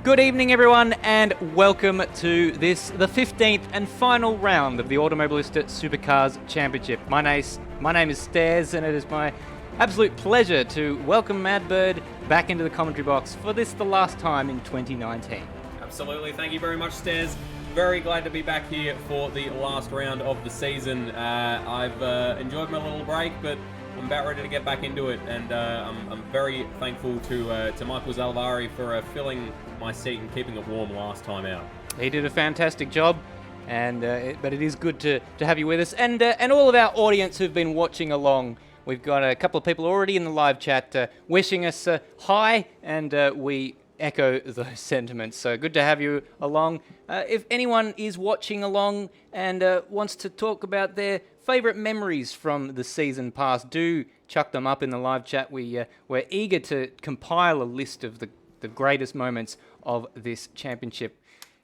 Good evening, everyone, and welcome to the 15th and final round of the Automobilista Supercars Championship. My name is Stairs, and it is my absolute pleasure to welcome Madbird back into the commentary box for the last time in 2019. Absolutely, thank you very much, Stairs. Very glad to be back here for the last round of the season. I've enjoyed my little break, but I'm about ready to get back into it, and I'm very thankful to Michael Zalvari for filling my seat and keeping it warm last time out. He did a fantastic job, but it is good to have you with us, and all of our audience who've been watching along. We've got a couple of people already in the live chat wishing us hi, and we echo those sentiments. So good to have you along. If anyone is watching along and wants to talk about their favourite memories from the season past, do chuck them up in the live chat. We're eager to compile a list of the greatest moments of this championship.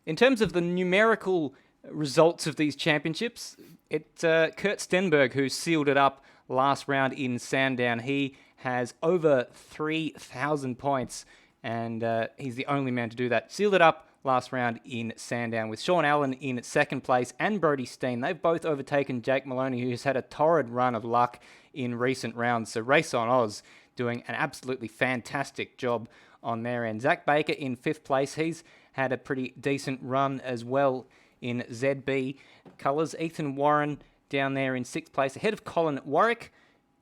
In terms of the numerical results of these championships, it's Kurt Stenberg who sealed it up last round in Sandown. He has over 3,000 points, and he's the only man to do that. Sealed it up last round in Sandown with Sean Allen in second place and Brody Steen. They've both overtaken Jake Maloney, who's had a torrid run of luck in recent rounds. So Race on Oz doing an absolutely fantastic job on their end. Zach Baker in fifth place. He's had a pretty decent run as well in ZB colours. Ethan Warren down there in sixth place, ahead of Colin Warwick.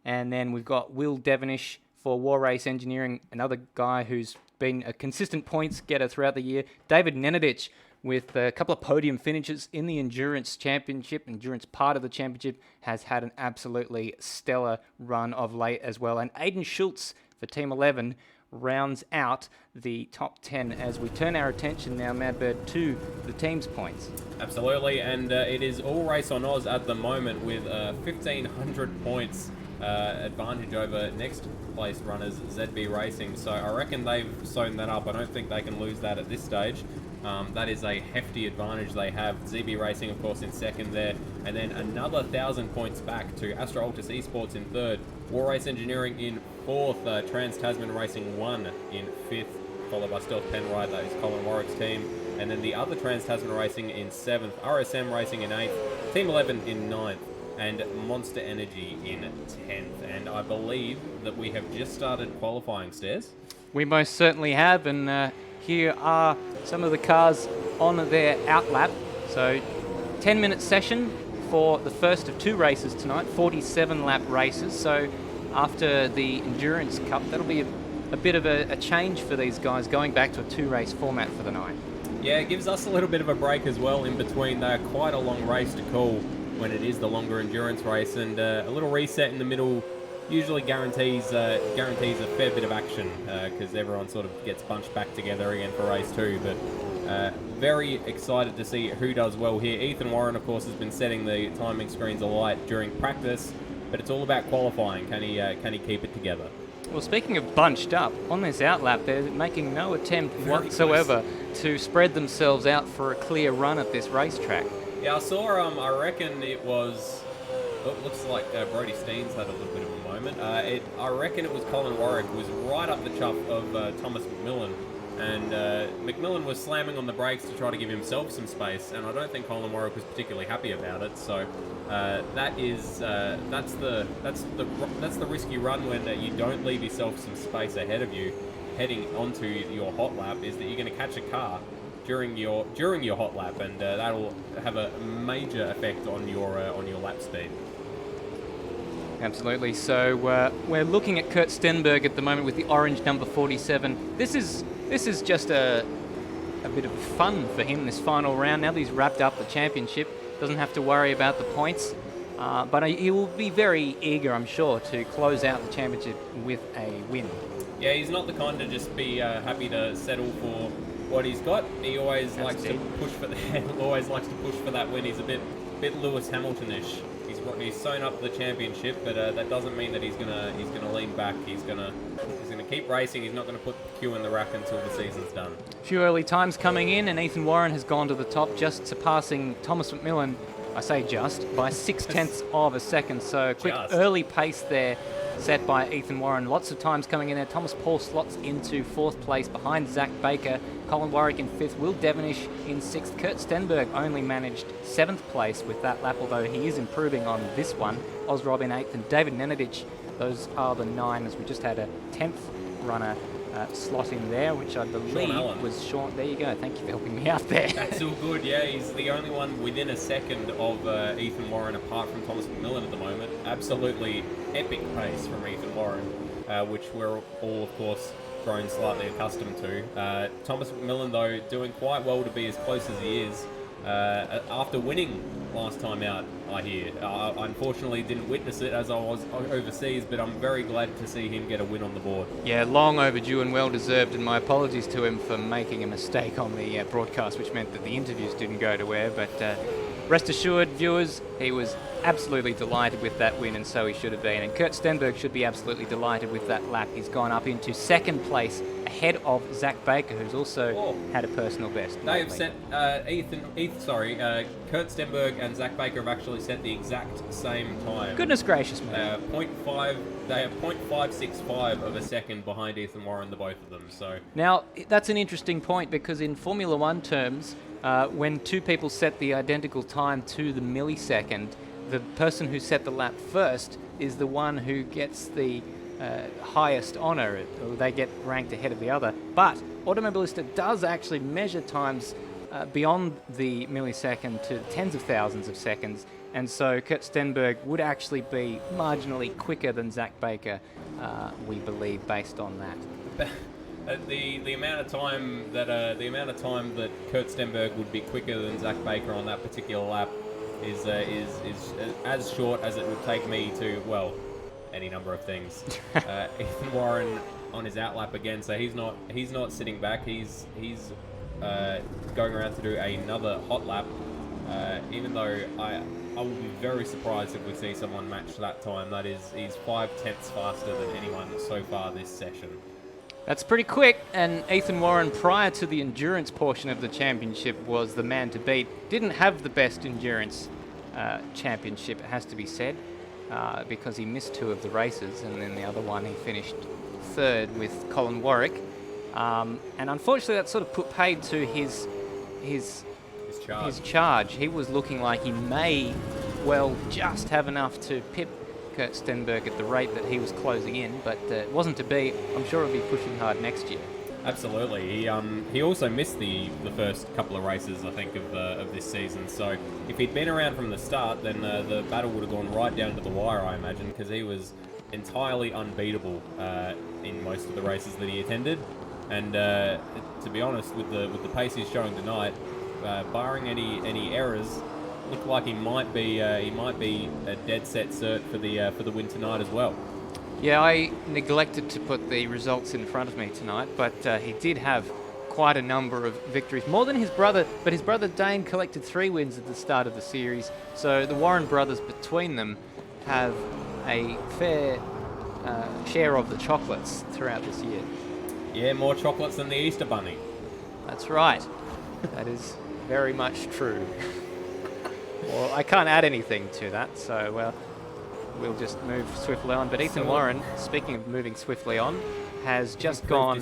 And then we've got Will Devonish for War Race Engineering, another guy who's been a consistent points getter throughout the year. David Nenadic with a couple of podium finishes in the Endurance Championship. Endurance part of the championship has had an absolutely stellar run of late as well. And Aidan Schultz for Team 11 rounds out the top 10 as we turn our attention now, Madbird, to the team's points. Absolutely, and it is all Race on Oz at the moment with 1,500 points advantage over next place runners ZB Racing. So I reckon they've sewn that up. I don't think they can lose that at this stage. That is a hefty advantage they have. ZB Racing, of course, in second there, and then another 1,000 points back to Astro Altus Esports in third, War Race Engineering in fourth, Trans-Tasman Racing 1 in fifth, followed by Stealth Penrite, that is Colin Warwick's team, and then the other Trans-Tasman Racing in seventh, RSM Racing in eighth, Team 11 in ninth, and Monster Energy in 10th. And I believe that we have just started qualifying, Stairs. We most certainly have, and here are some of the cars on their outlap. So 10-minute session for the first of two races tonight, 47-lap races. So after the Endurance Cup, that'll be a bit of a change for these guys, going back to a two-race format for the night. Yeah, it gives us a little bit of a break as well in between. They're quite a long race to call when it is the longer endurance race, and a little reset in the middle usually guarantees a fair bit of action because everyone sort of gets bunched back together again for race two. But very excited to see who does well here. Ethan Warren, of course, has been setting the timing screens alight during practice, but it's all about qualifying. Can he keep it together? Well, speaking of bunched up, on this outlap, they're making no attempt whatsoever to spread themselves out for a clear run at this racetrack. Yeah, I saw, I reckon it was, it looks like Brody Steen's had a little bit of a moment. I reckon it was Colin Warwick who was right up the chuff of Thomas McMillan, and McMillan was slamming on the brakes to try to give himself some space, and I don't think Colin Warwick was particularly happy about it. So that's the risky run when you don't leave yourself some space ahead of you heading onto your hot lap, is that you're going to catch a car during your hot lap, and that'll have a major effect on your lap speed. Absolutely. So we're looking at Kurt Stenberg at the moment with the orange number 47. This is just a bit of fun for him this final round. Now that he's wrapped up the championship, doesn't have to worry about the points, but he will be very eager, I'm sure, to close out the championship with a win. Yeah, he's not the kind to just be happy to settle for what he's got. He always likes to push for that win. He's a bit Lewis Hamilton-ish. He's sewn up the championship, but that doesn't mean that he's gonna lean back. He's gonna keep racing. He's not gonna put the Q in the rack until the season's done. A few early times coming in, and Ethan Warren has gone to the top, just surpassing Thomas McMillan I say just, by 0.6 of a second. So quick Just. early pace there set by Ethan Warren. Lots of times coming in there. Thomas Paul slots into 4th place behind Zach Baker. Colin Warwick in 5th. Will Devonish in 6th. Kurt Stenberg only managed 7th place with that lap, although he is improving on this one. Oz Rob in 8th, and David Nenadic. Those are the 9, as we just had a 10th runner slot in there, which I believe was Sean. There you go. Thank you for helping me out there. That's all good. Yeah, he's the only one within a second of Ethan Warren, apart from Thomas McMillan at the moment. Absolutely epic pace from Ethan Warren, which we're all, of course, grown slightly accustomed to. Thomas McMillan, though, doing quite well to be as close as he is. After winning last time out, I hear. I unfortunately didn't witness it as I was overseas, but I'm very glad to see him get a win on the board. Yeah, long overdue and well deserved, and my apologies to him for making a mistake on the broadcast, which meant that the interviews didn't go to air, but rest assured, viewers, he was absolutely delighted with that win, and so he should have been. And Kurt Stenberg should be absolutely delighted with that lap. He's gone up into 2nd place ahead of Zach Baker, who's also had a personal best. They have set Kurt Stenberg and Zach Baker have actually set the exact same time. Goodness gracious, man. They are 0.565 of a second behind Ethan Warren, the both of them. So now that's an interesting point, because in Formula One terms, when two people set the identical time to the millisecond, the person who set the lap first is the one who gets the highest honour, or they get ranked ahead of the other. But Automobilista does actually measure times beyond the millisecond to tens of thousands of seconds, and so Kurt Stenberg would actually be marginally quicker than Zach Baker, we believe, based on that. The amount of time that Kurt Stenberg would be quicker than Zach Baker on that particular lap is as short as it would take me to, well, any number of things. Ethan Warren on his outlap again, so he's not sitting back. He's going around to do another hot lap. Even though I will be very surprised if we see someone match that time. That is, he's 5/10 faster than anyone so far this session. That's pretty quick, and Ethan Warren, prior to the endurance portion of the championship, was the man to beat. Didn't have the best endurance championship, it has to be said, because he missed 2 of the races, and then the other one he finished 3rd with Colin Warwick. And unfortunately that sort of put paid to his charge. He was looking like he may well just have enough to pip Kurt Stenberg at the rate that he was closing in, but it wasn't to be. I'm sure he'll be pushing hard next year. Absolutely. He also missed the first couple of races, I think, of this season. So if he'd been around from the start, then the battle would have gone right down to the wire, I imagine, because he was entirely unbeatable in most of the races that he attended. And to be honest, with the pace he's showing tonight, barring any errors, look like he might be a dead set cert for the win tonight as well. Yeah, I neglected to put the results in front of me tonight, but he did have quite a number of victories, more than his brother, but his brother Dane collected 3 wins at the start of the series, so the Warren brothers between them have a fair share of the chocolates throughout this year. Yeah, more chocolates than the Easter Bunny. That's right. That is very much true. Well, I can't add anything to that, so we'll just move swiftly on. But Ethan Warren, speaking of moving swiftly on, has just gone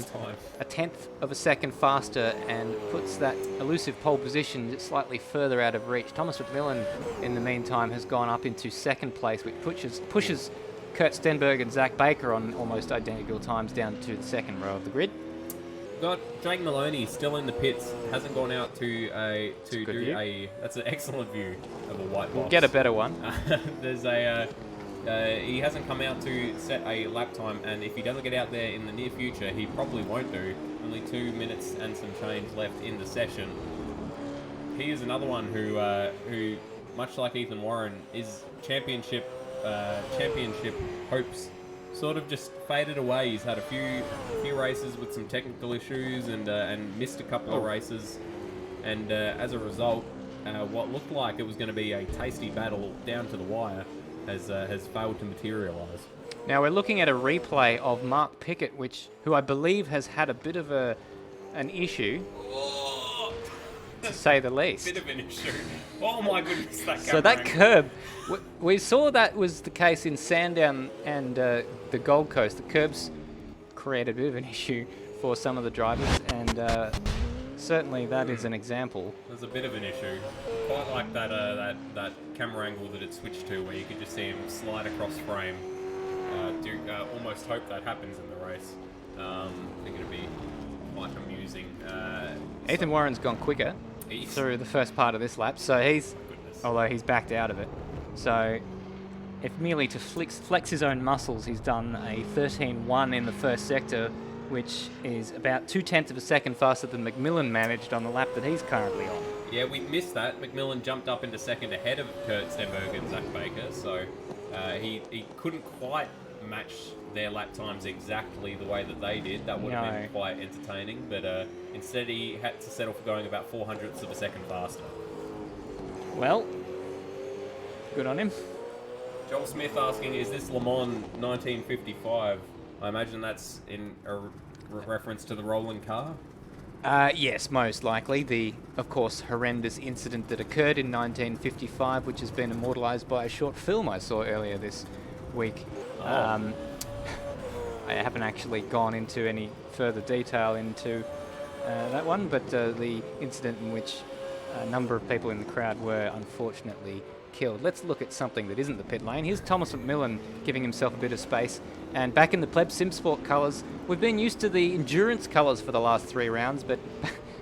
1/10 of a second faster and puts that elusive pole position just slightly further out of reach. Thomas McMillan, in the meantime, has gone up into 2nd place, which pushes Kurt Stenberg and Zach Baker on almost identical times down to the 2nd row of the grid. Got Jake Maloney still in the pits. Hasn't gone out to do view. That's an excellent view of a white box. We'll get a better one. He hasn't come out to set a lap time, and if he doesn't get out there in the near future, he probably won't do. Only 2 minutes and some change left in the session. He is another one who, much like Ethan Warren, is championship hopes sort of just faded away. He's had a few races with some technical issues and missed a couple of races, and as a result, what looked like it was going to be a tasty battle down to the wire has failed to materialise. Now we're looking at a replay of Mark Pickett, who I believe has had a bit of an issue. Oh, the say the least. Bit of an issue. Oh my goodness, that So that curb, we saw that was the case in Sandown and the Gold Coast. The curbs created a bit of an issue for some of the drivers, and certainly that is an example. There's a bit of an issue. Quite like that that camera angle that it switched to, where you could just see him slide across frame. Almost hope that happens in the race. I think it'd be quite amusing. Ethan Warren's gone quicker through the first part of this lap, so although he's backed out of it. So if merely to flex his own muscles, he's done a 13.1 in the first sector, which is about 0.2 of a second faster than McMillan managed on the lap that he's currently on. Yeah, we missed that. McMillan jumped up into second ahead of Kurt Stenberg and Zach Baker, so he couldn't quite match their lap times exactly the way that they did. That would have been quite entertaining, but instead he had to settle for going about 0.04 of a second faster. Well, good on him. Joel Smith asking, is this Le Mans 1955? I imagine that's in a reference to the rolling car? Yes, most likely. The, of course, horrendous incident that occurred in 1955, which has been immortalised by a short film I saw earlier this week. Oh. I haven't actually gone into any further detail into that one, but the incident in which a number of people in the crowd were unfortunately killed. Let's look at something that isn't the pit lane. Here's Thomas McMillan giving himself a bit of space. And back in the Pleb Simsport colours, we've been used to the endurance colours for the last 3 rounds, but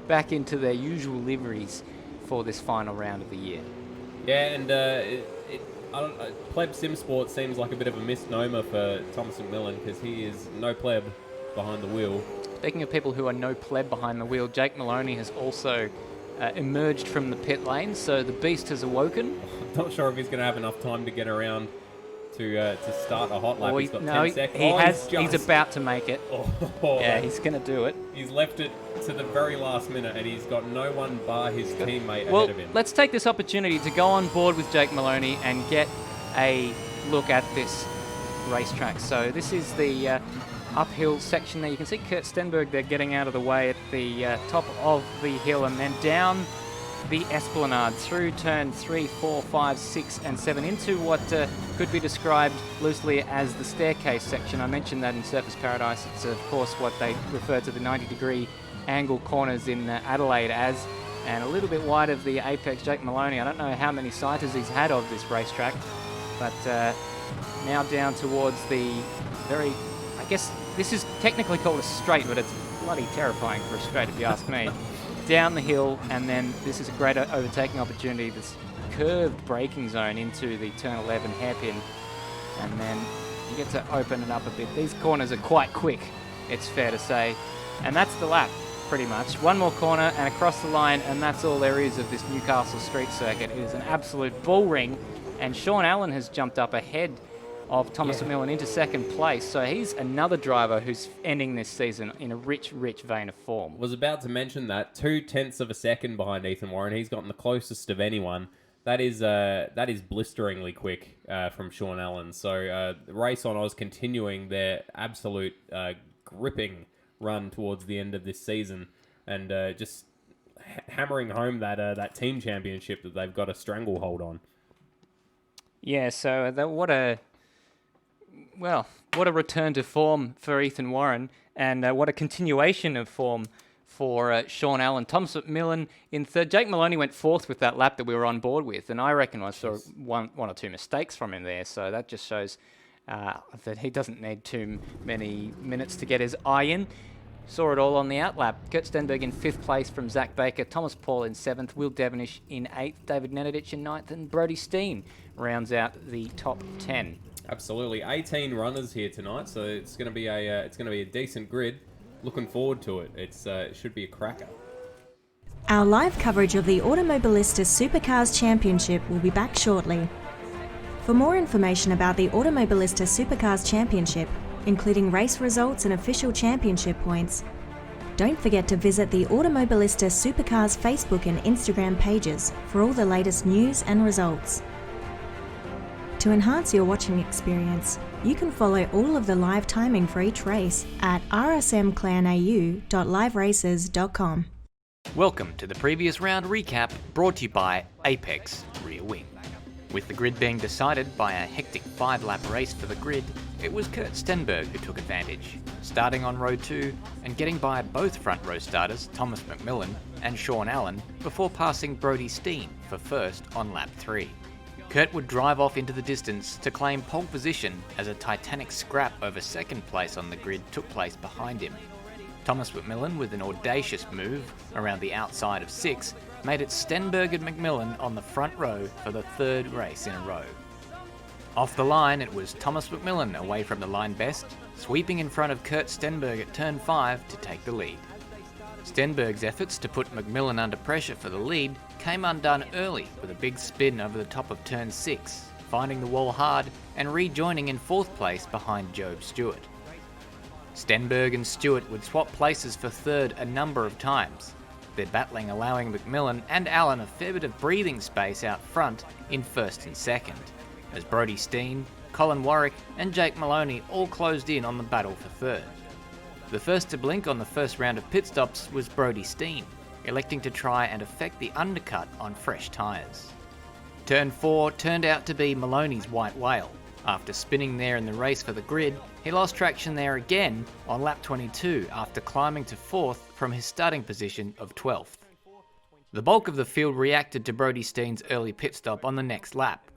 back into their usual liveries for this final round of the year. Yeah, and Pleb Simsport seems like a bit of a misnomer for Thomas McMillan, because he is no pleb behind the wheel. Speaking of people who are no pleb behind the wheel, Jake Maloney has also emerged from the pit lane, so the beast has awoken. I'm not sure if he's going to have enough time to get around to start a hot lap. He's got 10 seconds. He's about to make it. Yeah, he's going to do it. He's left it to the very last minute, and he's got no one bar his teammate ahead of him. Let's take this opportunity to go on board with Jake Maloney and get a look at this racetrack. So this is the uphill section there. You can see Kurt Stenberg there getting out of the way at the top of the hill, and then down the Esplanade through turn 3, 4, 5, 6 and 7 into what could be described loosely as the staircase section. I mentioned that in Surfers Paradise. It's of course what they refer to the 90-degree angle corners in Adelaide as, and a little bit wide of the apex. Jake Maloney, I don't know how many sighters he's had of this racetrack, but now down towards the very, I guess this is technically called a straight, but it's bloody terrifying for a straight if you ask me. Down the hill, and then this is a great overtaking opportunity, this curved braking zone into the turn 11 hairpin, and then you get to open it up a bit. These corners are quite quick, it's fair to say, and that's the lap pretty much. One more corner and across the line, and that's all there is of this Newcastle street circuit. It is an absolute bull ring, and Sean Allen has jumped up ahead of Thomas McMillan into second place. So he's another driver who's ending this season in a rich vein of form. Was about to mention that 0.2 of a second behind Ethan Warren. He's gotten the closest of anyone. That is blisteringly quick from Sean Allen. So Race on Oz continuing their absolute gripping run towards the end of this season, and just hammering home that team championship that they've got a stranglehold on. Yeah. So what a return to form for Ethan Warren, and what a continuation of form for Sean Allen. Thomas McMillan in third. Jake Maloney went fourth with that lap that we were on board with, and I reckon I saw one or two mistakes from him there, so that just shows that he doesn't need too many minutes to get his eye in. Saw it all on the outlap. Kurt Stenberg in 5th place from Zach Baker, Thomas Paul in 7th, Will Devenish in 8th, David Nenadich in 9th, and Brody Steen rounds out the top 10. Absolutely, 18 runners here tonight, so it's going to be a decent grid. Looking forward to it. It should be a cracker. Our live coverage of the Automobilista Supercars Championship will be back shortly. For more information about the Automobilista Supercars Championship, including race results and official championship points, don't forget to visit the Automobilista Supercars Facebook and Instagram pages for all the latest news and results. To enhance your watching experience, you can follow all of the live timing for each race at rsmclanau.liveraces.com. Welcome to the previous round recap brought to you by Apex Rear Wing. With the grid being decided by a hectic 5-lap race for the grid, it was Kurt Stenberg who took advantage, starting on row 2 and getting by both front row starters Thomas McMillan and Sean Allen before passing Brodie Steen for first on lap 3. Kurt would drive off into the distance to claim pole position as a titanic scrap over second place on the grid took place behind him. Thomas McMillan, with an audacious move around the outside of 6, made it Stenberg and McMillan on the front row for the 3rd race in a row. Off the line, it was Thomas McMillan away from the line best, sweeping in front of Kurt Stenberg at turn 5 to take the lead. Stenberg's efforts to put McMillan under pressure for the lead came undone early with a big spin over the top of turn 6, finding the wall hard and rejoining in 4th place behind Job Stewart. Stenberg and Stewart would swap places for 3rd a number of times, their battling allowing McMillan and Allen a fair bit of breathing space out front in 1st and 2nd, as Brodie Steen, Colin Warwick and Jake Maloney all closed in on the battle for 3rd. The first to blink on the first round of pit stops was Brodie Steen, electing to try and effect the undercut on fresh tyres. Turn 4 turned out to be Maloney's white whale. After spinning there in the race for the grid, he lost traction there again on lap 22 after climbing to 4th from his starting position of 12th. The bulk of the field reacted to Brodie Steen's early pit stop on the next lap,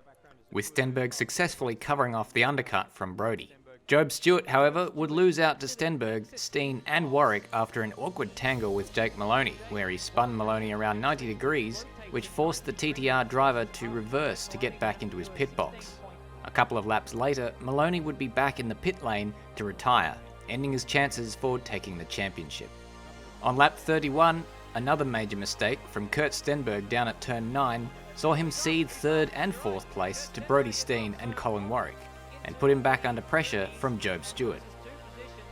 with Stenberg successfully covering off the undercut from Brodie. Job Stewart, however, would lose out to Stenberg, Steen and Warwick after an awkward tangle with Jake Maloney, where he spun Maloney around 90 degrees, which forced the TTR driver to reverse to get back into his pit box. A couple of laps later, Maloney would be back in the pit lane to retire, ending his chances for taking the championship. On lap 31, another major mistake from Kurt Stenberg down at turn 9 saw him cede 3rd and 4th place to Brodie Steen and Colin Warwick, and put him back under pressure from Job Stewart.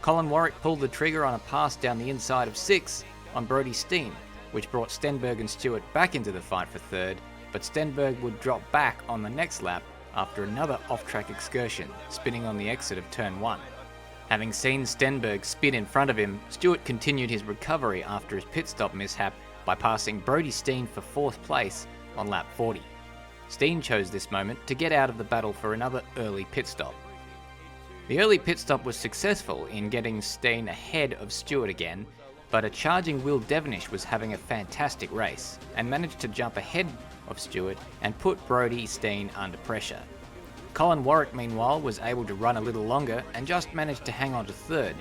Colin Warwick pulled the trigger on a pass down the inside of 6 on Brodie Steen, which brought Stenberg and Stewart back into the fight for 3rd, but Stenberg would drop back on the next lap after another off-track excursion, spinning on the exit of turn 1. Having seen Stenberg spin in front of him, Stewart continued his recovery after his pit stop mishap by passing Brodie Steen for 4th place on lap 40. Steen chose this moment to get out of the battle for another early pit stop. The early pit stop was successful in getting Steen ahead of Stewart again, but a charging Will Devenish was having a fantastic race and managed to jump ahead of Stewart and put Brodie Steen under pressure. Colin Warwick, meanwhile, was able to run a little longer and just managed to hang on to 3rd,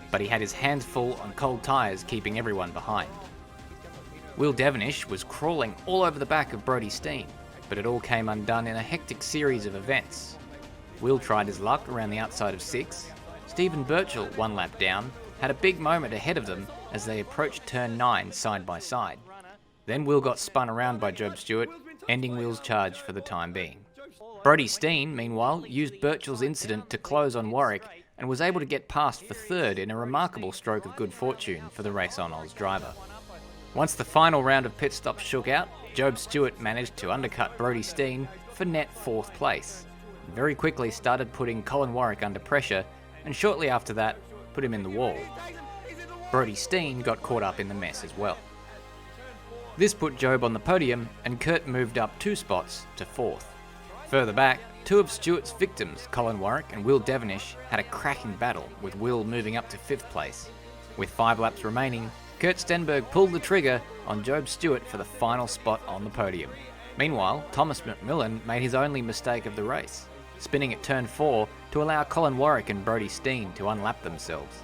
but he had his hands full on cold tyres keeping everyone behind. Will Devenish was crawling all over the back of Brodie Steen, but it all came undone in a hectic series of events. Will tried his luck around the outside of 6. Stephen Birchall, 1 lap down, had a big moment ahead of them as they approached turn 9 side by side. Then Will got spun around by Job Stewart, ending Will's charge for the time being. Brodie Steen, meanwhile, used Birchall's incident to close on Warwick and was able to get past for 3rd in a remarkable stroke of good fortune for the Race on Oz driver. Once the final round of pit stops shook out, Job Stewart managed to undercut Brodie Steen for net 4th place, and very quickly started putting Colin Warwick under pressure, and shortly after that, put him in the wall. Brodie Steen got caught up in the mess as well. This put Job on the podium, and Kurt moved up 2 spots to 4th. Further back, 2 of Stewart's victims, Colin Warwick and Will Devenish, had a cracking battle, with Will moving up to 5th place. With 5 laps remaining, Kurt Stenberg pulled the trigger on Job Stewart for the final spot on the podium. Meanwhile, Thomas McMillan made his only mistake of the race, spinning at turn 4 to allow Colin Warwick and Brodie Steen to unlap themselves.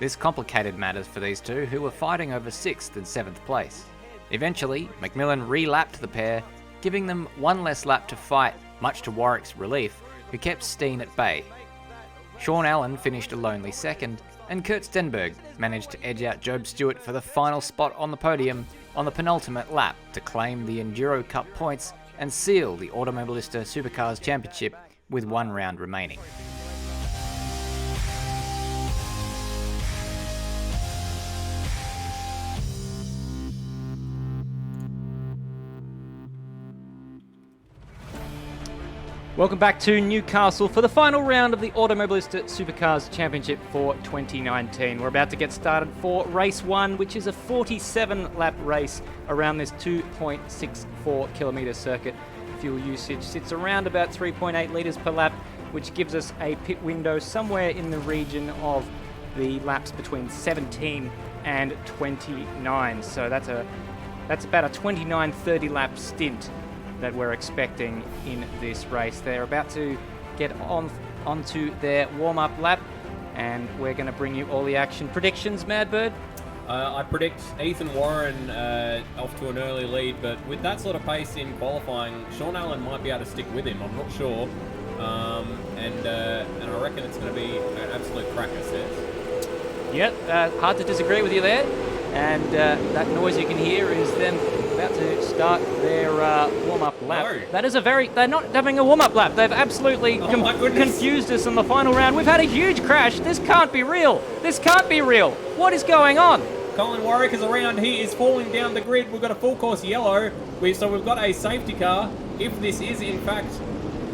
This complicated matters for these two, who were fighting over 6th and 7th place. Eventually, McMillan re-lapped the pair, giving them 1 less lap to fight, much to Warwick's relief, who kept Steen at bay. Sean Allen finished a lonely 2nd, and Kurt Stenberg managed to edge out Job Stewart for the final spot on the podium on the penultimate lap to claim the Enduro Cup points and seal the Automobilista Supercars Championship with 1 round remaining. Welcome back to Newcastle for the final round of the Automobilista Supercars Championship for 2019. We're about to get started for race 1, which is a 47-lap race around this 2.64 kilometre circuit. Fuel usage sits around about 3.8 litres per lap, which gives us a pit window somewhere in the region of the laps between 17 and 29. So that's about a 29-30 lap stint that we're expecting in this race. They're about to get onto their warm-up lap, and we're going to bring you all the action. Predictions, Madbird? I predict Ethan Warren off to an early lead, but with that sort of pace in qualifying, Sean Allen might be able to stick with him. I'm not sure, and I reckon it's going to be an absolute cracker, Stairs. Yep, hard to disagree with you there. And that noise you can hear is them about to start their warm-up lap. No. That is they're not having a warm-up lap. They've absolutely confused us in the final round. We've had a huge crash. This can't be real. This can't be real. What is going on? Colin Warwick is around. He is falling down the grid. We've got a full course yellow. So we've got a safety car. If this is, in fact,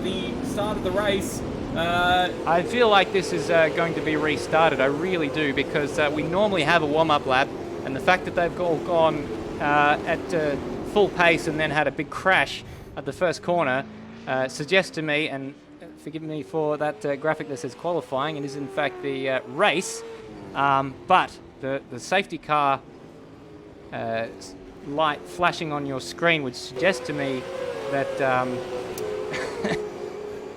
the start of the race... I feel like this is going to be restarted. I really do, because we normally have a warm-up lap, and the fact that they've all gone at full pace and then had a big crash at the first corner suggests to me, and forgive me for that graphic that says qualifying, it is in fact the race, but the safety car light flashing on your screen would suggest to me that,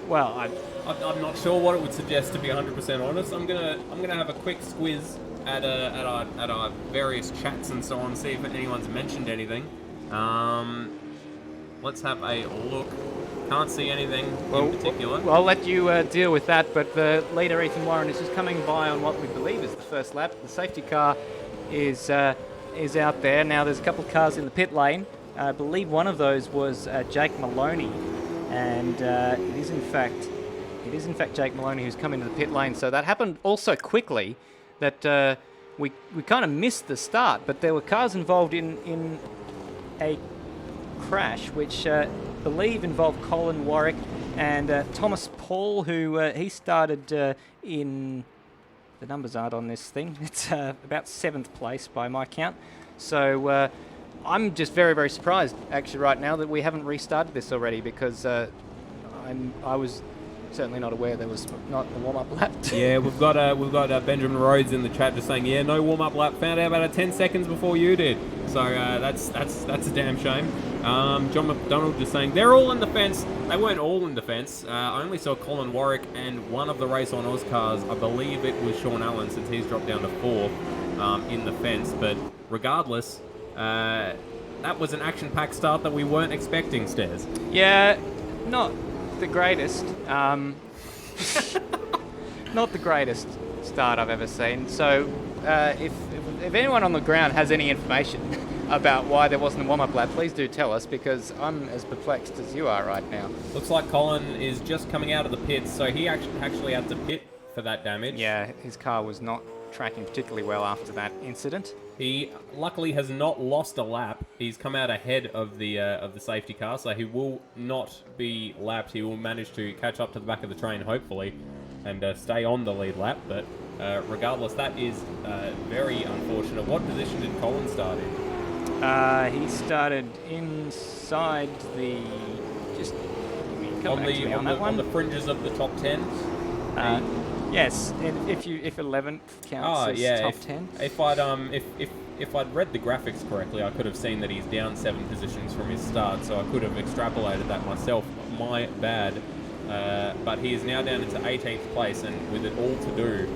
well, I'm not sure what it would suggest, to be 100% honest. I'm gonna have a quick squiz at our various chats and so on, see if anyone's mentioned anything. Let's have a look. Can't see anything in particular. Well, I'll let you deal with that, but the leader, Ethan Warren, is just coming by on what we believe is the first lap. The safety car is out there. Now there's a couple of cars in the pit lane. I believe one of those was Jake Maloney, and it is in fact Jake Maloney who's come into the pit lane. So that happened also quickly that we kind of missed the start, but there were cars involved in a crash, which believe involved Colin Warwick and Thomas Paul, who he started in, the numbers aren't on this thing, it's about 7th place by my count. So I'm just very, very surprised actually right now that we haven't restarted this already, because I was certainly not aware there was not a warm-up lap. Yeah, we've got Benjamin Rhodes in the chat just saying, yeah, no warm-up lap. Found out about 10 seconds before you did. So that's a damn shame. John McDonald just saying they're all in the fence. They weren't all in the fence. I only saw Colin Warwick and one of the Race on Oz cars. I believe it was Sean Allen, since he's dropped down to 4th in the fence. But regardless, that was an action-packed start that we weren't expecting, Stairs. Yeah, not the greatest. Not the greatest start I've ever seen. So if anyone on the ground has any information about why there wasn't a warm-up lap, please do tell us, because I'm as perplexed as you are right now. Looks like Colin is just coming out of the pits, so he actually had to pit for that damage. Yeah, his car was not tracking particularly well after that incident. He luckily has not lost a lap. He's come out ahead of the safety car, so he will not be lapped. He will manage to catch up to the back of the train, hopefully, and stay on the lead lap. But regardless, that is very unfortunate. What position did Colin start in? He started inside the on the fringes of the top 10. Yes, if 11th counts as top 10. If I'd read the graphics correctly, I could have seen that he's down 7 positions from his start, so I could have extrapolated that myself. My bad. But he is now down into 18th place, and with it all to do,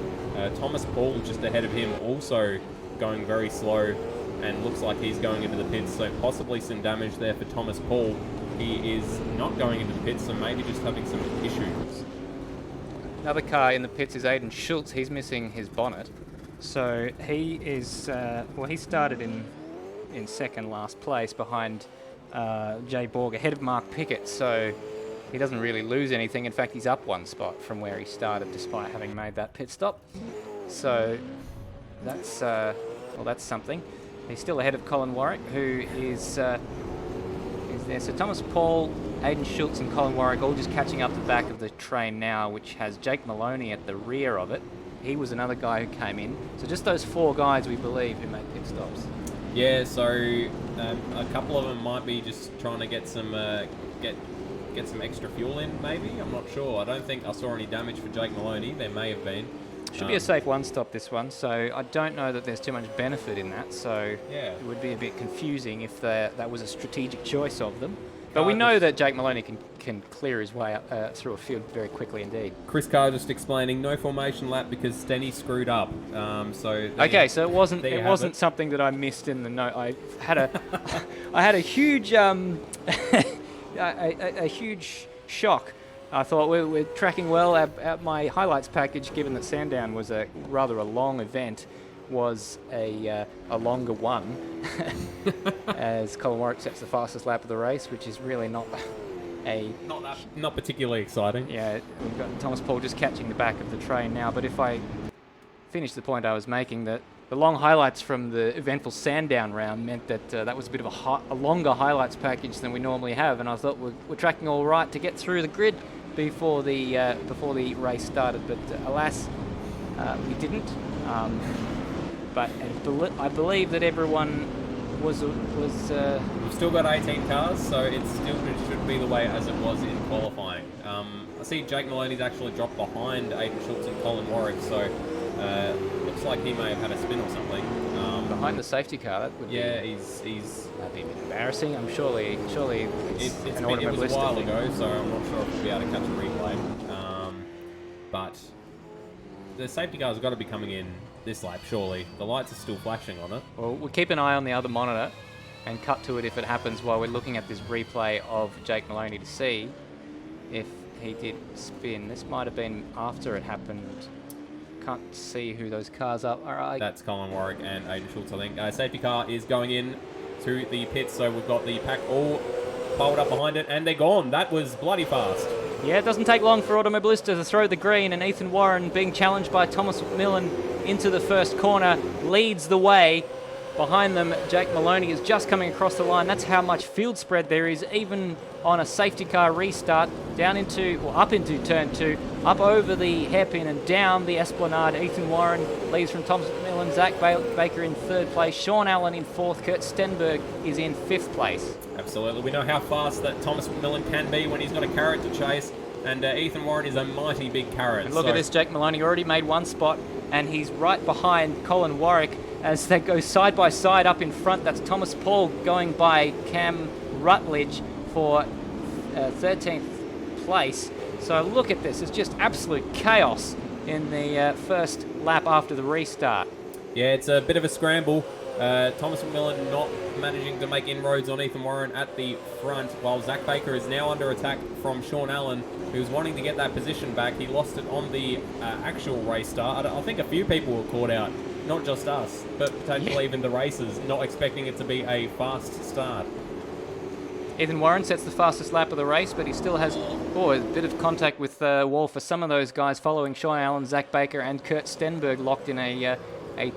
Thomas Paul just ahead of him, also going very slow, and looks like he's going into the pits, so possibly some damage there for Thomas Paul. He is not going into the pits, so maybe just having some issues. Another car in the pits is Aiden Schultz. He's missing his bonnet. So he is, he started in second last place behind Jay Borg, ahead of Mark Pickett. So he doesn't really lose anything. In fact, he's up 1 spot from where he started, despite having made that pit stop. So that's something. He's still ahead of Colin Warwick, who is is there. So Thomas Paul, Aidan Schultz and Colin Warwick all just catching up the back of the train now, which has Jake Maloney at the rear of it. He was another guy who came in. So just those 4 guys, we believe, who make pit stops. Yeah, so a couple of them might be just trying to get some get some extra fuel in, maybe. I'm not sure. I don't think I saw any damage for Jake Maloney. There may have been. Should be a safe one-stop, this one, so I don't know that there's too much benefit in that, so yeah, it would be a bit confusing if that was a strategic choice of them. But we know that Jake Maloney can clear his way up, through a field very quickly indeed. Chris Carr just explaining, no formation lap because Stenny screwed up. So it wasn't something that I missed in the note. I had a huge a huge shock. I thought we're tracking well. My highlights package, given that Sandown was rather a long event, was a longer one, as Colin Warwick sets the fastest lap of the race, which is really not particularly exciting. Yeah, we've got Thomas Paul just catching the back of the train now. But if I finish the point I was making, that the long highlights from the eventful Sandown round meant that that was a bit of a longer highlights package than we normally have, and I thought we're tracking all right to get through the grid before the race started, but alas, we didn't. But I believe that everyone was. We've still got 18 cars, so it should be the way as it was in qualifying. I see Jake Maloney's actually dropped behind Aidan Schultz and Colin Warwick, so looks like he may have had a spin or something. Behind the safety car, that would he's that'd be a bit embarrassing. I'm surely it was a while ago, so I'm not sure if we'll be able to catch a replay. But the safety car's got to be coming in this lap, surely. The lights are still flashing on it. Well, we'll keep an eye on the other monitor and cut to it if it happens while we're looking at this replay of Jake Maloney to see if he did spin. This might have been after it happened. Can't see who those cars are. All right. That's Colin Warwick and Aidan Schultz, I think. Safety car is going in to the pits, so we've got the pack all piled up behind it, and they're gone. That was bloody fast. Yeah, it doesn't take long for Automobilista to throw the green, and Ethan Warren, being challenged by Thomas McMillan into the first corner, leads the way. Behind them, Jake Maloney is just coming across the line. That's how much field spread there is, even on a safety car restart, up into turn 2, up over the hairpin and down the esplanade. Ethan Warren leads from Thomas McMillan, Zach Baker in 3rd place, Sean Allen in 4th, Kurt Stenberg is in 5th place. Absolutely. We know how fast that Thomas McMillan can be when he's got a carrot to chase, and Ethan Warren is a mighty big carrot. And look at this, Jake Maloney already made one spot, and he's right behind Colin Warwick as they go side by side up in front. That's Thomas Paul going by Cam Rutledge for 13th place. So look at this, it's just absolute chaos in the first lap after the restart. Yeah, it's a bit of a scramble. Thomas McMillan not managing to make inroads on Ethan Warren at the front, while Zach Baker is now under attack from Sean Allen, who's wanting to get that position back. He lost it on the actual race start. I think a few people were caught out, not just us, but potentially even the racers, not expecting it to be a fast start. Ethan Warren sets the fastest lap of the race, but he still has a bit of contact with the wall for some of those guys following Sean Allen, Zach Baker and Kurt Stenberg locked in a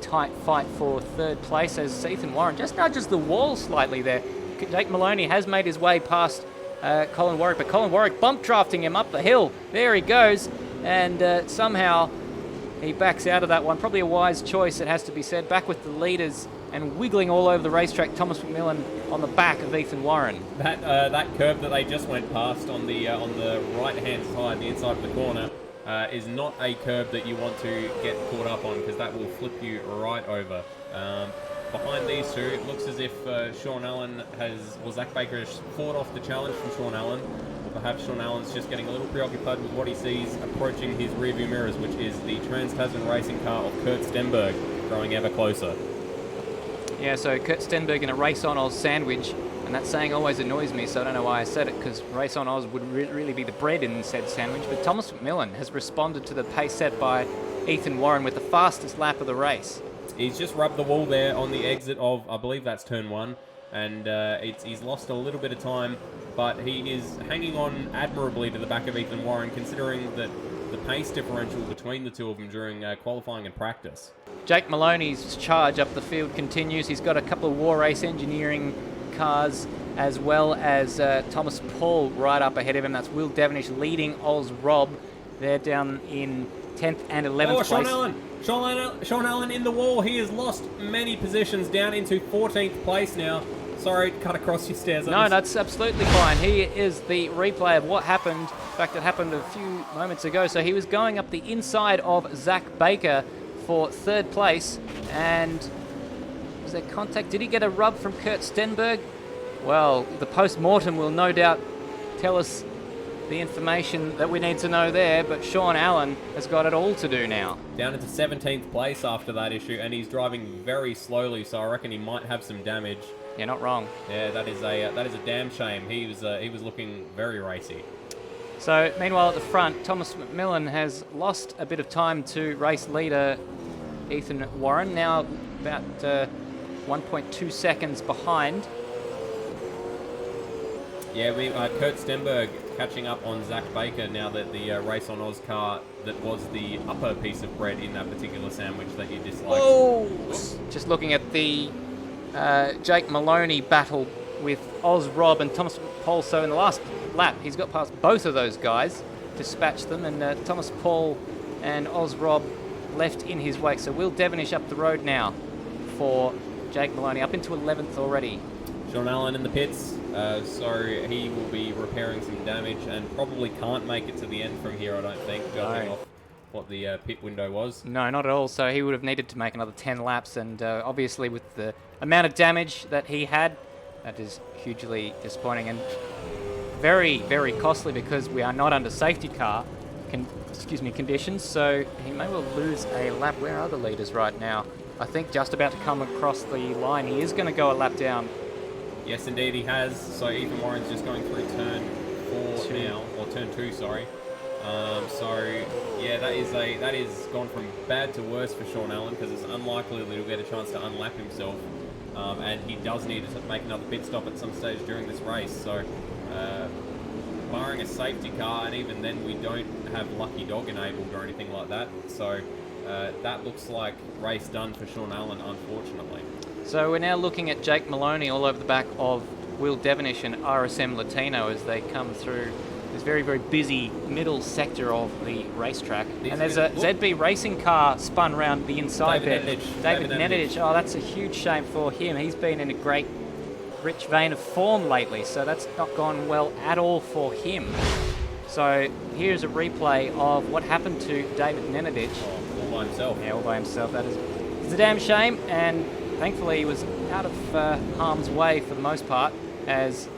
tight fight for 3rd place as Ethan Warren just nudges the wall slightly there. Jake Maloney has made his way past Colin Warwick, but Colin Warwick bump drafting him up the hill. There he goes, and somehow he backs out of that one. Probably a wise choice, it has to be said. Back with the leaders and wiggling all over the racetrack, Thomas McMillan on the back of Ethan Warren. That curb that they just went past on the right-hand side, the inside of the corner, is not a curb that you want to get caught up on, because that will flip you right over. Behind these two, it looks as if Sean Allen Zach Baker has fought off the challenge from Sean Allen, or perhaps Sean Allen's just getting a little preoccupied with what he sees approaching his rearview mirrors, which is the Trans-Tasman racing car of Kurt Stenberg, growing ever closer. Yeah, so Kurt Stenberg in a Race on Oz sandwich, and that saying always annoys me, so I don't know why I said it, because Race on Oz would really be the bread in said sandwich. But Thomas McMillan has responded to the pace set by Ethan Warren with the fastest lap of the race. He's just rubbed the wall there on the exit of, I believe that's turn 1, and he's lost a little bit of time, but he is hanging on admirably to the back of Ethan Warren, considering that the pace differential between the two of them during qualifying and practice. Jake Maloney's charge up the field continues. He's got a couple of War Race engineering cars as well as Thomas Paul right up ahead of him. That's Will Devenish leading Oz Rob. They're down in 10th and 11th place. Sean Allen. Sean Allen in the wall. He has lost many positions, down into 14th place now. Sorry, cut across your stairs. No, that's absolutely fine. He is the replay of what happened. In fact, it happened a few moments ago. So he was going up the inside of Zach Baker for 3rd place. And was there contact? Did he get a rub from Kurt Stenberg? Well, the post-mortem will no doubt tell us the information that we need to know there, but Sean Allen has got it all to do now. Down into 17th place after that issue, and he's driving very slowly, so I reckon he might have some damage. You're not wrong. Yeah, that is a damn shame. He was looking very racy. So, meanwhile at the front, Thomas McMillan has lost a bit of time to race leader Ethan Warren, now about 1.2 seconds behind. Yeah, Kurt Stenberg catching up on Zach Baker now that the Race on Oz car that was the upper piece of bread in that particular sandwich that you disliked. Oh! Just looking at the Jake Maloney battle with Oz Rob and Thomas Paul. So in the last lap, he's got past both of those guys, dispatched them, and Thomas Paul and Oz Rob left in his wake. So Will Devenish up the road now for Jake Maloney, up into 11th already. Sean Allen in the pits, so he will be repairing some damage and probably can't make it to the end from here, I don't think, judging off what the pit window was. No, not at all. So he would have needed to make another 10 laps, and obviously with the amount of damage that he had, that is hugely disappointing and very, very costly because we are not under safety car conditions, so he may well lose a lap. Where are the leaders right now? I think just about to come across the line. He is going to go a lap down. Yes, indeed he has. So Ethan Warren's just going through turn 4 now, or turn 2, sorry. So yeah, that is gone from bad to worse for Sean Allen because it's unlikely that he'll get a chance to unlap himself, and he does need to make another pit stop at some stage during this race. So barring a safety car, and even then we don't have Lucky Dog enabled or anything like that. So that looks like race done for Sean Allen, unfortunately. So we're now looking at Jake Maloney all over the back of Will Devenish and RSM Latino as they come through this very, very busy middle sector of the racetrack. And there's a ZB racing car spun around the inside David Nenadich. Oh, that's a huge shame for him. He's been in a great, rich vein of form lately, so that's not gone well at all for him. So here's a replay of what happened to David Nenadich. All by himself. Yeah, all by himself. That is, it's a damn shame, and thankfully he was out of harm's way for the most part, as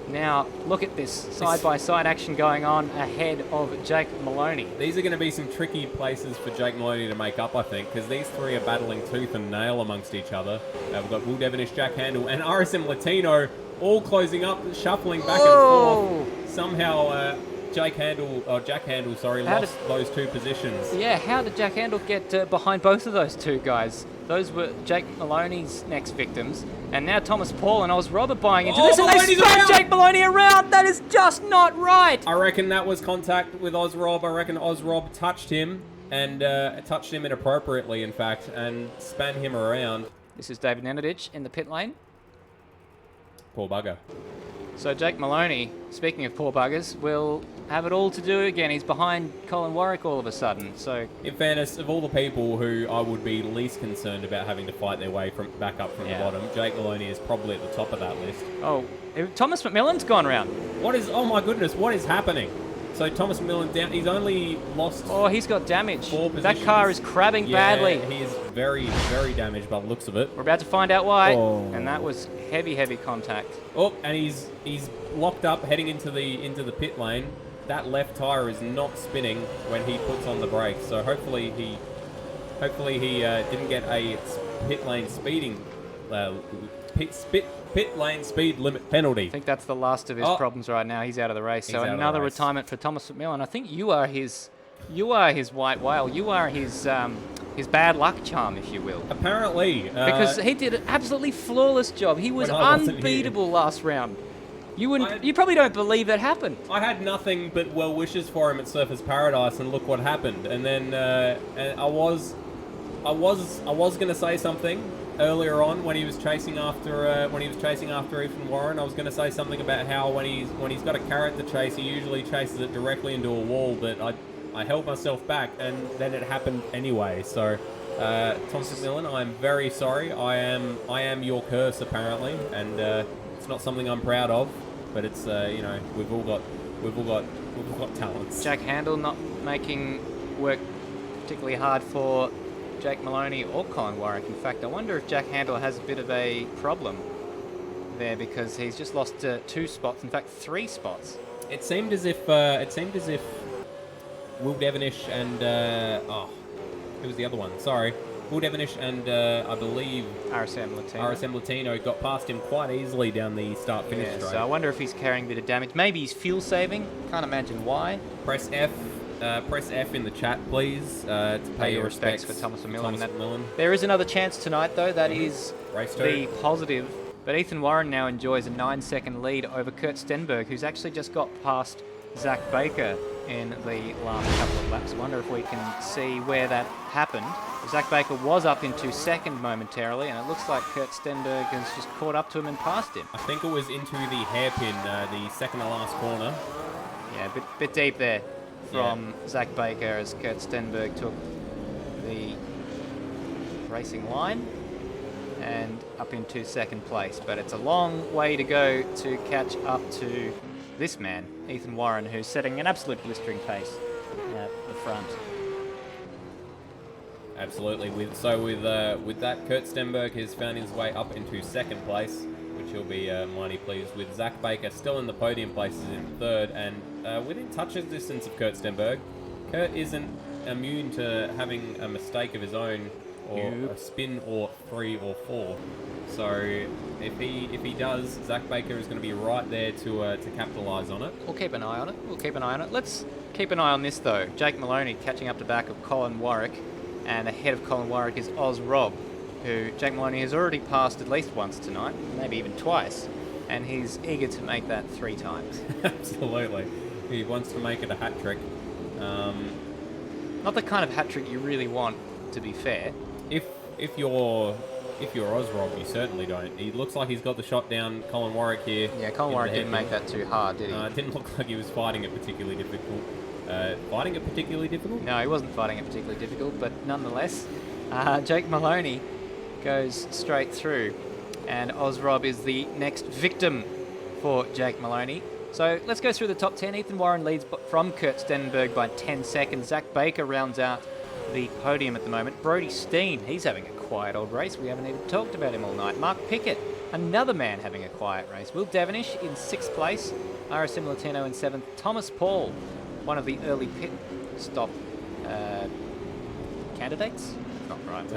now look at this side-by-side action going on ahead of Jake Maloney. These are going to be some tricky places for Jake Maloney to make up, I think, because these three are battling tooth and nail amongst each other. We've got Will Devenish, Jack Handel, and RSM Latino all closing up, shuffling back and forth. Somehow Jack Handel, lost those two positions. Yeah, how did Jack Handel get behind both of those two guys? Those were Jake Maloney's next victims. And now Thomas Paul and Oz Rob are buying into this, and they spun Jake Maloney around. That is just not right. I reckon that was contact with Oz Rob. I reckon Oz Rob touched him, and touched him inappropriately, in fact, and span him around. This is David Nenadich in the pit lane. Poor bugger. So Jake Maloney, speaking of poor buggers, will have it all to do again. He's behind Colin Warwick all of a sudden. So, in fairness, of all the people who I would be least concerned about having to fight their way back up from the bottom, Jake Maloney is probably at the top of that list. Oh, Thomas McMillan's gone round. Oh my goodness, what is happening? So Thomas McMillan down, he's only lost... Oh, he's got damage. 4 positions. That car is crabbing badly. He is very, very damaged by the looks of it. We're about to find out why. Oh. And that was heavy, heavy contact. Oh, and he's locked up heading into the pit lane. That left tire is not spinning when he puts on the brakes. So hopefully he didn't get a pit lane speeding pit lane speed limit penalty. I think that's the last of his problems right now. He's out of the race. So another retirement for Thomas McMillan. I think you are his white whale. You are his bad luck charm, if you will. Apparently. Because he did an absolutely flawless job. He was unbeatable last round. You probably don't believe that happened. I had nothing but well wishes for him at Surfers Paradise, and look what happened. And then and I was going to say something, earlier on when he was chasing after Ethan Warren. I was going to say something about how when he's got a carrot to chase, he usually chases it directly into a wall. But I held myself back, and then it happened anyway. So, Thomas McMillan, I'm very sorry. I am your curse apparently, and it's not something I'm proud of. But it's you know, we've all got talents. Jack Handel not making work particularly hard for Jake Maloney or Colin Warwick. In fact, I wonder if Jack Handel has a bit of a problem there, because he's just lost 2 spots. In fact, 3 spots. It seemed as if Will Devonish and who was the other one? Sorry, Will Devonish and I believe RSM Latino got past him quite easily down the start-finish straight. So I wonder if he's carrying a bit of damage. Maybe he's fuel saving. Can't imagine why. Press F in the chat, please, to pay your respects for Thomas McMillan. McMillan. There is another chance tonight, though. That is Race the 2. positive. But Ethan Warren now enjoys a 9-second lead over Kurt Stenberg, who's actually just got past Zach Baker in the last couple of laps. I wonder if we can see where that happened. Zach Baker was up into second momentarily, and it looks like Kurt Stenberg has just caught up to him and passed him. I think it was into the hairpin, the second to last corner. Yeah, a bit deep there from Zach Baker as Kurt Stenberg took the racing line and up into second place. But it's a long way to go to catch up to this man, Ethan Warren, who's setting an absolute blistering pace at the front. Absolutely. With that, Kurt Stenberg has found his way up into second place, which he'll be mighty pleased with. Zach Baker still in the podium places in third, and within touches distance of Kurt Stenberg. Kurt isn't immune to having a mistake of his own, or a spin, or 3 or 4. So if he does, Zach Baker is going to be right there to capitalise on it. We'll keep an eye on it. Let's keep an eye on this though. Jake Maloney catching up to back of Colin Warwick, and ahead of Colin Warwick is Oz Rob, who Jake Maloney has already passed at least once tonight, maybe even twice, and he's eager to make that 3 times. Absolutely. He wants to make it a hat-trick. Not the kind of hat-trick you really want, to be fair. If you're Oz Rob, you certainly don't. He looks like he's got the shot down Colin Warwick here. Yeah, Colin Warwick didn't make that too hard, did he? It didn't look like he was finding it particularly difficult. No, he wasn't finding it particularly difficult, but nonetheless, Jake Maloney goes straight through, and Oz Rob is the next victim for Jake Maloney. So let's go through the top 10. Ethan Warren leads from Kurt Stenberg by 10 seconds. Zach Baker rounds out the podium at the moment. Brody Steen, he's having a quiet old race. We haven't even talked about him all night. Mark Pickett, another man having a quiet race. Will Devonish in 6th place. RSM Latino in 7th. Thomas Paul, one of the early pit stop candidates. Not right.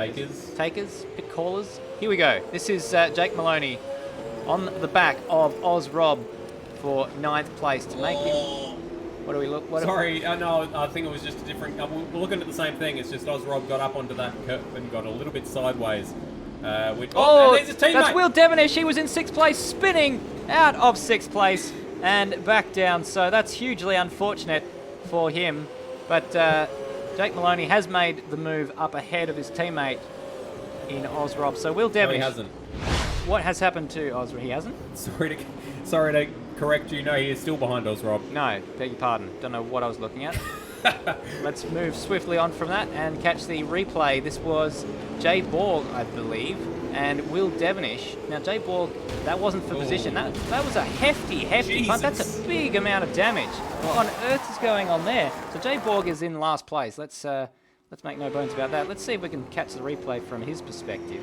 Takers, pit callers. Here we go. This is Jake Maloney on the back of Oz Rob for 9th place to make him. What do we look? Sorry, no, I think it was just a different. We're looking at the same thing. It's just Oz Rob got up onto that curve and got a little bit sideways. And there's his teammate. That's Will Devonish. He was in 6th place, spinning out of 6th place and back down. So that's hugely unfortunate for him. But Jake Maloney has made the move up ahead of his teammate in Oz Rob. So Will Devonish. No, he hasn't. What has happened to Oz? He hasn't? Sorry to correct you. No, he is still behind Oz Rob. No, beg your pardon. Don't know what I was looking at. Let's move swiftly on from that and catch the replay. This was Jay Borg, I believe, and Will Devonish. Now, Jay Borg, that wasn't for position. That was a hefty punt. That's a big amount of damage. What on earth is going on there? So Jay Borg is in last place. Let's make no bones about that. Let's see if we can catch the replay from his perspective.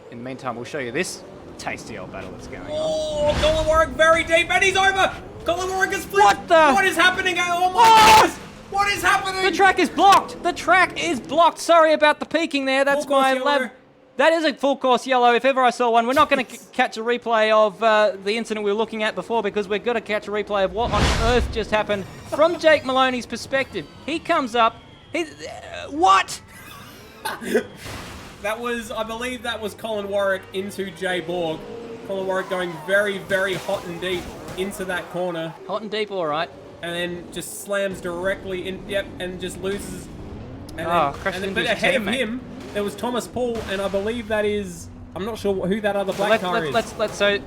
In the meantime, we'll show you this tasty old battle that's going on. Oh, Colin Warwick very deep, and he's over. Colin Warwick is flipped. What the? What is happening? Oh my goodness! What is happening? The track is blocked. The track is blocked. Sorry about the peaking there. That's Full course my yellow. lab. That is a full course yellow if ever I saw one. We're not going to catch a replay of the incident we were looking at before, because we're going to catch a replay of what on earth just happened from Jake Maloney's perspective. He comes up. What? I believe that was Colin Warwick into Jay Borg. Colin Warwick going very, very hot and deep into that corner. Hot and deep, all right. And then just slams directly in, and just loses. And crashes into but his ahead teammate. of him, there was Thomas Paul, and I believe that is... I'm not sure who that other black car is. So,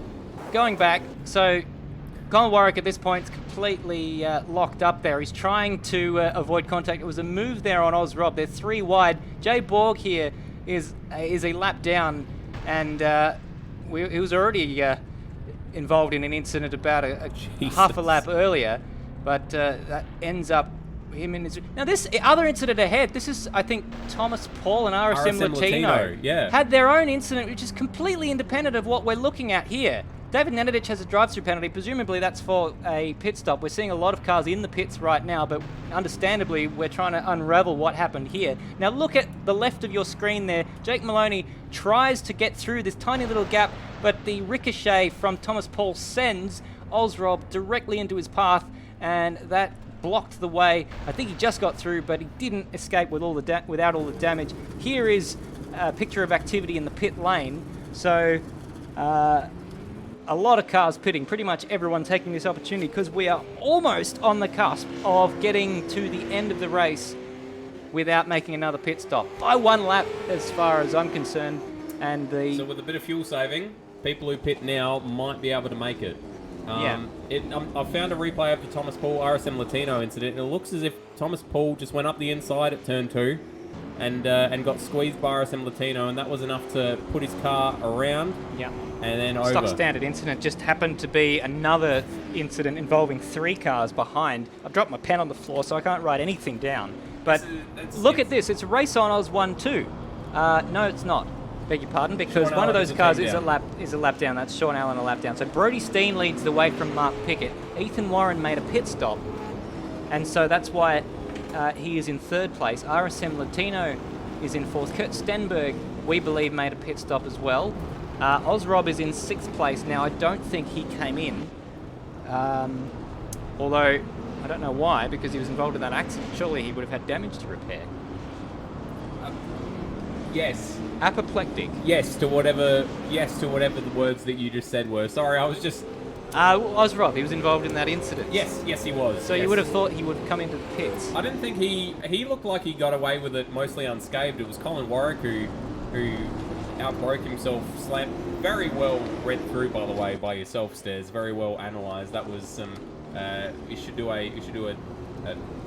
going back, so Colin Warwick at this point is completely locked up there. He's trying to avoid contact. It was a move there on Oz Rob. They're 3 wide. Jay Borg here is a lap down, and he was already involved in an incident about a half a lap earlier, but that ends up him in his... Now this other incident ahead, this is, I think, Thomas Paul and RSM Latino had their own incident, which is completely independent of what we're looking at here. David Nenadic has a drive-through penalty. Presumably that's for a pit stop. We're seeing a lot of cars in the pits right now, but understandably we're trying to unravel what happened here. Now look at the left of your screen there. Jake Maloney tries to get through this tiny little gap, but the ricochet from Thomas Paul sends Ozrob directly into his path, and that blocked the way. I think he just got through, but he didn't escape with without all the damage. Here is a picture of activity in the pit lane. So a lot of cars pitting, pretty much everyone taking this opportunity, because we are almost on the cusp of getting to the end of the race without making another pit stop. By 1 lap, as far as I'm concerned. And so with a bit of fuel saving, people who pit now might be able to make it. I found a replay of the Thomas Paul RSM Latino incident, and it looks as if Thomas Paul just went up the inside at turn 2 and got squeezed by RSM Latino, and that was enough to put his car around and then over. Stock standard incident. Just happened to be another incident involving 3 cars behind. I've dropped my pen on the floor, so I can't write anything down. But look at this. It's a race on Oz 1-2. No, it's not. Beg your pardon, because Sean one of Allen those cars is a lap down. That's Sean Allen, a lap down. So Brody Steen leads the way from Mark Pickett. Ethan Warren made a pit stop, and so that's why he is in 3rd place. RSM Latino is in 4th. Kurt Stenberg, we believe, made a pit stop as well. Ozrob is in 6th place. Now, I don't think he came in, although I don't know why, because he was involved in that accident. Surely he would have had damage to repair. Yes. Apoplectic. Yes to whatever the words that you just said were. Sorry, I was just... Ozrob, he was involved in that incident. Yes, he was. So you would have thought he would have come into the pits. I didn't think he looked like he got away with it mostly unscathed. It was Colin Warwick who outbroke himself, slammed, very well read through, by the way, by yourself, Stairs. Very well analysed. That was some... you should do a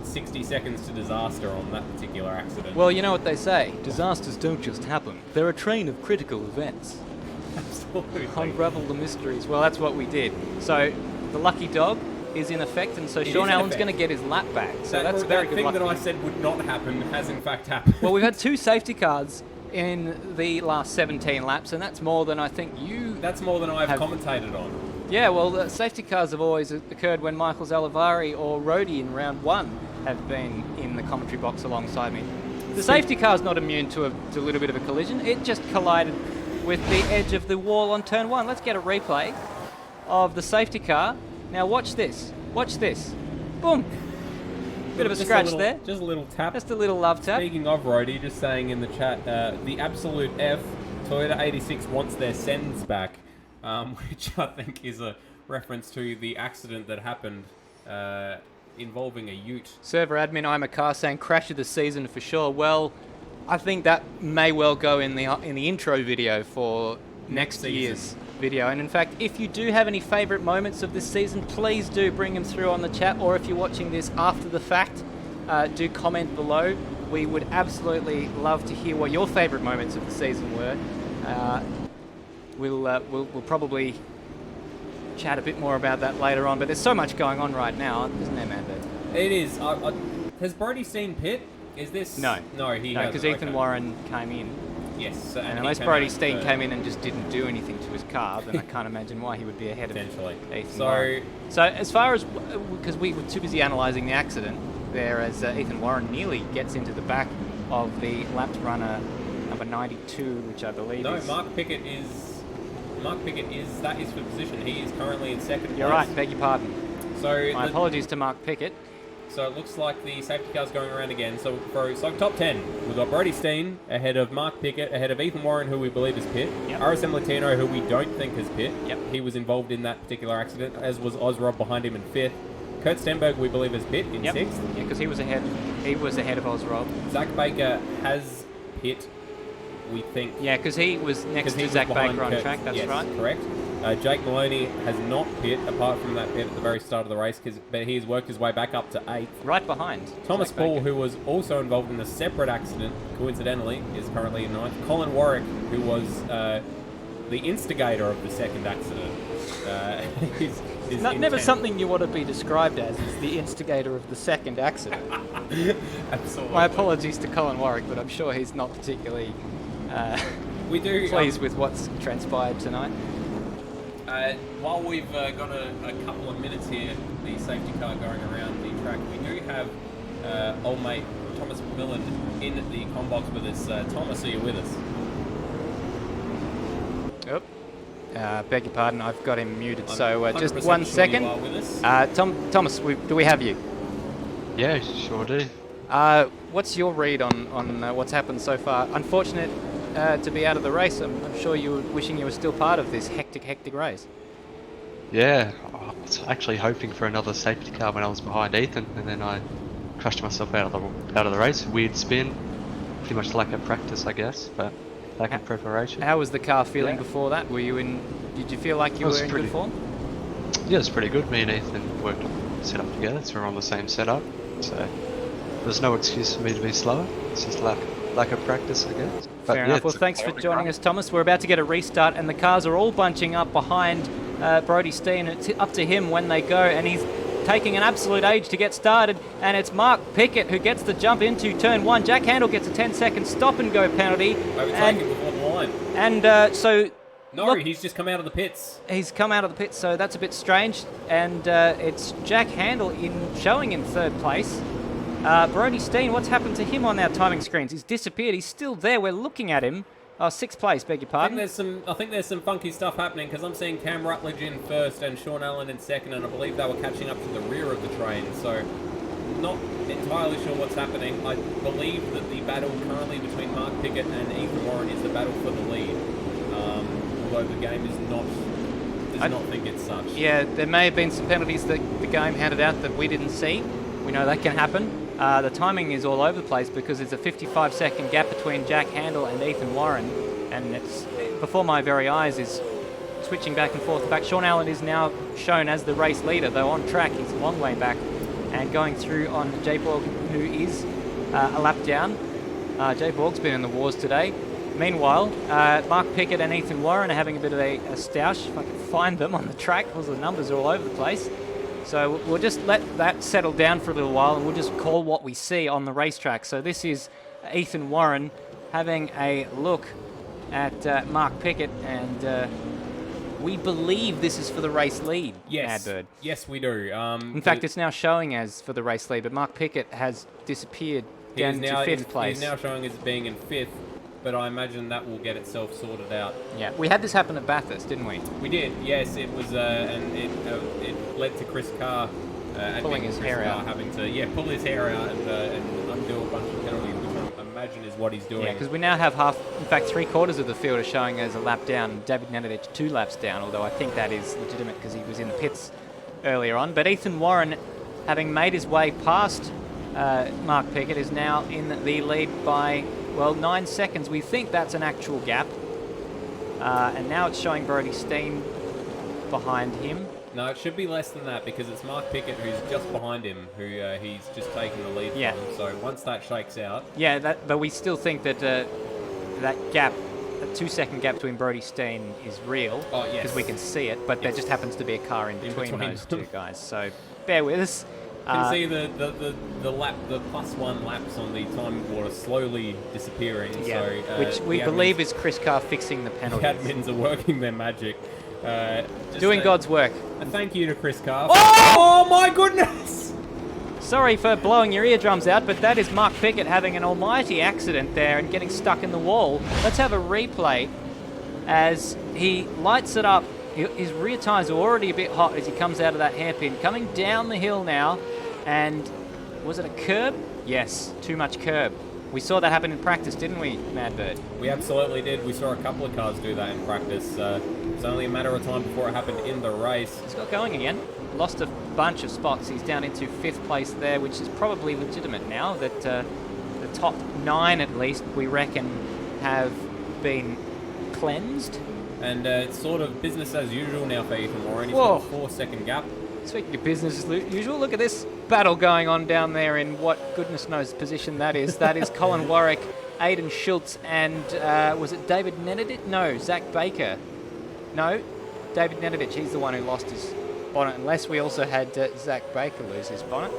60 seconds to disaster on that particular accident. Well, you know what they say. Disasters don't just happen. They're a train of critical events. Absolutely. Unravel the mysteries. Well, that's what we did. So the lucky dog is in effect, and so Sean Allen's going to get his lap back. So that's very good luck. That thing that I said would not happen has in fact happened. Well, we've had 2 safety cars in the last 17 laps, and that's more than I think you... That's more than I've commentated on. Yeah, well, the safety cars have always occurred when Michael Zalavari or Rhodey in round 1 have been in the commentary box alongside me. The safety car's not immune to a little bit of a collision. It just collided with the edge of the wall on turn 1. Let's get a replay of the safety car. Now watch this. Watch this. Boom. Bit of a scratch there. Just a little tap. Just a little love tap. Speaking of Rhodey, just saying in the chat, the absolute F, Toyota 86 wants their sends back. Which I think is a reference to the accident that happened involving a ute. Server admin, I'm a car saying crash of the season for sure. Well, I think that may well go in the intro video for next year's video. And in fact, if you do have any favourite moments of this season, please do bring them through on the chat, or if you're watching this after the fact, do comment below. We would absolutely love to hear what your favourite moments of the season were. We'll probably chat a bit more about that later on, but there's so much going on right now, isn't there, Madbird? It is. Has Brody seen pit? Is this... No, he because Ethan Warren came in. Yes. And unless Brody Steen came in and just didn't do anything to his car, then I can't imagine why he would be ahead of Ethan Warren. So as far as... Because we were too busy analysing the accident there, as Ethan Warren nearly gets into the back of the lapped runner number 92, which I believe is... No, Mark Pickett is that is for position. He is currently in 2nd place. You're right, beg your pardon. So my apologies to Mark Pickett. So it looks like the safety car's going around again. So for top 10, we've got Brody Steen ahead of Mark Pickett, ahead of Ethan Warren, who we believe is pit. Yep. RSM Latino, who we don't think is pit. Yep. He was involved in that particular accident, as was Ozrob behind him in 5th. Kurt Stenberg, we believe, is pit in 6th. Yeah, because he was ahead. He was ahead of Ozrob. Zach Baker has pit we think. Yeah, because he was next 'Cause he to was Zach behind Baker on Kurt. track, that's Yes, right. correct. Jake Maloney has not pit, apart from that pit at the very start of the race, but he's worked his way back up to 8th. Right behind Thomas Zach Paul, Baker. who was also involved in a separate accident, coincidentally, is currently in 9th. Colin Warwick, who was the instigator of the second accident, is Never 10th. something you want to be described as the instigator of the second accident. Absolutely. My apologies to Colin Warwick, but I'm sure he's not particularly We do. pleased with what's transpired tonight. While we've got a couple of minutes here, the safety car going around the track, we do have old mate Thomas McMillan in the combox with us. Thomas, are you with us? Yep. Beg your pardon, I've got him muted, I'm so just 100% one sure second. you are with us. Thomas, do we have you? Yeah, sure do. What's your read on what's happened so far? Unfortunate to be out of the race. I'm sure you were wishing you were still part of this hectic race. Yeah, I was actually hoping for another safety car when I was behind Ethan, and then I crashed myself out of the race. Weird spin, pretty much lack of practice, I guess, but lack of preparation. How was the car feeling Yeah. before that? Did you feel like you It was were in good pretty- form? Yeah, it's pretty good. Me and Ethan worked set up together, so we're on the same setup. So there's no excuse for me to be slower. It's just lack of practice, I guess. But Fair yeah, enough. Well, it's a thanks for quality joining car. us, Thomas. We're about to get a restart, and the cars are all bunching up behind Brody Steen. It's up to him when they go, and he's taking an absolute age to get started, and it's Mark Pickett who gets the jump into turn 1. Jack Handel gets a 10-second stop-and-go penalty. Overtaken before the line. And so... No, look, he's just come out of the pits. he's come out of the pit, so that's a bit strange. And it's Jack Handel showing in 3rd place. Brody Steen, what's happened to him on our timing screens? He's disappeared. He's still there. We're looking at him. 6th place, beg your I pardon. think there's some funky stuff happening because I'm seeing Cam Rutledge in 1st and Sean Allen in 2nd, and I believe they were catching up to the rear of the train. So, not entirely sure what's happening. I believe that the battle currently between Mark Pickett and Ethan Warren is the battle for the lead. Although the game does not think it's such. Yeah, there may have been some penalties that the game handed out that we didn't see. We know that can happen. The timing is all over the place because there's a 55-second gap between Jack Handel and Ethan Warren, and it's before my very eyes is switching back and forth. In fact, Sean Allen is now shown as the race leader, though on track he's a long way back, and going through on Jay Borg, who is a lap down. Jay Borg's been in the wars today. Meanwhile, Mark Pickett and Ethan Warren are having a bit of a stoush, if I can find them on the track, because the numbers are all over the place. So we'll just let that settle down for a little while, and we'll just call what we see on the racetrack. So this is Ethan Warren having a look at Mark Pickett, and we believe this is for the race lead, Yes. Madbird. Yes, we do. In fact, it's now showing as for the race lead, but Mark Pickett has disappeared down to 5th place. He's now showing as being in 5th, but I imagine that will get itself sorted out. Yeah, we had this happen at Bathurst, didn't we? We did, yes. It was, and it led to Chris Carr Pulling his hair out. having to pull his hair out and undo a bunch of penalties, which I imagine is what he's doing. Yeah, because we now have in fact, 3/4 of the field are showing as a lap down. David Nanadich 2 laps down, although I think that is legitimate because he was in the pits earlier on. But Ethan Warren, having made his way past Mark Pickett, is now in the lead by, 9 seconds. We think that's an actual gap. And now it's showing Brody Steen behind him. No, it should be less than that because it's Mark Pickett who's just behind him, who he's just taken the lead Yeah. from. So once that shakes out... Yeah, but we still think that that gap, a 2-second gap between Brody Steen is real. Oh, yes. Because we can see it, but there just happens to be a car in between those two guys. So bear with us. You can see the +1 laps on the time board are slowly disappearing. Yeah, So, which we the believe is Chris Carr fixing the the penalties. admins are working their magic. Doing God's work. A thank you to Chris Carr. Oh! my goodness! Sorry for blowing your eardrums out, but that is Mark Pickett having an almighty accident there and getting stuck in the wall. Let's have a replay as he lights it up. His rear tyres are already a bit hot as he comes out of that hairpin. Coming down the hill now, and was it a curb? Yes, too much curb. We saw that happen in practice, didn't we, Madbird? We absolutely did. We saw a couple of cars do that in practice. It's only a matter of time before it happened in the race. He's got going again. Lost a bunch of spots. He's down into 5th place there, which is probably legitimate now that the top 9 at least, we reckon, have been cleansed. And it's sort of business as usual now for Ethan Warren. He's Whoa. got a 4-second gap. Speaking of business as usual, look at this battle going on down there in what goodness knows position that is. That is Colin Warwick, Aidan Schultz, and was it David Nenadic? No, Zach Baker. No, David Nenadic. He's the one who lost his bonnet, unless we also had Zach Baker lose his bonnet.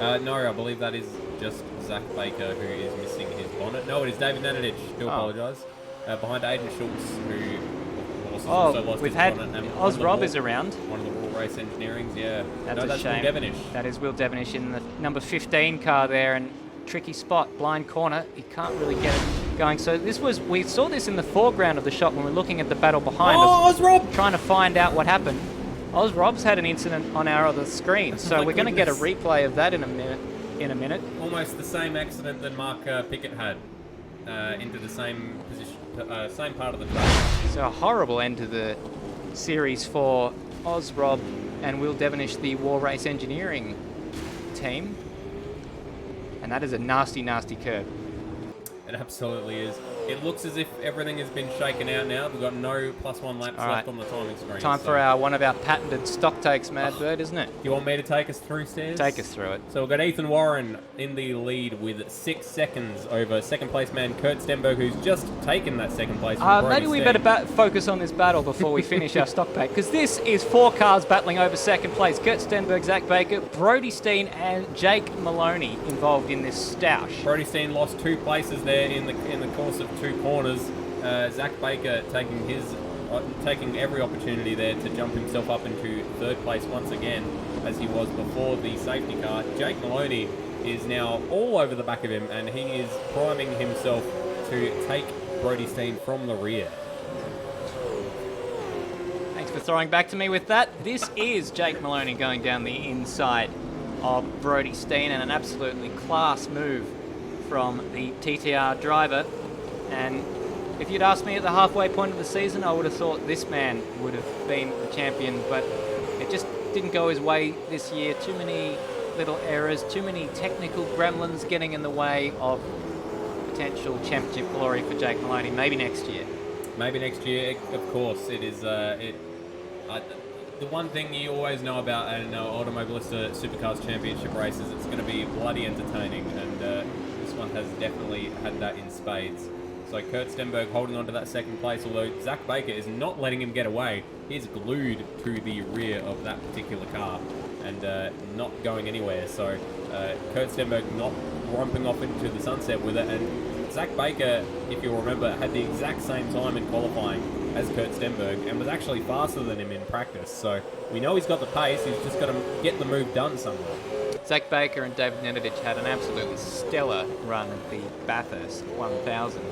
No, I believe that is just Zach Baker who is missing his bonnet. No, it is David Nenadic. Do apologise. Behind Aidan Schultz, who also lost we've his had bonnet. And Oz Rob is around. One of the Raw Race Engineerings, yeah. That's a shame. Will Devonish. That is Will Devonish in the number 15 car there, and tricky spot, blind corner. He can't really get it going. So we saw this in the foreground of the shot when we're looking at the battle behind us. Oz Rob! Trying to find out what happened. Oz Rob's had an incident on our other screen, so we're going to get a replay of that in a minute. Almost the same accident that Mark Pickett had into the same position, same part of the track. So a horrible end to the series for Oz Rob and Will Devonish, the War Race Engineering team. And that is a nasty, nasty curve. It absolutely is. It looks as if everything has been shaken out now. We've got no +1 laps left on the timing screen. Time for one of our patented stock takes, Madbird, isn't it? You want me to take us through, Stairs? Take us through it. So we've got Ethan Warren in the lead with 6 seconds over second place man Kurt Stenberg, who's just taken that second place. Maybe we better focus on this battle before we finish our stock pack, because this is 4 cars battling over second place. Kurt Stenberg, Zach Baker, Brody Steen and Jake Maloney involved in this stoush. Brody Steen lost 2 places there in the course of 2 corners. Zach Baker taking every opportunity there to jump himself up into 3rd place once again, as he was before the safety car. Jake Maloney is now all over the back of him, and he is priming himself to take Brody Steen from the rear. Thanks for throwing back to me with that. This is Jake Maloney going down the inside of Brody Steen, and an absolutely class move from the TTR driver. And if you'd asked me at the halfway point of the season, I would have thought this man would have been the champion, but it just didn't go his way this year. Too many little errors, too many technical gremlins getting in the way of potential championship glory for Jake Maloney. Maybe next year. Maybe next year, of course. It is. The one thing you always know about an Automobilista Supercars Championship race is it's going to be bloody entertaining, and this one has definitely had that in spades. So Kurt Stenberg holding on to that second place, although Zach Baker is not letting him get away. He's glued to the rear of that particular car and not going anywhere. So Kurt Stenberg not romping off into the sunset with it. And Zach Baker, if you'll remember, had the exact same time in qualifying as Kurt Stenberg and was actually faster than him in practice. So we know he's got the pace. He's just got to get the move done somewhere. Zach Baker and David Nenadic had an absolutely stellar run at the Bathurst 1000.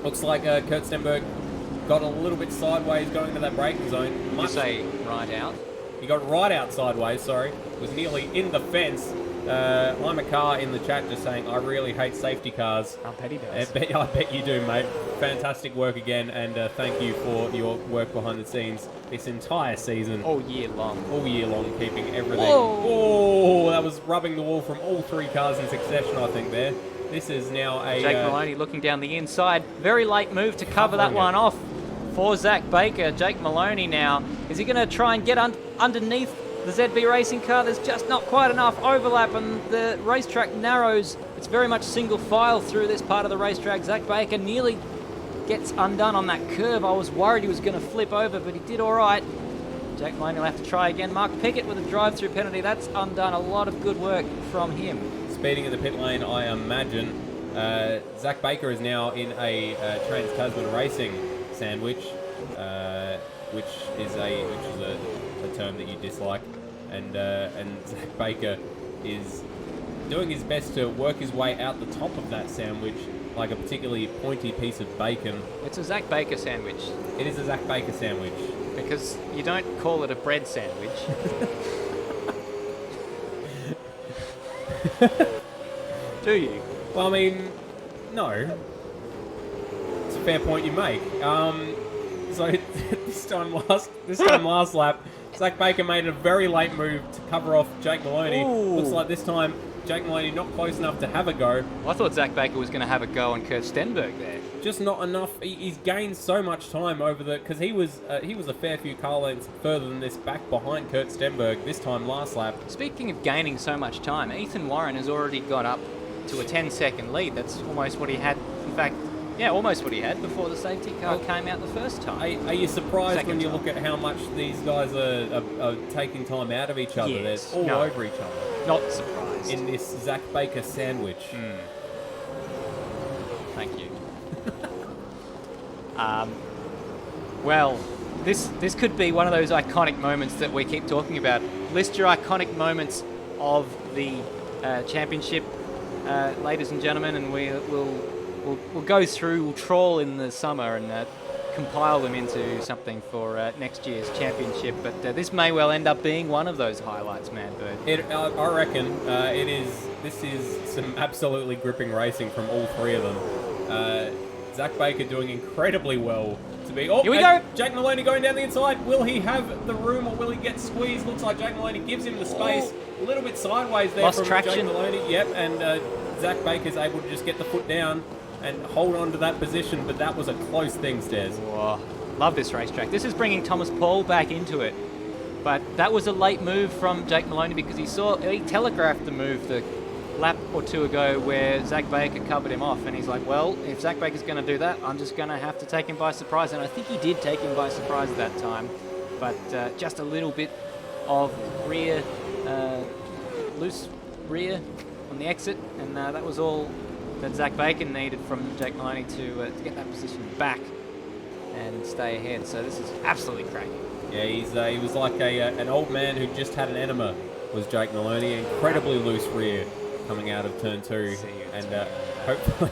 Looks like Kurt Stenberg got a little bit sideways going to that braking zone. You say right out? He got right out sideways, sorry. Was nearly in the fence. I'm a car in the chat just saying, I really hate safety cars. I bet he does. I bet you do, mate. Fantastic work again, and thank you for your work behind the scenes this entire season. All year long. All year long, keeping everything. Whoa. Oh, that was rubbing the wall from all 3 cars in succession, I think, there. This is now a... Jake Maloney looking down the inside. Very late move to cover that one off for Zach Baker. Jake Maloney now. Is he going to try and get underneath the ZB Racing car? There's just not quite enough overlap, and the racetrack narrows. It's very much single file through this part of the racetrack. Zach Baker nearly gets undone on that curve. I was worried he was going to flip over, but he did all right. Jake Maloney will have to try again. Mark Pickett with a drive-through penalty. That's undone. A lot of good work from him. Speeding in the pit lane, I imagine. Zach Baker is now in a Trans-Tasman Racing sandwich, which is a term that you dislike, and Zach Baker is doing his best to work his way out the top of that sandwich like a particularly pointy piece of bacon. It's a Zach Baker sandwich. It is a Zach Baker sandwich. Because you don't call it a bread sandwich. Do you? Well, I mean, no. It's a fair point you make. So this time last lap, Zach Baker made a very late move to cover off Jake Maloney. Ooh. Looks like this time Jake Maloney not close enough to have a go. Well, I thought Zach Baker was going to have a go on Kurt Stenberg there. Just not enough. He's gained so much time over the... Because he was a fair few car lengths further than this, back behind Kurt Stenberg this time last lap. Speaking of gaining so much time, Ethan Warren has already got up to a 10-second lead. That's almost what he had. In fact, yeah, almost what he had before the safety car came out the first time. Are you surprised Second when you time. look at how much these guys are taking time out of each other? Yes. They're all No. over each other. Not surprised. In this Zach Baker sandwich. Thank you. Well, this could be one of those iconic moments that we keep talking about. List your iconic moments of the championship, ladies and gentlemen, and we'll go through, we'll trawl in the summer and compile them into something for next year's championship. But this may well end up being one of those highlights, Madbird. I reckon this is some absolutely gripping racing from all three of them. Zach Baker doing incredibly well to be... Oh, here we go! Jake Maloney going down the inside. Will he have the room or will he get squeezed? Looks like Jake Maloney gives him the space. A little bit sideways there Lost from traction. Jake Maloney. Yep, and Zach Baker's able to just get the foot down and hold on to that position, but that was a close thing, Stairs. Oh, love this racetrack. This is bringing Thomas Paul back into it. But that was a late move from Jake Maloney because he telegraphed the move the lap or two ago where Zach Baker covered him off, and he's like, well, if Zach Baker's going to do that, I'm just going to have to take him by surprise. And I think he did take him by surprise that time, but just a little bit of rear, loose rear on the exit, and that was all that Zach Baker needed from Jake Maloney to get that position back and stay ahead. So this is absolutely great. Yeah, he was like an old man who just had an enema, was Jake Maloney. Incredibly loose rear coming out of turn 2, and hopefully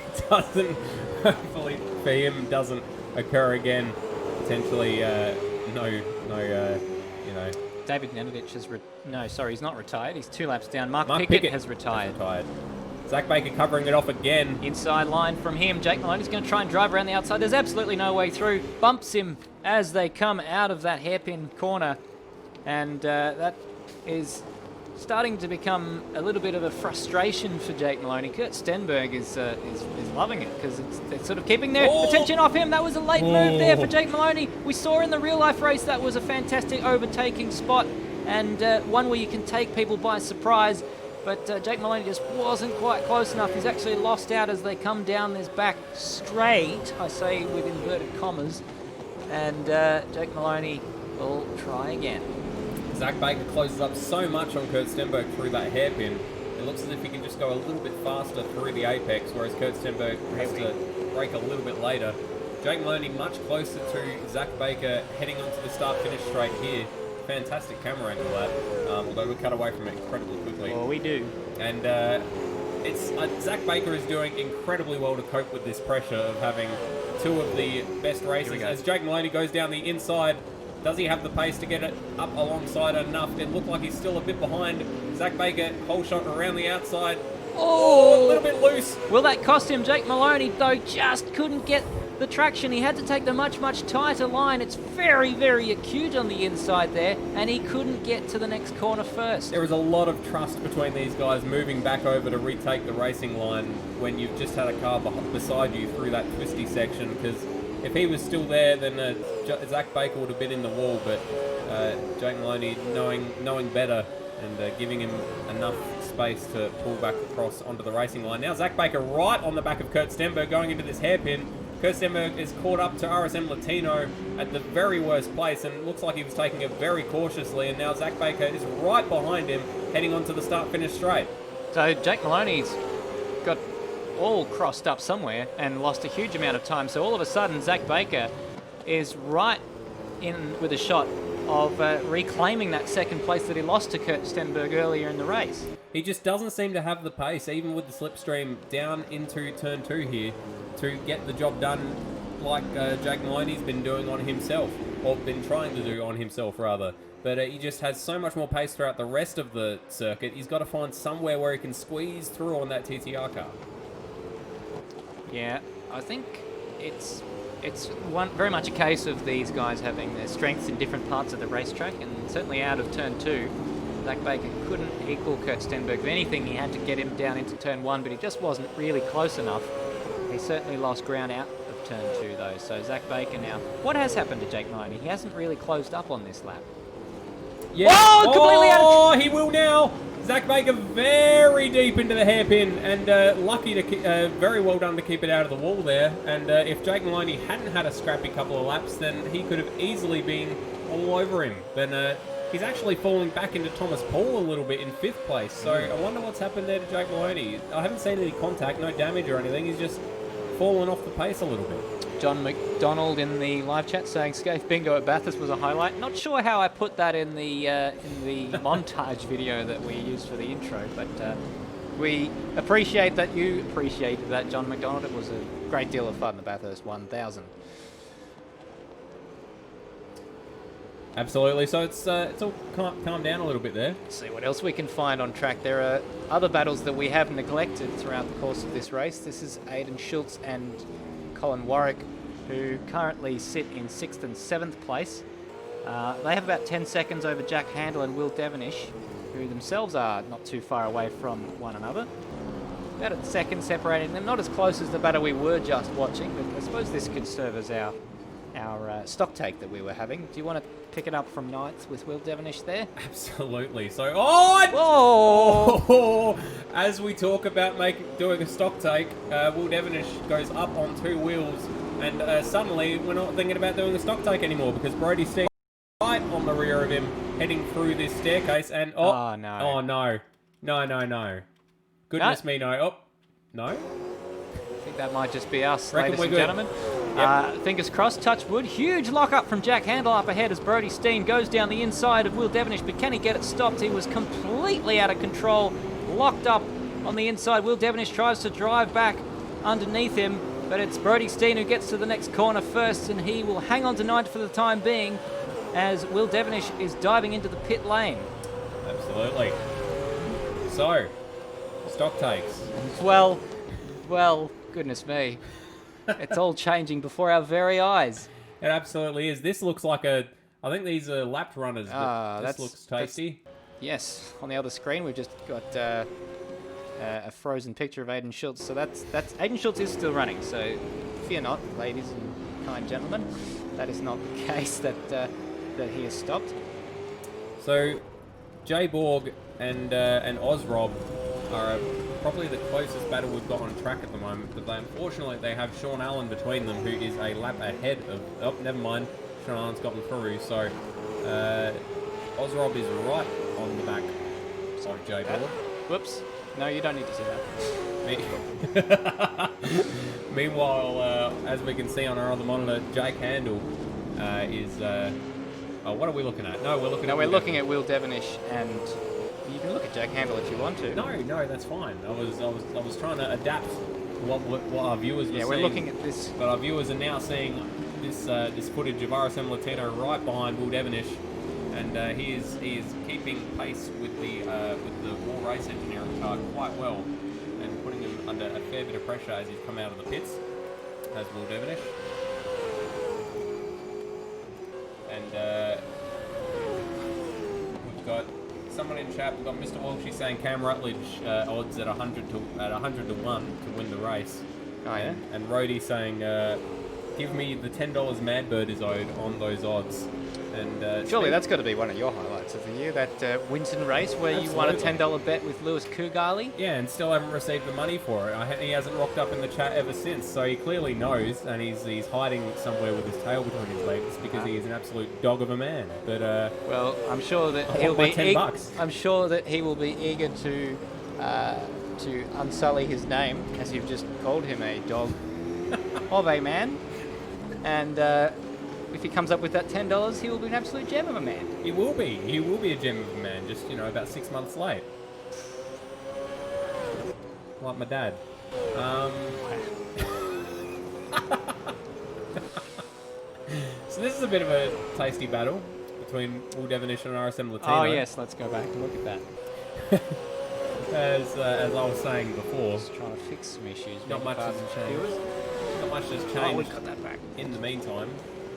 for him doesn't occur again. Potentially, David Nenovich has he's not retired. He's 2 laps down. Mark Pickett has retired. Zach Baker covering it off again. Inside line from him. Jake Maloney's going to try and drive around the outside. There's absolutely no way through. Bumps him as they come out of that hairpin corner, and that is starting to become a little bit of a frustration for Jake Maloney. Kurt Stenberg is loving it because it's sort of keeping their attention off him. That was a late move there for Jake Maloney. We saw in the real life race that was a fantastic overtaking spot, and one where you can take people by surprise. But Jake Maloney just wasn't quite close enough. He's actually lost out as they come down this back straight, I say with inverted commas, and Jake Maloney will try again. Zach Baker closes up so much on Kurt Stenberg through that hairpin. It looks as if he can just go a little bit faster through the apex, whereas Kurt Stenberg has to brake a little bit later. Jake Maloney much closer to Zach Baker heading onto the start-finish straight here. Fantastic camera angle that, although we cut away from it incredibly quickly. Well, we do. And Zach Baker is doing incredibly well to cope with this pressure of having 2 of the best races. As Jake Maloney goes down the inside, does he have the pace to get it up alongside enough? It looked like he's still a bit behind. Zach Baker, whole shot around the outside. Oh, a little bit loose. Will that cost him? Jake Maloney, though, just couldn't get the traction. He had to take the much, much tighter line. It's very, very acute on the inside there, and he couldn't get to the next corner first. There is a lot of trust between these guys moving back over to retake the racing line when you've just had a car beside you through that twisty section, because if he was still there, then Zach Baker would have been in the wall, but Jake Maloney knowing better and giving him enough space to pull back across onto the racing line. Now Zach Baker right on the back of Kurt Stenberg going into this hairpin. Kurt Stenberg is caught up to RSM Latino at the very worst place, and it looks like he was taking it very cautiously, and now Zach Baker is right behind him heading onto the start-finish straight. So Jake Maloney's got all crossed up somewhere and lost a huge amount of time, so all of a sudden Zach Baker is right in with a shot of reclaiming that second place that he lost to Kurt Stenberg earlier in the race. He just doesn't seem to have the pace, even with the slipstream down into turn 2 here, to get the job done like Jake Maloney's been doing on himself, or been trying to do on himself rather. But he just has so much more pace throughout the rest of the circuit. He's got to find somewhere where he can squeeze through on that TTR car. Yeah, I think it's very much a case of these guys having their strengths in different parts of the racetrack, and certainly out of turn 2, Zach Baker couldn't equal Kurt Stenberg. If anything, he had to get him down into turn 1, but he just wasn't really close enough. He certainly lost ground out of turn 2, though. So Zach Baker now. What has happened to Jake Maloney? He hasn't really closed up on this lap. Yeah. Oh, completely out of... Oh, he will now. Zach Baker very deep into the hairpin, and lucky to very well done to keep it out of the wall there. And if Jake Maloney hadn't had a scrappy couple of laps, then he could have easily been all over him. Then he's actually falling back into Thomas Paul a little bit in 5th place. So I wonder what's happened there to Jake Maloney. I haven't seen any contact, no damage or anything. He's just fallen off the pace a little bit. John McDonald in the live chat saying Scaife Bingo at Bathurst was a highlight. Not sure how I put that in the montage video that we used for the intro, but we appreciate that you appreciated that, John McDonald. It was a great deal of fun, the Bathurst 1000. Absolutely. So it's all calmed down a little bit there. Let's see what else we can find on track. There are other battles that we have neglected throughout the course of this race. This is Aidan Schultz and Colin Warwick, who currently sit in 6th and 7th place. They have about 10 seconds over Jack Handel and Will Devenish, who themselves are not too far away from one another. About a second separating them, not as close as the battle we were just watching, but I suppose this could serve as our stock take that we were having. Do you want to pick it up from 9th with Will Devenish there? Absolutely. So, as we talk about doing a stock take, Will Devenish goes up on 2 wheels, and suddenly we're not thinking about doing a stock take anymore because Brody Steen right on the rear of him, heading through this staircase, and no. Goodness me, no. Oh, no. I think that might just be us, Reckon ladies and we're good. gentlemen. Yep. Fingers crossed, touch wood. Huge lock-up from Jack Handel up ahead as Brody Steen goes down the inside of Will Devenish, but can he get it stopped? He was completely out of control, locked up on the inside. Will Devenish tries to drive back underneath him, but it's Brody Steen who gets to the next corner first, and he will hang on to 9th for the time being as Will Devenish is diving into the pit lane. Absolutely. So, stock takes. Well, goodness me. It's all changing before our very eyes. It absolutely is. This looks like I think these are lapped runners, but this looks tasty. Yes, on the other screen we've just got a frozen picture of Aidan Schultz. So that's Aidan Schultz is still running. So fear not, ladies and kind gentlemen, that is not the case that he has stopped. So Jay Borg and Ozrob are probably the closest battle we've got on track at the moment, but unfortunately they have Sean Allen between them, who is a lap ahead of... Oh, never mind. Sean Allen's gotten through, so Ozrob is right on the back of Jay Borg. Whoops. No, you don't need to see that. Meanwhile, as we can see on our other monitor, Jake Handel is... what are we looking at? No, we're looking at Will Devenish, and you can look at Jack Handel if you want to. No, that's fine. I was trying to adapt what our viewers were seeing. Yeah, we're looking at this. But our viewers are now seeing this footage of RSM Latino right behind Will Devenish, and he is keeping pace with the War Race Engineering car quite well, and putting him under a fair bit of pressure as he's come out of the pits, as Will Devenish. And we've got someone in chat. We've got Mr. Walshy saying Cam Rutledge odds at 100 to 1 to win the race. Oh yeah. And Rhodey saying, give me the $10 Madbird is owed on those odds. And surely that's got to be one of your highlights of the year, that Winton race where you won a $10 bet with Lewis Kugali. Yeah, and still haven't received the money for it. He hasn't rocked up in the chat ever since, so he clearly knows, and he's hiding somewhere with his tail between his legs because he is an absolute dog of a man. But well, I'm sure that he'll be I'm sure that he will be eager to unsully his name, as you've just called him a dog of a man, and if he comes up with that $10, he will be an absolute gem of a man. He will be. He will be a gem of a man, just, about 6 months late. Like my dad. So this is a bit of a tasty battle between Will Devenish and RSM Latino. Oh yes, let's go back and look at that. As I was saying before. Just trying to fix some issues. Not much has changed. Not much has changed we've got that back. in the meantime.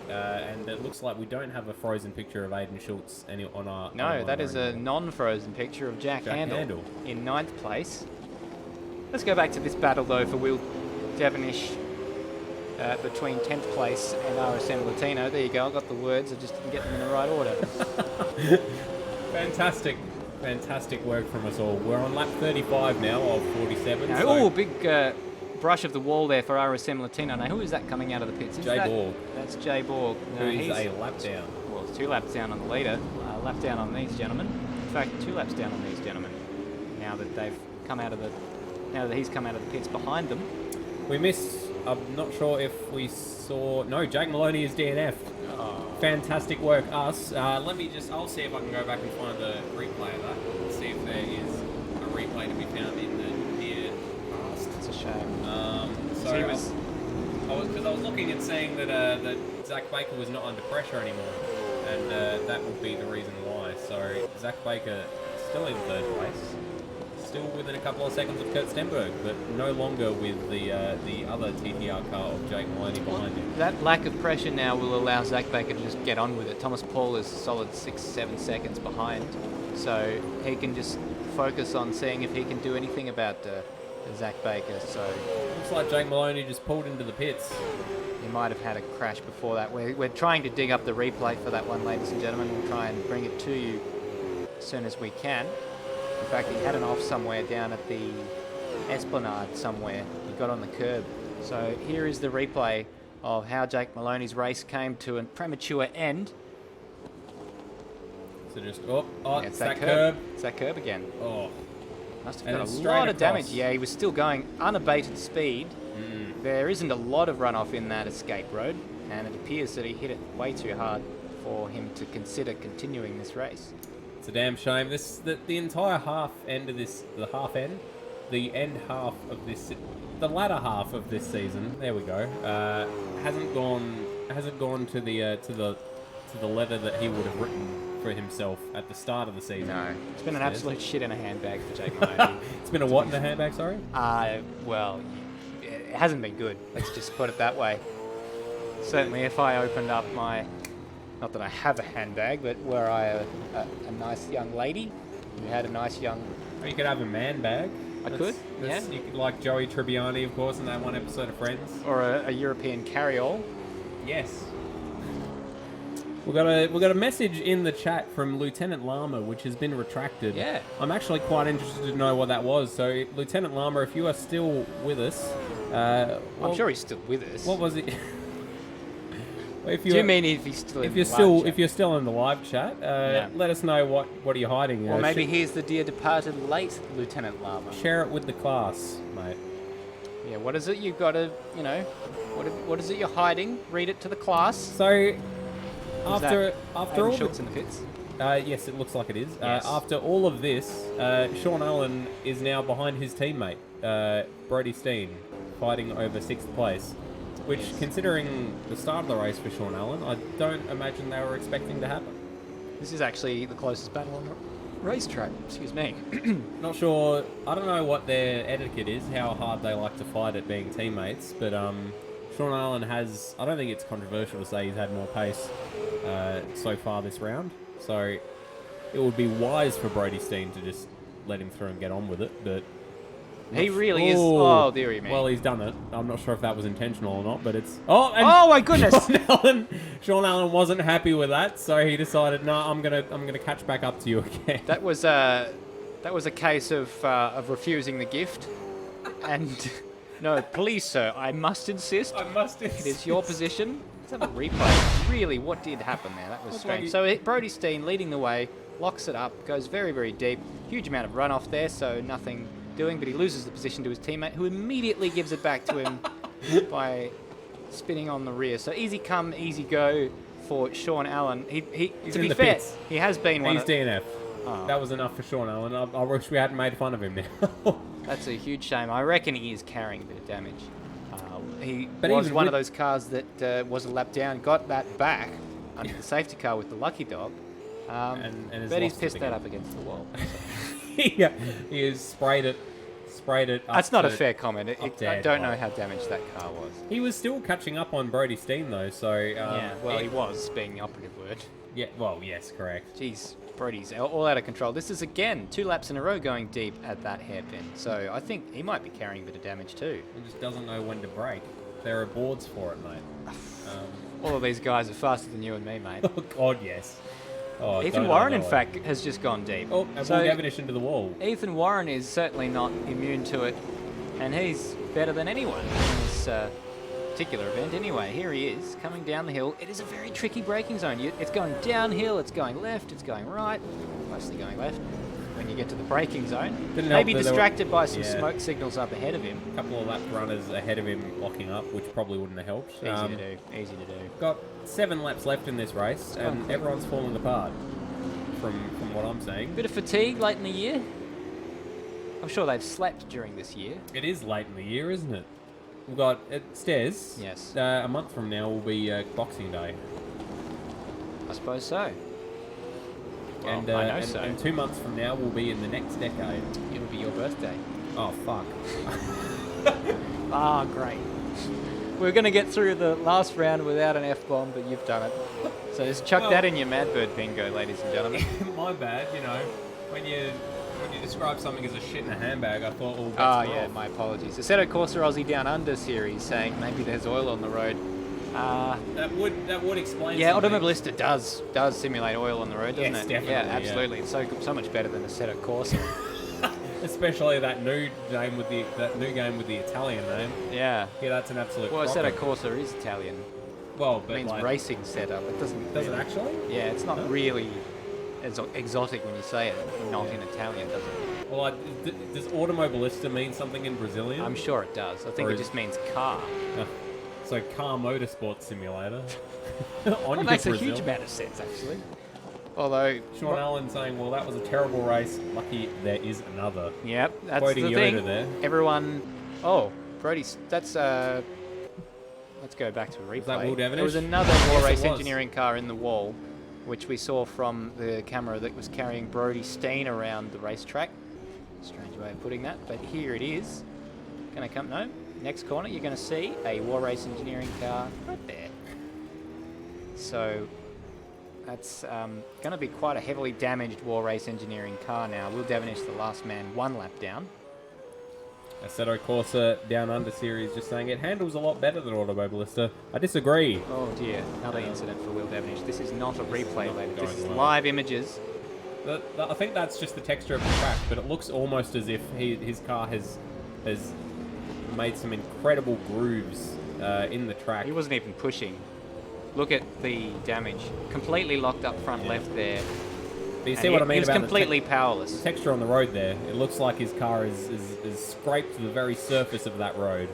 and it looks like we don't have a frozen picture of Aiden Schultz on our... No, that is a non-frozen picture of Jack Handel in 9th place. Let's go back to this battle, though, for Will Devonish between 10th place and RSM Latino. There you go, I got the words, I just didn't get them in the right order. Fantastic work from us all. We're on lap 35 now of 47. Now, so big brush of the wall there for RSM Latino. Now, who is that coming out of the pits? Jay Borg. That's Jay Borg. No, he's a lap down. Well, it's 2 laps down on the leader, a lap down on these gentlemen. In fact, 2 laps down on these gentlemen. Now that they've come out of the, now that he's come out of the pits behind them. We missed. I'm not sure if we saw. No, Jake Maloney is DNF'd. Oh. Fantastic work, us. Let me just. I'll see if I can go back and find the replay of that. And see if there is a replay to be found in the near past. It's a shame. So I was looking and seeing that that Zach Baker was not under pressure anymore, and that would be the reason why. So Zach Baker still in 3rd place, still within a couple of seconds of Kurt Stenberg, but no longer with the other TTR car of Jake Maloney behind him. That lack of pressure now will allow Zach Baker to just get on with it. Thomas Paul is solid 6-7 seconds behind, so he can just focus on seeing if he can do anything about Zach Baker. So looks like Jake Maloney just pulled into the pits. he might have had a crash before that. We're trying to dig up the replay for that one, ladies and gentlemen. We'll try and bring it to you as soon as we can. In fact, he had an off somewhere down at the Esplanade somewhere. He got on the curb. So here is the replay of how Jake Maloney's race came to a premature end. So just It's that curb. It's that curb again. Oh, Must have And got a it's straight lot of damage. across. Yeah, he was still going unabated speed. There isn't a lot of runoff in that escape road, and it appears that he hit it way too hard for him to consider continuing this race. it's a damn shame. The entire half end of this, the end half of this, the latter half of this season. There we go. Hasn't gone to the letter that he would have written for himself at the start of the season. No, it's been an absolute shit in a handbag for Jake Maloney. It's been a what in the handbag? Sorry. Well, it hasn't been good. Let's just put it that way. Certainly, if I opened up my, not that I have a handbag, but were I a nice young lady who had a nice young... Or you could have a man bag. I could, yeah. You could, like Joey Tribbiani, of course, in that one episode of Friends. Or a European carry-all. Yes. We got a message in the chat from Lieutenant Lama, which has been retracted. Yeah. I'm actually quite interested to know what that was. So, Lieutenant Lama, if you are still with us, I'm sure he's still with us. What was it? Do you mean if he's still in the live chat? If you're still in the live chat, let us know what are you hiding. Or maybe he's the dear departed late Lieutenant Lama. Share it with the class, mate. Yeah, what is it you've got to, what is it you're hiding? Read it to the class. So, after all Schultz in the pits. yes, it looks like it is. Yes. After all of this, Sean Allen is now behind his teammate, Brody Steen, fighting over 6th place. Which, considering the start of the race for Sean Allen, I don't imagine they were expecting to happen. This is actually the closest battle on the racetrack. Excuse me. Not sure. I don't know what their etiquette is, how hard they like to fight at being teammates, but Sean Allen has... I don't think it's controversial to say he's had more pace so far this round. So it would be wise for Brody Steen to just let him through and get on with it, but... He really is... Oh, dearie me. Well, he's done it. I'm not sure if that was intentional or not, but it's... Oh, my goodness! Sean Allen wasn't happy with that, so he decided, no, I'm gonna catch back up to you again. That was a case of refusing the gift, and no, please, sir, I must insist. I must insist. It is your position. Let's have a replay. Really, what did happen there? That was strange. So Brody Steen leading the way, locks it up, goes very, very deep. Huge amount of runoff there, so nothing doing, but he loses the position to his teammate, who immediately gives it back to him by spinning on the rear. So easy come, easy go for Sean Allen. He's to be fair, pits. He has been one. He's DNF. Oh. That was enough for Sean Allen. I wish we hadn't made fun of him now. That's a huge shame. I reckon he is carrying a bit of damage. He was one of those cars that was a lap down, got that back under the safety car with the lucky dog, and but he's pissed that up against the wall. Yeah, he has sprayed sprayed it. That's not a to- fair comment. up I dead, don't know like. how damaged that car was. He was still catching up on Brody Steen though, so Yeah, well, he was, being the operative word. Yeah, well, yes, correct. Jeez, Brody's all out of control. This is, again, 2 laps in a row going deep at that hairpin. So I think he might be carrying a bit of damage too. He just doesn't know when to brake. There are boards for it, mate. All of these guys are faster than you and me, mate. Oh God, yes. Oh, Ethan don't Warren, know in it. fact, has just gone deep. Oh, and So Will Cavendish into the wall. Ethan Warren is certainly not immune to it, and he's better than anyone in this particular event. Anyway, here he is, coming down the hill. It is a very tricky braking zone. It's going downhill, it's going left, it's going right, mostly going left when you get to the braking zone. Didn't help Maybe that there were- distracted by some yeah. smoke signals up ahead of him. A couple of lap runners ahead of him locking up, which probably wouldn't have helped. Easy to do, easy to do. Got 7 laps left in this race, and quick. everyone's falling apart from what I'm seeing. Bit of fatigue late in the year. I'm sure they've slept during this year. It is late in the year, isn't it? We've got Stairs. Yes. A month from now will be Boxing Day. I suppose so. Well, and, I know and, so. and 2 months from now will be in the next decade. It'll be your birthday. Oh, fuck. Ah, great. We're going to get through the last round without an F-bomb, but you've done it. So just chuck Well- that in your Madbird bingo, ladies and gentlemen. My bad, you know. When you describe something as a shit in a handbag, I thought all bets Ah, were yeah, off. my apologies. The Assetto Corsa Aussie Down Under series saying maybe there's oil on the road. That would explain. Yeah, something. Automobilista does simulate oil on the road, doesn't Yes, it? definitely, Yeah, yeah. absolutely. It's so much better than the Assetto Corsa. Especially that new game with the Italian name. Yeah. Yeah, that's an absolute. Well, cropper. Assetto Corsa is Italian. Well, It but means like, racing setup. It doesn't. does it really- actually? Yeah, it's not No? really as exotic when you say it, not in Italian, does it? Well, does Automobilista mean something in Brazilian? I'm sure it does. I think Or it is- just means car. So car motorsport simulator. That On makes a Brazil. huge amount of sense, actually. Although, Sean Allen saying, "Well, that was a terrible race. Lucky there is another." yep, that's Quoting the Yoda thing. there. Everyone, oh, Brody's. That's let's go back to a replay. that Will There Devonish? was another War Yes, it Race was. engineering car in the wall, which we saw from the camera that was carrying Brody Steen around the racetrack. Strange way of putting that, but here it is. Gonna come, no, next corner you're gonna see a War Race engineering car right there. So that's going to be quite a heavily damaged War Race engineering car now. Will Devonish, the last man, 1 lap down. Assetto Corsa Down Under series just saying it handles a lot better than Automobilista. I disagree. Oh dear, another incident for Will Devonish. This is not a replay, not ladies. This going is well. live images. I think that's just the texture of the track, but it looks almost as if his car has made some incredible grooves in the track. He wasn't even pushing. Look at the damage. Completely locked up front left there. But you And see what I he mean was about completely powerless. the texture on the road there? It looks like his car is scraped the very surface of that road.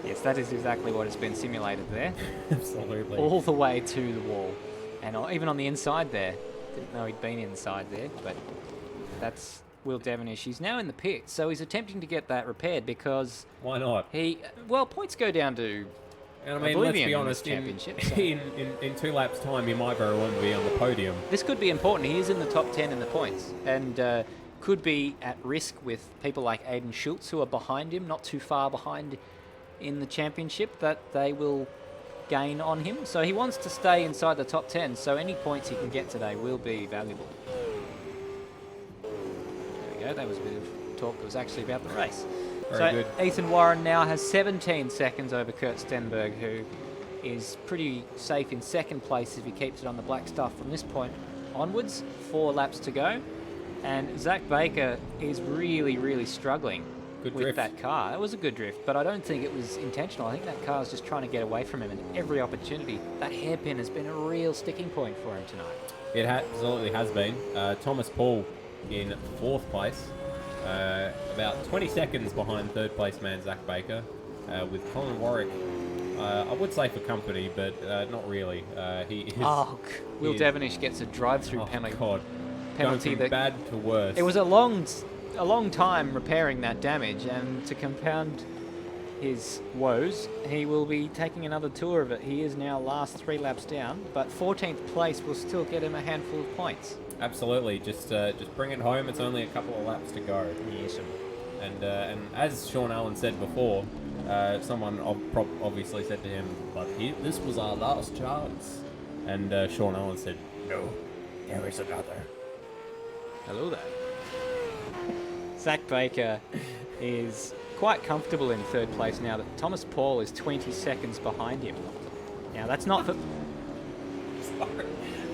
Yes, that is exactly what has been simulated there. Absolutely. All the way to the wall. And even on the inside there. Didn't know he'd been inside there, but that's Will Devonish. He's now in the pit, so he's attempting to get that repaired because Why not? points go down to And I mean, let's oblivion be in honest, this championship, so- in 2 laps' time, he might very well be on the podium. This could be important. He is in the top 10 in the points and could be at risk with people like Aiden Schultz, who are behind him, not too far behind in the championship, that they will gain on him. So he wants to stay inside the top 10, so any points he can get today will be valuable. There we go. That was a bit of talk that was actually about the race. Very good. Ethan Warren now has 17 seconds over Kurt Stenberg, who is pretty safe in second place if he keeps it on the black stuff from this point onwards. 4 laps to go. And Zach Baker is really, really struggling Good with drift. that car. It was a good drift, but I don't think it was intentional. I think that car was just trying to get away from him, and every opportunity, that hairpin has been a real sticking point for him tonight. It absolutely has been. Thomas Paul in 4th place, about 20 seconds behind 3rd place man Zach Baker, with Colin Warwick, I would say for company, but not really. He is. Will he is- Devonish gets a drive-through Oh, penalty. God. penalty Going from that bad to worse. it was a long time repairing that damage, and to compound his woes, he will be taking another tour of it. He is now last 3 laps down, but 14th place will still get him a handful of points. Absolutely. Just bring it home. It's only a couple of laps to go. Yes, And as Sean Allen said before, someone obviously said to him, "But this was our last chance." And Sean Allen said, "No, there is another." Hello there. Zach Baker is quite comfortable in third place now that Thomas Paul is 20 seconds behind him. Now, that's not for...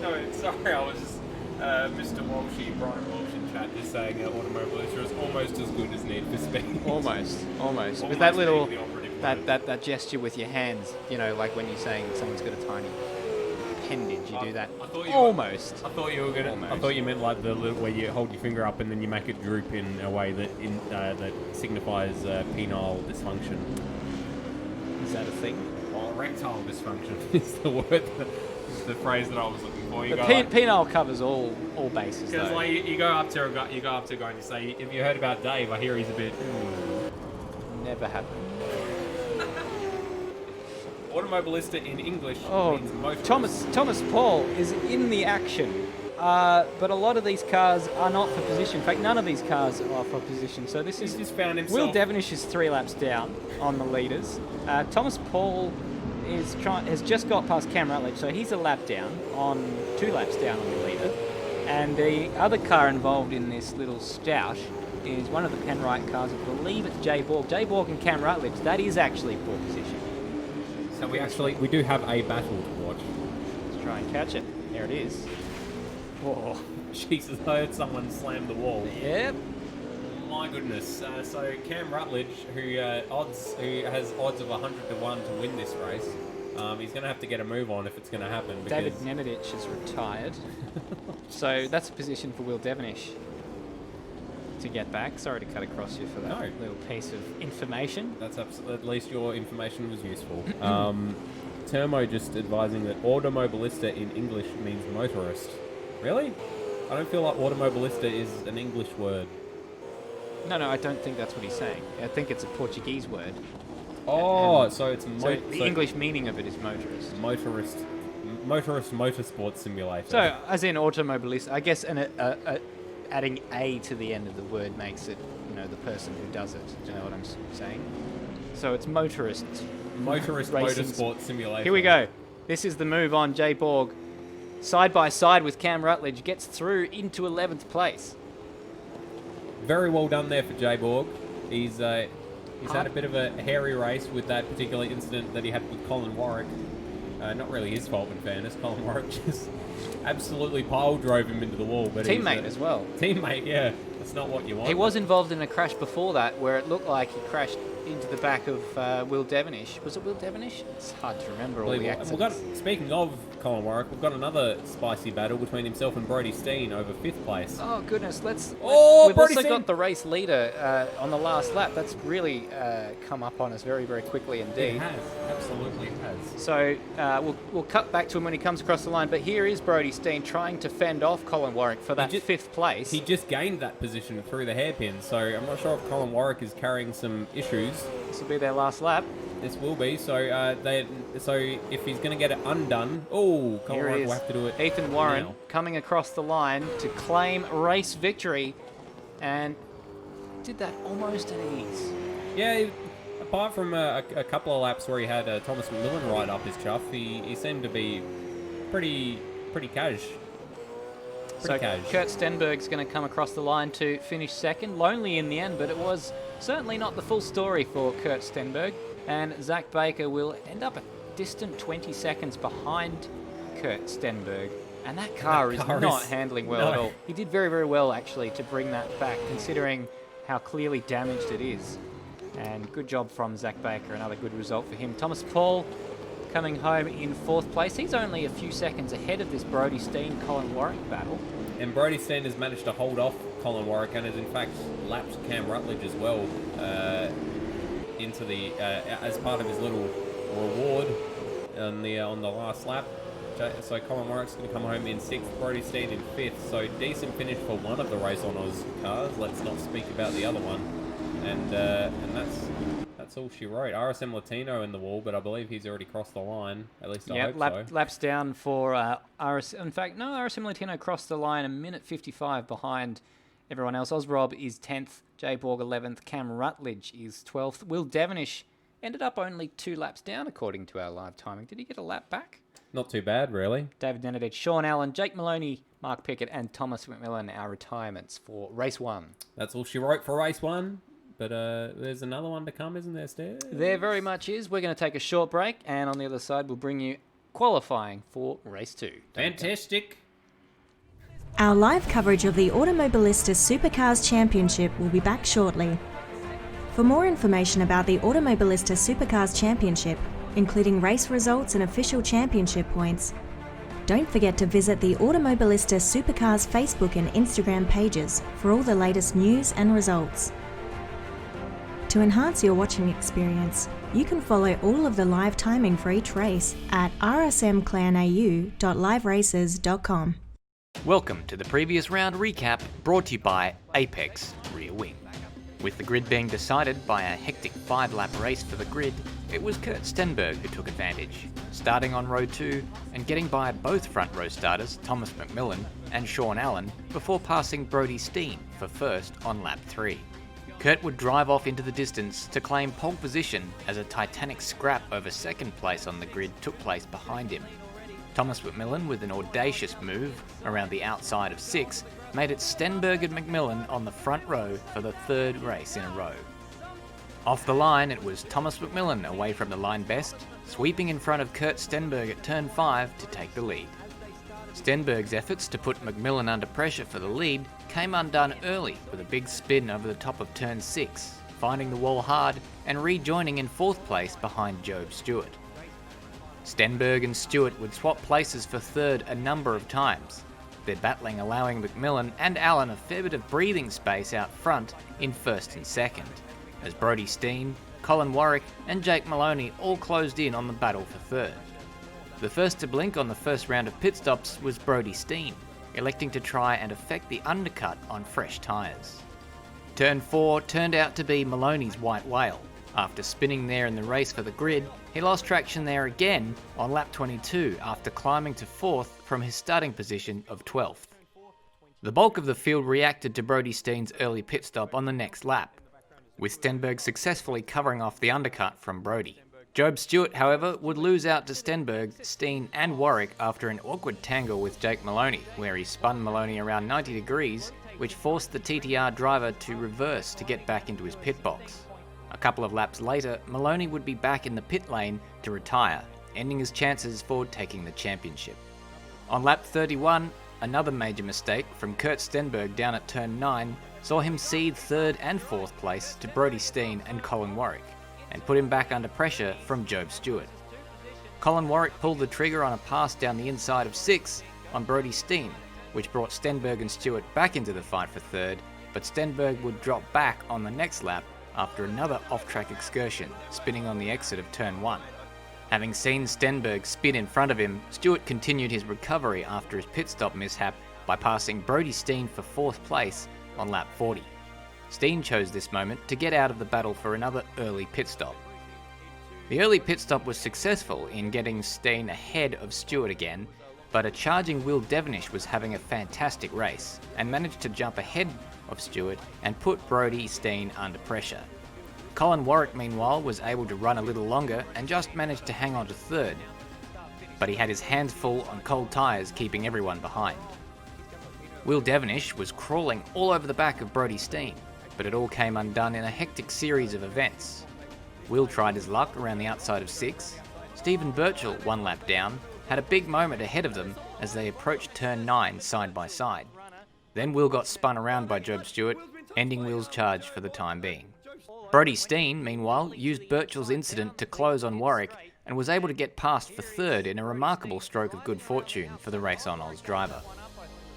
Sorry, I was just Mr. Walshy, Brian Walsh in chat, just saying Automobilista is almost as good as Need for Speed. Almost. With that little, that gesture with your hands, you know, like when you're saying someone's got a tiny appendage, you do that. I thought you almost. I thought you were gonna. Almost. I thought you meant like the little where you hold your finger up and then you make it droop in a way that that signifies penile dysfunction. Is that a thing? Well, erectile dysfunction is the word. The phrase that I was looking for. The penile covers all bases. Because like you go up to a guy and you say, "Have you heard about Dave? I hear he's a bit." Never happened. Automobilista in English means motorist. Thomas Paul is in the action, but a lot of these cars are not for position. In fact, none of these cars are for position. So this He's is just found himself. Will Devonish is 3 laps down on the leaders. Thomas Paul has just got past Cam Rutledge, so he's a lap down on 2 laps down on the leader. And the other car involved in this little stoush is one of the Penrite cars. I believe it's Jay Borg. Jay Borg and Cam Rutledge. That is actually for position. So we do have a battle to watch. Let's try and catch it. There it is. Whoa. Jesus, I heard someone slam the wall. Yep. My goodness. So Cam Rutledge, who has odds of 100 to 1 to win this race, he's going to have to get a move on if it's going to happen. David Nemedich is retired. So that's a position for Will Devonish to get back. Sorry to cut across you for that little piece of information. That's at least your information was useful. Termo just advising that Automobilista in English means motorist. Really? I don't feel like Automobilista is an English word. No, I don't think that's what he's saying. I think it's a Portuguese word. Oh, so it's the English meaning of it is motorist. Motorist motorsport simulator. So, as in Automobilista, I guess adding a to the end of the word makes it, the person who does it. Do you know what I'm saying? So it's motorist motorsport simulator. Here we go. This is the move on Jay Borg. Side by side with Cam Rutledge, gets through into 11th place. Very well done there for Jay Borg. He's had a bit of a hairy race with that particular incident that he had with Colin Warwick. Not really his fault, in fairness. Colin Warwick just absolutely pile drove him into the wall. But teammate as well. Teammate, yeah. That's not what you want. He was involved in a crash before that where it looked like he crashed into the back of Will Devonish. Was it Will Devonish? It's hard to remember all the accidents. Speaking of Colin Warwick, we've got another spicy battle between himself and Brody Steen over 5th place. Oh, goodness. We've Brody also Steen got the race leader on the last lap. That's really come up on us very, very quickly indeed. It has. Absolutely has. So we'll cut back to him when he comes across the line. But here is Brody Steen trying to fend off Colin Warwick for that 5th place. He just gained that position through the hairpin, so I'm not sure if Colin Warwick is carrying some issues. This will be their last lap. This will be. So if he's going to get it undone, Colin Warwick will have to do it. Ethan Warren now. coming across the line to claim race victory, and did that almost at ease. Yeah, apart from a couple of laps where he had Thomas McMillan right up his chuff, he seemed to be pretty cash. So Kurt Stenberg's going to come across the line to finish second. Lonely in the end, but it was certainly not the full story for Kurt Stenberg. And Zach Baker will end up a distant 20 seconds behind Kurt Stenberg. And that car is not handling well at all. He did very, very well, actually, to bring that back, considering how clearly damaged it is. And good job from Zach Baker. Another good result for him. Thomas Paul coming home in 4th place. He's only a few seconds ahead of this Brody Steen-Colin Warwick battle. And Brody Steen has managed to hold off Colin Warwick and has in fact lapped Cam Rutledge as well into the as part of his little reward on the last lap. So Colin Warwick's going to come home in 6th, Brody Steen in 5th. So decent finish for one of the Race on Oz cars. Let's not speak about the other one. And that's all she wrote. RSM Latino in the wall, but I believe he's already crossed the line. At least I hope so. Laps down for RSM. In fact, no, RSM Latino crossed the line a minute 55 behind Everyone else, Ozrob is 10th, Jay Borg 11th, Cam Rutledge is 12th. Will Devonish ended up only 2 laps down according to our live timing. Did he get a lap back? Not too bad, really. David Nenadich, Sean Allen, Jake Maloney, Mark Pickett and Thomas McMillan, our retirements for race 1. That's all she wrote for race 1. But there's another one to come, isn't there, Stairs? There very much is. We're going to take a short break, and on the other side, we'll bring you qualifying for race 2. Fantastic. Our live coverage of the Automobilista Supercars Championship will be back shortly. For more information about the Automobilista Supercars Championship, including race results and official championship points, don't forget to visit the Automobilista Supercars Facebook and Instagram pages for all the latest news and results. To enhance your watching experience, you can follow all of the live timing for each race at rsmclanau.liveraces.com. Welcome to the previous round recap brought to you by Apex Rear Wing. With the grid being decided by a hectic 5-lap race for the grid, it was Kurt Stenberg who took advantage, starting on row 2 and getting by both front row starters Thomas McMillan and Sean Allen before passing Brodie Steen for first on lap 3. Kurt would drive off into the distance to claim pole position as a titanic scrap over second place on the grid took place behind him. Thomas McMillan, with an audacious move around the outside of 6, made it Stenberg and McMillan on the front row for the 3rd race in a row. Off the line, it was Thomas McMillan away from the line best, sweeping in front of Kurt Stenberg at turn 5 to take the lead. Stenberg's efforts to put McMillan under pressure for the lead came undone early with a big spin over the top of turn 6, finding the wall hard and rejoining in 4th place behind Job Stewart. Stenberg and Stewart would swap places for 3rd a number of times, their battling allowing McMillan and Allen a fair bit of breathing space out front in 1st and 2nd, as Brodie Steen, Colin Warwick and Jake Maloney all closed in on the battle for 3rd. The first to blink on the first round of pit stops was Brodie Steen, electing to try and effect the undercut on fresh tyres. Turn 4 turned out to be Maloney's white whale. After spinning there in the race for the grid, he lost traction there again on lap 22 after climbing to 4th from his starting position of 12th. The bulk of the field reacted to Brodie Steen's early pit stop on the next lap, with Stenberg successfully covering off the undercut from Brodie. Job Stewart, however, would lose out to Stenberg, Steen and Warwick after an awkward tangle with Jake Maloney, where he spun Maloney around 90 degrees, which forced the TTR driver to reverse to get back into his pit box. A couple of laps later, Maloney would be back in the pit lane to retire, ending his chances for taking the championship. On lap 31, another major mistake from Kurt Stenberg down at turn 9 saw him cede 3rd and 4th place to Brodie Steen and Colin Warwick, and put him back under pressure from Job Stewart. Colin Warwick pulled the trigger on a pass down the inside of 6 on Brodie Steen, which brought Stenberg and Stewart back into the fight for 3rd, but Stenberg would drop back on the next lap after another off-track excursion, spinning on the exit of turn 1. Having seen Stenberg spin in front of him, Stewart continued his recovery after his pit stop mishap by passing Brodie Steen for 4th place on lap 40. Steen chose this moment to get out of the battle for another early pit stop. The early pit stop was successful in getting Steen ahead of Stewart again, but a charging Will Devonish was having a fantastic race and managed to jump ahead of Stewart and put Brodie Steen under pressure. Colin Warwick, meanwhile, was able to run a little longer and just managed to hang on to 3rd, but he had his hands full on cold tyres keeping everyone behind. Will Devonish was crawling all over the back of Brodie Steen, but it all came undone in a hectic series of events. Will tried his luck around the outside of 6. Stephen Birchall, 1 lap down, had a big moment ahead of them as they approached turn 9 side by side. Then Will got spun around by Job Stewart, ending Will's charge for the time being. Brodie Steen, meanwhile, used Birchall's incident to close on Warwick and was able to get past for 3rd in a remarkable stroke of good fortune for the Race on Oz driver.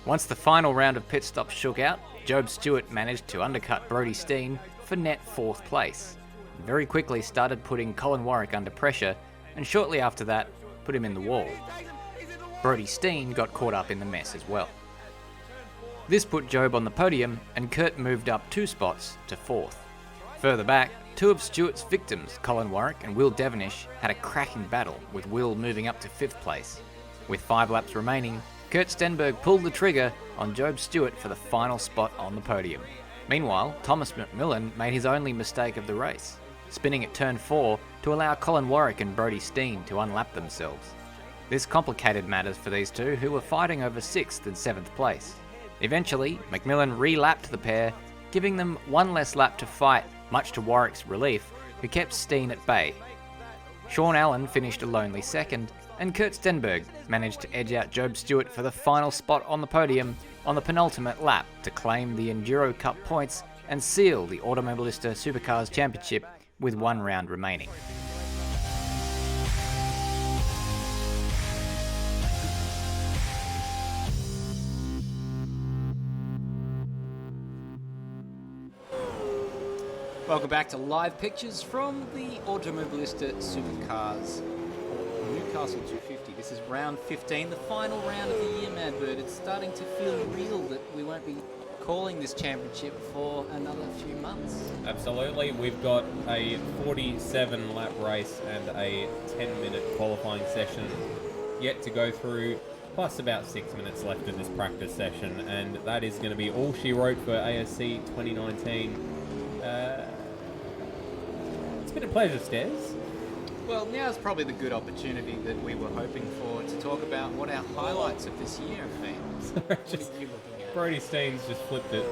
Once the final round of pit stops shook out, Job Stewart managed to undercut Brodie Steen for net 4th place, and very quickly started putting Colin Warwick under pressure, and shortly after that, put him in the wall. Brodie Steen got caught up in the mess as well. This put Job on the podium, and Kurt moved up 2 spots to 4th. Further back, 2 of Stewart's victims, Colin Warwick and Will Devonish, had a cracking battle, with Will moving up to 5th place. With 5 laps remaining, Kurt Stenberg pulled the trigger on Job Stewart for the final spot on the podium. Meanwhile, Thomas McMillan made his only mistake of the race, spinning at turn 4 to allow Colin Warwick and Brodie Steen to unlap themselves. This complicated matters for these two, who were fighting over 6th and 7th place. Eventually, McMillan re-lapped the pair, giving them one less lap to fight, much to Warwick's relief, who kept Steen at bay. Sean Allen finished a lonely second, and Kurt Stenberg managed to edge out Job Stewart for the final spot on the podium on the penultimate lap to claim the Enduro Cup points and seal the Automobilista Supercars Championship with 1 round remaining. Welcome back to live pictures from the Automobilista Supercars Newcastle 250. This is round 15, the final round of the year, Madbird. It's starting to feel real that we won't be calling this championship for another few months. Absolutely. We've got a 47 lap race and a 10-minute qualifying session yet to go through, plus about 6 minutes left in this practice session, and that is going to be all she wrote for ASC 2019. It's been a pleasure, Stairs. Well, now's probably the good opportunity that we were hoping for to talk about what our highlights of this year have been. What are you looking at? Brodie Steen's just flipped it.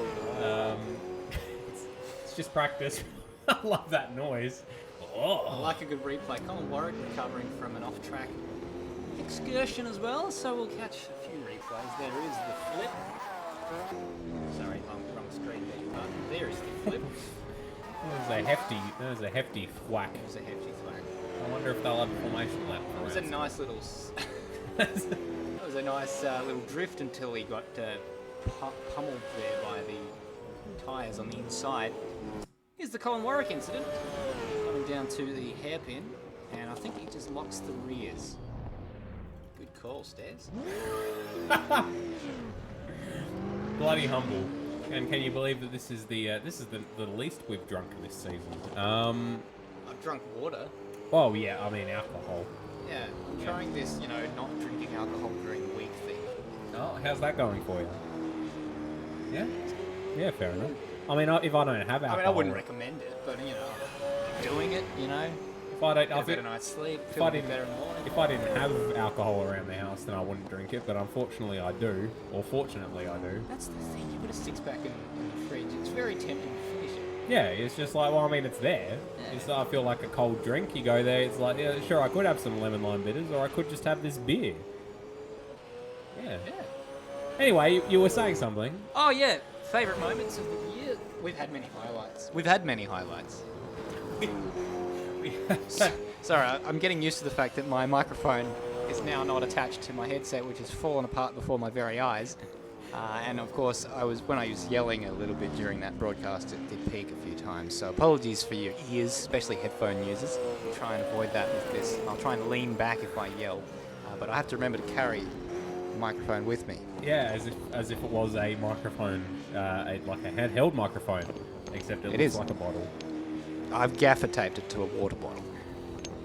It's just practice. I love that noise. I like a good replay. Colin Warwick recovering from an off-track excursion as well, so we'll catch a few replays. There is the flip. Sorry, wrong screen there. There is the flip. That was a hefty thwack. It was a hefty thwack. I wonder if they'll have a formation lap for It was a nice little... It was a nice little drift until he got pummeled there by the tyres on the inside. Here's the Colin Warwick incident. Coming down to the hairpin, and I think he just locks the rears. Good call, Stairs. Bloody humble. And can you believe that this is the least we've drunk this season? I've drunk water. Oh yeah, I mean alcohol. Yeah, I'm trying this, not drinking alcohol during the week thing. Oh, how's that going for you? Yeah? Yeah, fair enough. I mean, if I don't have alcohol... I wouldn't recommend it, but, doing it, If I don't... get a better night's sleep, if feel I a bit didn't- better in the morning. If I didn't have alcohol around the house, then I wouldn't drink it, but unfortunately I do. Or fortunately I do. That's the thing, you put a six-pack in the fridge, it's very tempting to finish it. Yeah, it's just like, well, I mean, it's there. Yeah. It's, I feel like a cold drink. You go there, it's like, yeah, sure, I could have some lemon lime bitters, or I could just have this beer. Yeah. Anyway, you were saying something. Oh, yeah, favourite moments of the year. We've had many highlights. Sorry, I'm getting used to the fact that my microphone is now not attached to my headset, which has fallen apart before my very eyes. And of course, when I was yelling a little bit during that broadcast, it did peak a few times. So apologies for your ears, especially headphone users. I'll try and avoid that with this. I'll try and lean back if I yell, but I have to remember to carry the microphone with me. Yeah, as if it was a microphone, like a handheld microphone, except it looks like a bottle. I've gaffer taped it to a water bottle.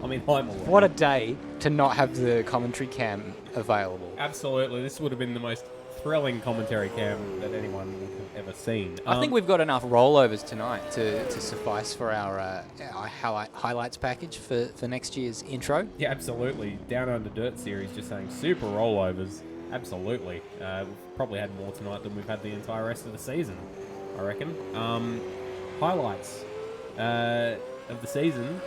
I mean, I'm aware. What a day to not have the commentary cam available. Absolutely, this would have been the most thrilling commentary cam that anyone would have ever seen. I think we've got enough rollovers tonight to suffice for our highlights package for next year's intro. Yeah, absolutely. Down Under Dirt series, just saying super rollovers. Absolutely. We've probably had more tonight than we've had the entire rest of the season, I reckon. Highlights of the season.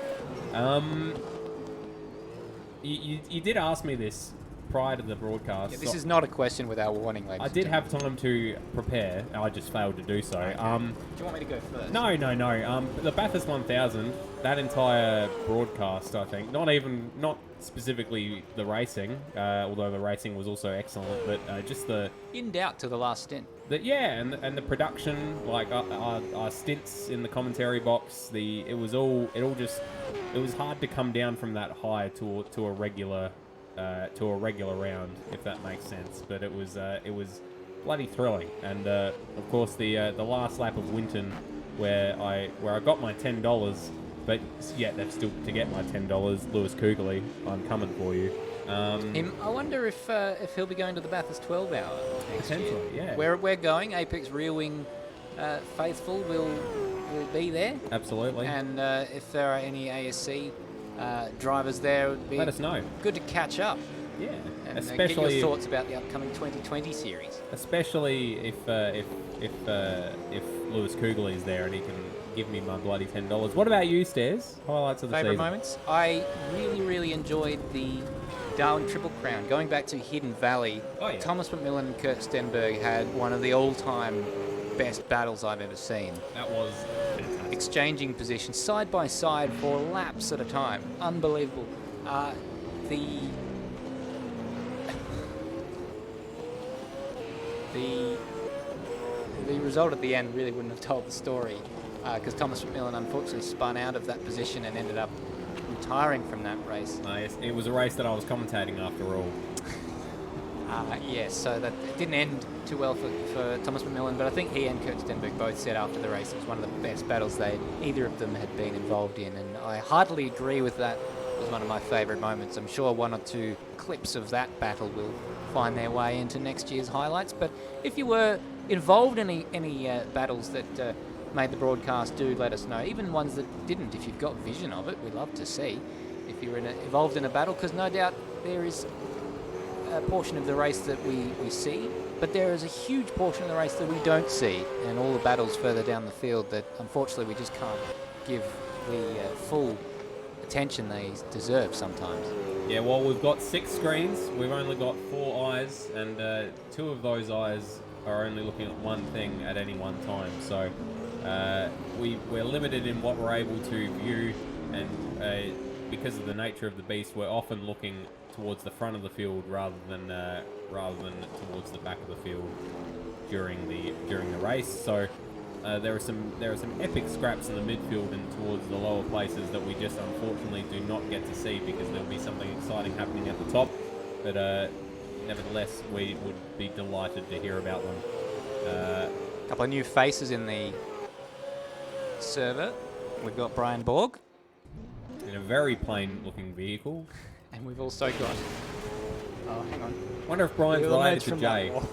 You did ask me this prior to the broadcast. Yeah, this is not a question without warning, ladies. I did have time to prepare. I just failed to do so. Okay. Do you want me to go first? No. The Bathurst 1000, that entire broadcast, I think, not specifically the racing, although the racing was also excellent, but just the... In doubt to the last stint. And the production, like our stints in the commentary box, it was hard to come down from that high to a regular round, if that makes sense. But it was bloody thrilling, and of course the last lap of Winton, where I got my $10, but yeah, that's still to get my $10. Lewis Kugeley, I'm coming for you. I wonder if he'll be going to the Bathurst 12 hour next year. Potentially, yeah. Where we're going, Apex Rear Wing faithful will be there. Absolutely. And if there are any ASC drivers there, it would be Let us know. good to catch up. Yeah, And especially get your thoughts about the upcoming 2020 series. Especially if Lewis Kugler is there and he can give me my bloody $10. What about you, Stairs? Highlights of the Favourite season. moments? I really enjoyed the Darwin Triple Crown. Going back to Hidden Valley, Oh, yeah. Thomas McMillan and Kurt Stenberg had one of the all-time best battles I've ever seen. That was fantastic. Exchanging positions side by side for laps at a time. Unbelievable. The result at the end really wouldn't have told the story, because Thomas McMillan unfortunately spun out of that position and ended up retiring from that race. Yes, it was a race that I was commentating after all. Yes, so that it didn't end too well for Thomas McMillan, but I think he and Kurt Stenberg both said after the race it was one of the best battles either of them had been involved in, and I heartily agree with that. It was one of my favourite moments. I'm sure one or two clips of that battle will find their way into next year's highlights, but if you were involved in any battles that made the broadcast, do let us know. Even ones that didn't, if you've got vision of it, we'd love to see if you were involved in a battle, because no doubt there is a portion of the race that we see, but there is a huge portion of the race that we don't see, and all the battles further down the field that unfortunately we just can't give the full attention they deserve sometimes. Yeah, well, we've got 6 screens. We've only got 4 eyes, and 2 of those eyes are only looking at one thing at any one time. So we're limited in what we're able to view, and because of the nature of the beast, we're often looking towards the front of the field rather than towards the back of the field during the race. So there are some epic scraps in the midfield and towards the lower places that we just unfortunately do not get to see, because there'll be something exciting happening at the top. But nevertheless, we would be delighted to hear about them. A couple of new faces in the server. We've got Brian Borg, In a very plain-looking vehicle. and we've also got... Oh, hang on. Wonder if Brian's We'll related emerge to from that Jay. wall.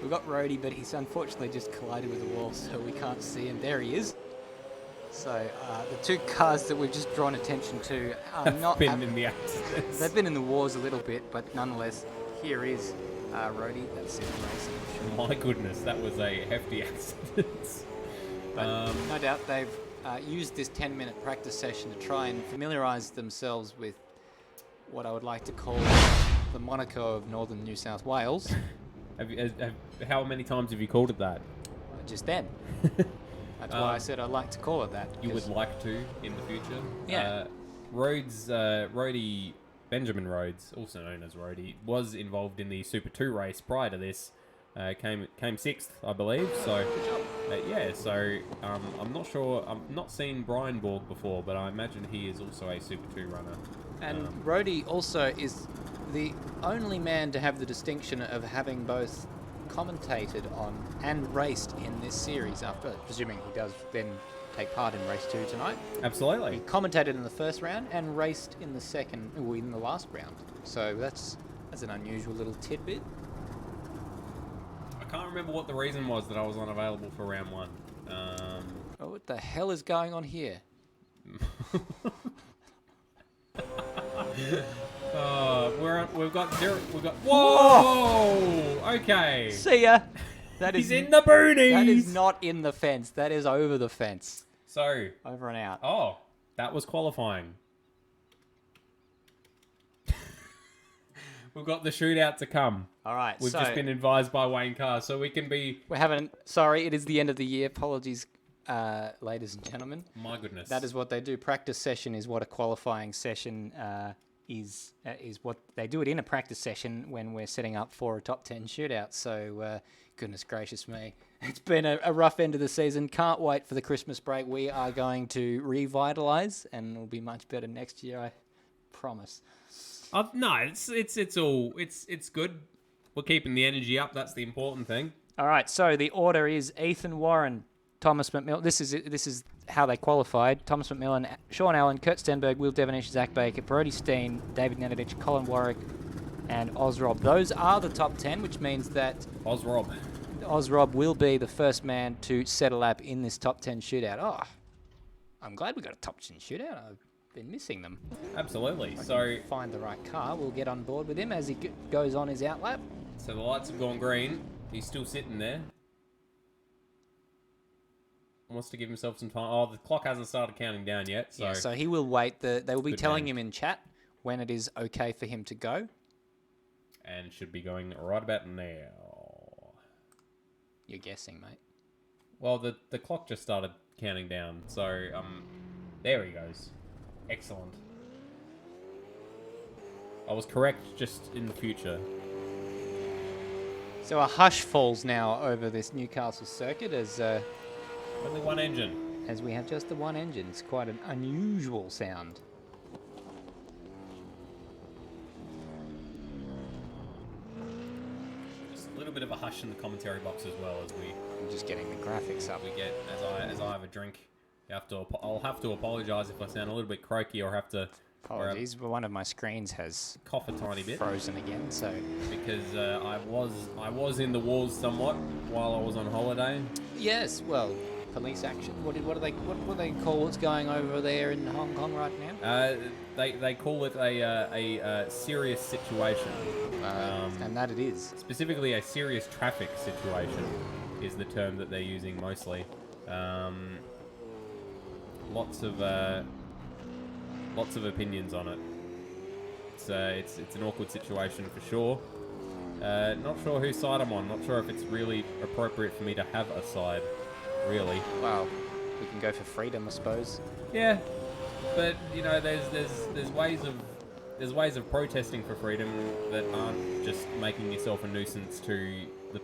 We've got Rhodey, but he's unfortunately just collided with the wall, so we can't see him. There he is. So the 2 cars that we've just drawn attention to are not... in the accidents. They've been in the wars a little bit, but nonetheless, here is Rhodey. That's it, racing. I'm sure. My goodness, that was a hefty accident. But no doubt they've used this 10-minute practice session to try and familiarise themselves with what I would like to call the Monaco of northern New South Wales. How many times have you called it that? Just then. That's why I said I'd like to call it that. You would like to in the future? Yeah. Rhodey, Benjamin Rhodes, also known as Rhodey, was involved in the Super 2 race prior to this. Came 6th, I believe. So, yeah. So, I'm not sure. I've not seen Brian Borg before, but I imagine he is also a Super 2 runner. And Rhodey also is the only man to have the distinction of having both commentated on and raced in this series, after presuming he does then take part in race 2 tonight. He Absolutely. commentated in the first round and raced in the in the last round. So that's an unusual little tidbit. I can't remember what the reason was that I was unavailable for round 1. Oh, what the hell is going on here? We've got zero. We've got. Whoa! Okay. See ya. That He's is in the boonies. That is not in the fence. That is over the fence. So. Over and out. Oh, that was qualifying. We've got the shootout to come. All right. We've so just been advised by Wayne Carr, so we can be. we're having. Sorry, it is the end of the year. Apologies, ladies and gentlemen. My goodness. That is what they do. Practice session is what a qualifying session is what they do it in a practice session when we're setting up for a top 10 shootout. So, goodness gracious me. It's been a rough end of the season. Can't wait for the Christmas break. We are going to revitalise, and it'll be much better next year, I promise. No, it's good. We're keeping the energy up. That's the important thing. All right, so the order is Ethan Warren, Thomas McMillan. This is how they qualified. Thomas McMillan, Sean Allen, Kurt Stenberg, Will Devenish, Zach Baker, Brody Steen, David Nenadich, Colin Warwick, and Ozrob. Those are the top 10, which means that Ozrob will be the first man to set a lap in this top 10 shootout. Oh, I'm glad we got a top 10 shootout. I've been missing them. Absolutely. If I So can find the right car, we'll get on board with him as he goes on his outlap. the lights have gone green. He's still sitting there. Wants to give himself some time. Oh, the clock hasn't started counting down yet. So, Yeah, so he will wait. They will be Good telling man. him in chat when it is okay for him to go. and should be going right about now. You're guessing, mate. Well, the clock just started counting down, so there he goes. Excellent. I was correct just in the future. So a hush falls now over this Newcastle circuit as Only one engine. we have just the one engine. It's quite an unusual sound. Just a little bit of a hush in the commentary box as well as I'm just getting the graphics up. we get as I have a drink. I'll have to apologise if I sound a little bit croaky or have to Apologies, but one of my screens has cough a tiny bit frozen again. So because I was in the wars somewhat while I was on holiday. yes, well, police action. What do they call what's going over there in Hong Kong right now? They call it a serious situation. And that it is. Specifically, a serious traffic situation is the term that they're using mostly. Lots of opinions on it. It's an awkward situation for sure. Not sure whose side I'm on. Not sure if it's really appropriate for me to have a side. Really. Well, we can go for freedom, I suppose. Yeah, but you know, there's ways of protesting for freedom that aren't just making yourself a nuisance to the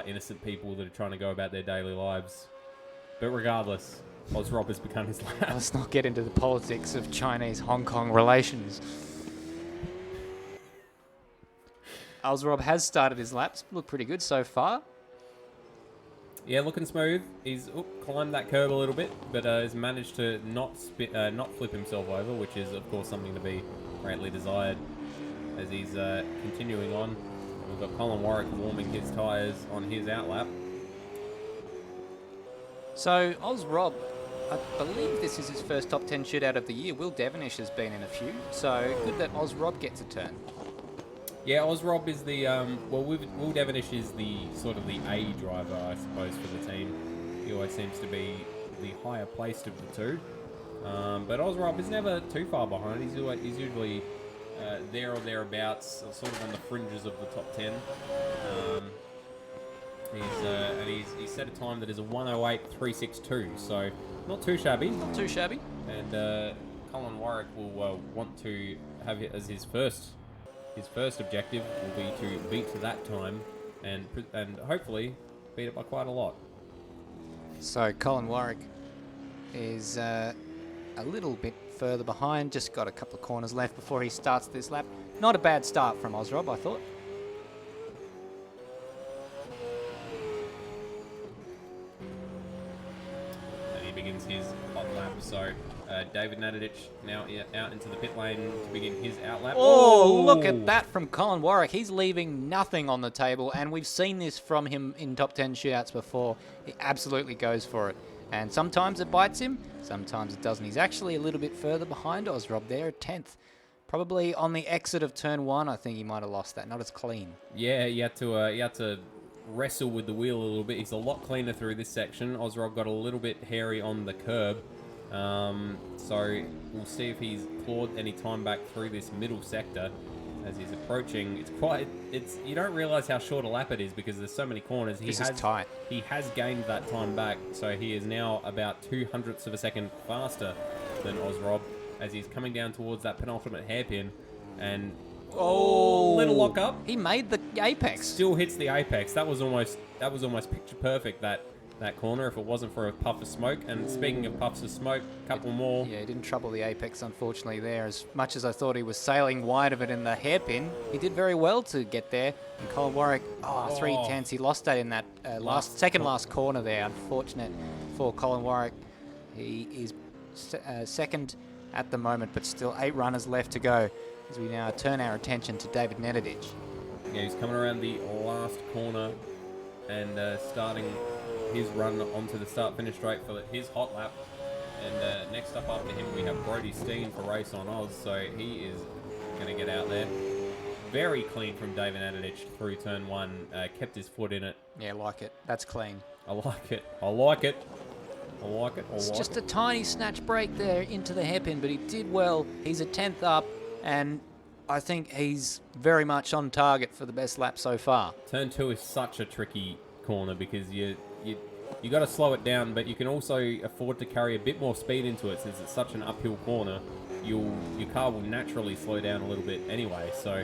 innocent people that are trying to go about their daily lives. But regardless, Ozrob has begun his lap. Let's not get into the politics of Chinese-Hong Kong relations. Ozrob has started his laps. Look pretty good so far. Yeah, looking smooth. He's climbed that curb a little bit, but has managed to not flip himself over, which is, of course, something to be greatly desired as he's continuing on. We've got Colin Warwick warming his tyres on his outlap. So, Ozrob, I believe this is his first top 10 shootout of the year. Will Devenish has been in a few, so good that Ozrob gets a turn. Yeah, Ozrob is the Will Devenish is the sort of the A driver, I suppose, for the team. He always seems to be the higher placed of the two. But Ozrob is never too far behind. He's usually there or thereabouts, sort of on the fringes of the top 10. He's set a time that is a 1:08.362, so not too shabby. Not too shabby. And Colin Warwick will want to have it as his first objective will be to beat that time and hopefully beat it by quite a lot. So, Colin Warwick is a little bit further behind. Just got a couple of corners left before he starts this lap. Not a bad start from Ozrob, I thought. And he begins his hot lap. So David Nadadich now out into the pit lane to begin his outlap. Oh, look at that from Colin Warwick. He's leaving nothing on the table, and we've seen this from him in top 10 shootouts before. He absolutely goes for it. And sometimes it bites him, sometimes it doesn't. He's actually a little bit further behind Ozrob there at 10th. Probably on the exit of turn 1, I think he might have lost that. Not as clean. Yeah, he had to wrestle with the wheel a little bit. He's a lot cleaner through this section. Ozrob got a little bit hairy on the curb. So we'll see if he's clawed any time back through this middle sector as he's approaching. You don't realise how short a lap it is because there's so many corners. This is tight. He has gained that time back, so he is now about 0.02 of a second faster than Ozrob as he's coming down towards that penultimate hairpin and little lock up. He made the apex. Still hits the apex. That was almost picture perfect. That that corner if it wasn't for a puff of smoke. And speaking of puffs of smoke, a couple more. Yeah, he didn't trouble the apex, unfortunately, there. As much as I thought he was sailing wide of it in the hairpin, he did very well to get there. And Colin Warwick, 3/10, he lost that in that second last corner there. Unfortunate for Colin Warwick. He is second at the moment, but still 8 runners left to go as we now turn our attention to David Nenadich. Yeah, he's coming around the last corner and starting his run onto the start-finish straight for his hot lap. And next up after him, we have Brody Steen for Race on Oz, so he is going to get out there. Very clean from David Nenadich through turn 1, kept his foot in it. Yeah, like it. That's clean. I like it. I like it. I like it. It's just a tiny snatch break there into the hairpin, but he did well. He's a 10th up, and I think he's very much on target for the best lap so far. Turn 2 is such a tricky corner because you got to slow it down, but you can also afford to carry a bit more speed into it since it's such an uphill corner. Your car will naturally slow down a little bit anyway, so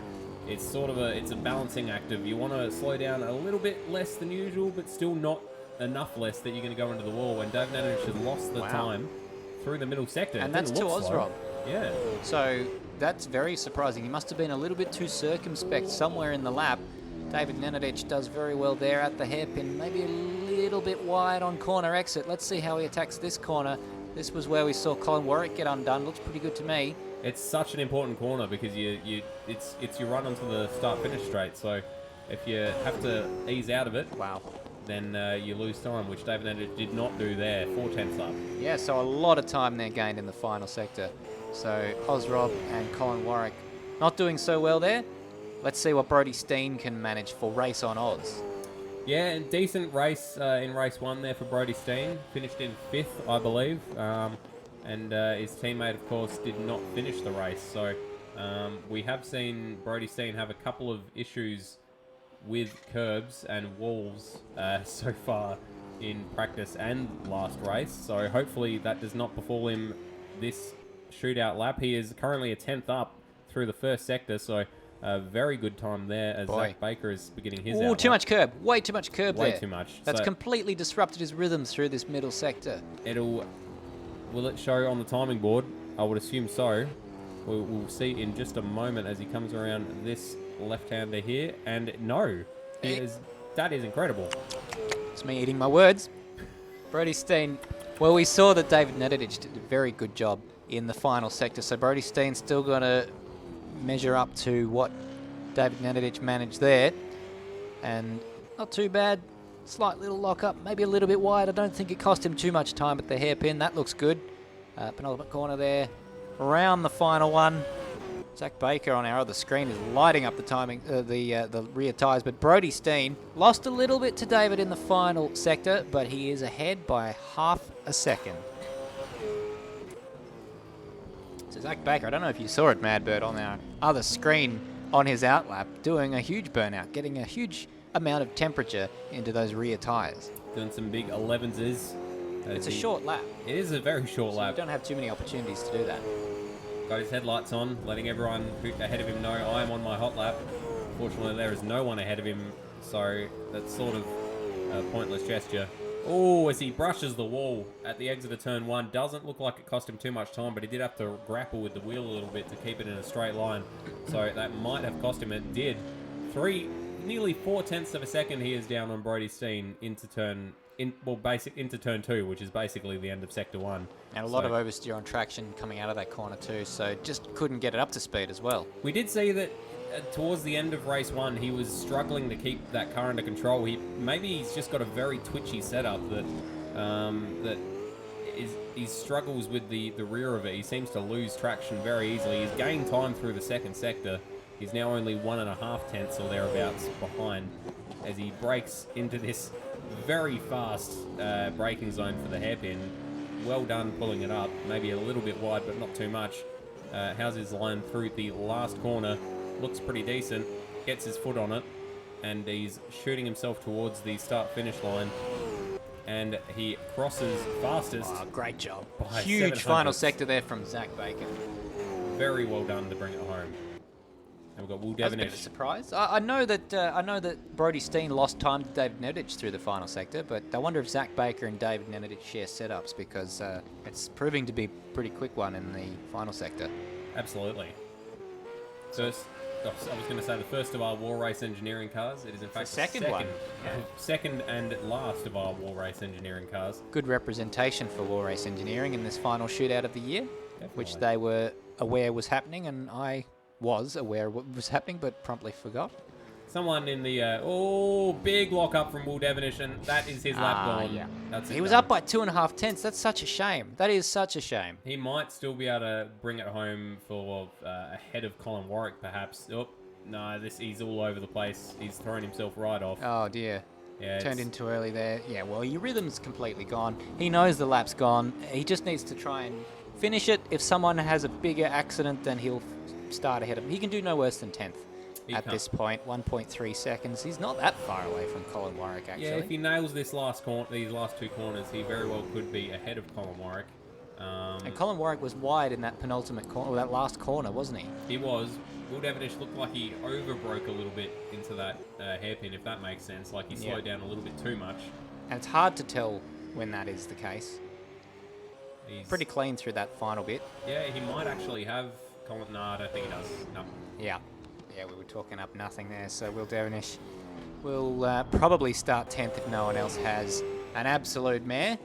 it's sort of a balancing act of you want to slow down a little bit less than usual, but still not enough less that you're going to go into the wall. When David Nenadich has lost the time through the middle sector, and that's to Ozrob. Yeah. So that's very surprising. He must have been a little bit too circumspect somewhere in the lap. David Nenadich does very well there at the hairpin, maybe a little bit wide on corner exit. Let's see how he attacks this corner. This was where we saw Colin Warwick get undone. Looks pretty good to me. It's such an important corner because it's your run onto the start-finish straight. So if you have to ease out of it, then you lose time, which David Nenadich did not do there. 4/10 up. Yeah, so a lot of time there gained in the final sector. So Ozrob and Colin Warwick not doing so well there. Let's see what Brody Steen can manage for Race on Oz. Yeah, and decent race in race 1 there for Brody Steen. Finished in 5th, I believe. And his teammate, of course, did not finish the race. So we have seen Brody Steen have a couple of issues with curbs and walls so far in practice and last race. So hopefully that does not befall him this shootout lap. He is currently a 10th up through the first sector, so a very good time there as Zach Baker is beginning his out. Too much curb. Way too much curb there. Way too much. That's completely disrupted his rhythms through this middle sector. Will it show on the timing board? I would assume so. We'll see in just a moment as he comes around this left-hander here. And no, that is incredible. It's me eating my words. Brody Steen. Well, we saw that David Nenadich did a very good job in the final sector. So Brody Steen's still going to measure up to what David Nenadich managed there. And not too bad. Slight little lock-up, maybe a little bit wide. I don't think it cost him too much time at the hairpin. That looks good. Penultimate corner there. Around the final one. Zach Baker on our other screen is lighting up the timing, the rear tyres. But Brody Steen lost a little bit to David in the final sector, but he is ahead by half a second. So Zach Baker, I don't know if you saw it, Madbird, on our other screen on his outlap, doing a huge burnout, getting a huge amount of temperature into those rear tyres. Doing some big 11s. It's a short lap. It is a very short lap. You don't have too many opportunities to do that. Got his headlights on, letting everyone ahead of him know I am on my hot lap. Fortunately, there is no one ahead of him, so that's sort of a pointless gesture. Oh, as he brushes the wall at the exit of turn 1. Doesn't look like it cost him too much time, but he did have to grapple with the wheel a little bit to keep it in a straight line. So that might have cost him. It did. Nearly 4/10 of a second he is down on Brody Steen into turn 2, which is basically the end of sector 1. And a lot of oversteer on traction coming out of that corner too, so just couldn't get it up to speed as well. We did see that towards the end of race 1, he was struggling to keep that car under control. Maybe he's just got a very twitchy setup that he struggles with the rear of it. He seems to lose traction very easily. He's gained time through the second sector. He's now only 1.5 tenths or thereabouts behind as he breaks into this very fast braking zone for the hairpin. Well done pulling it up. Maybe a little bit wide, but not too much. How's his line through the last corner? Looks pretty decent. Gets his foot on it, and he's shooting himself towards the start-finish line. And he crosses fastest. Oh, great job. By Huge final sector there from Zach Baker. Very well done to bring it home. And we've got Will That's a bit Devenish. of a surprise. I know that Brody Steen lost time to David Nedich through the final sector, but I wonder if Zach Baker and David Nedich share setups because it's proving to be a pretty quick one in the final sector. Absolutely. First, I was going to say the first of our War Race Engineering cars. It is in fact the second one. Yeah. Second and last of our War Race Engineering cars. Good representation for War Race Engineering in this final shootout of the year, which Definitely. they were aware was happening, and I was aware of what was happening, but promptly forgot. Someone in the big lock up from Will Devenish, and that is his lap gone. Yeah. That's it He was done. up by 2.5 tenths. That's such a shame. That is such a shame. He might still be able to bring it home for ahead of Colin Warwick, perhaps. Oh, no, he's all over the place. He's thrown himself right off. Oh dear. Yeah, Turned it's- in too early there. Yeah, well, your rhythm's completely gone. He knows the lap's gone. He just needs to try and finish it. If someone has a bigger accident, then he'll start ahead of him. He can do no worse than 10th He at can't. this point. 1.3 seconds. He's not that far away from Colin Warwick, actually. Yeah, if he nails these last two corners, he very well could be ahead of Colin Warwick. And Colin Warwick was wide in that penultimate corner, or that last corner, wasn't he? He was. Will Devenish looked like he overbroke a little bit into that hairpin, if that makes sense. Like he slowed down a little bit too much. And it's hard to tell when that is the case. He's Pretty clean through that final bit. Yeah, he might actually have Colin. No, I don't think he does. No. Yeah. Yeah, we were talking up nothing there. So Will Devenish will probably start 10th if no one else has an absolute mare.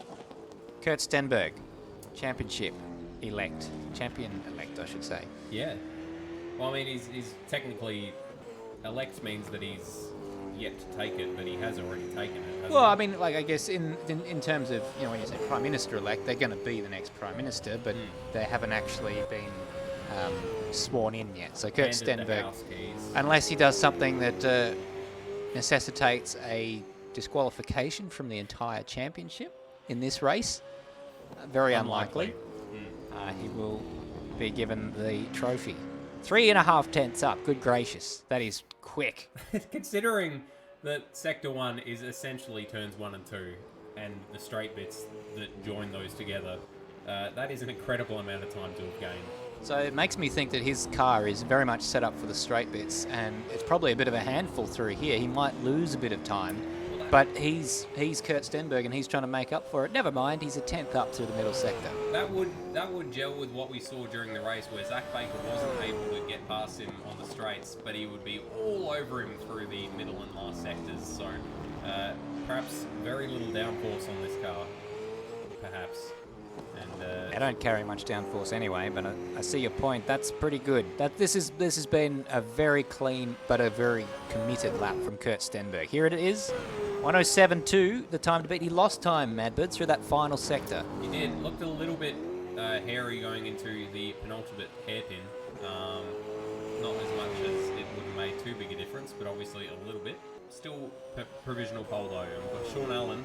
Kurt Stenberg, championship elect. Champion elect, I should say. Yeah. Well, I mean, he's technically elect means that he's yet to take it, but he has already taken it. hasn't Well, he? I mean, like, I guess in terms of, you know, when you say Prime Minister elect, they're going to be the next Prime Minister, but they haven't actually been sworn in yet. So Kurt Handed the Stenberg, house keys. unless he does something that necessitates a disqualification from the entire championship in this race, very unlikely, he will be given the trophy. 3.5 tenths up. Good gracious, that is quick. Considering that Sector 1 is essentially turns 1 and 2, and the straight bits that join those together, that is an incredible amount of time to have gained. So it makes me think that his car is very much set up for the straight bits, and it's probably a bit of a handful through here. He might lose a bit of time, but he's Kurt Stenberg, and he's trying to make up for it. Never mind, he's a 10th up through the middle sector. That would gel with what we saw during the race, where Zach Baker wasn't able to get past him on the straights, but he would be all over him through the middle and last sectors. So perhaps very little downforce on this car, perhaps. And I don't carry much downforce anyway, but I see your point. That's pretty good. This has been a very clean but a very committed lap from Kurt Stenberg. Here it is, 107.2, the time to beat. He lost time, Madbird, through that final sector. he did looked a little bit hairy going into the penultimate hairpin. Not as much as it would have made too big a difference, but obviously a little bit. Still provisional pole though. And we've got Sean Allen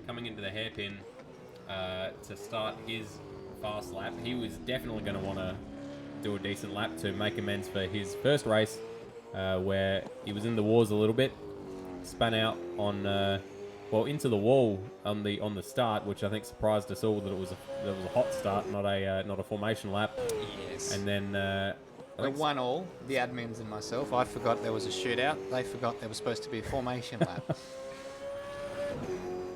coming into the hairpin to start his fast lap. He was definitely going to want to do a decent lap to make amends for his first race, where he was in the wars a little bit, spun out on into the wall on the start, which I think surprised us all that it was a hot start, not a formation lap. Yes. And then We won all, the admins and myself. I forgot there was a shootout. They forgot there was supposed to be a formation lap.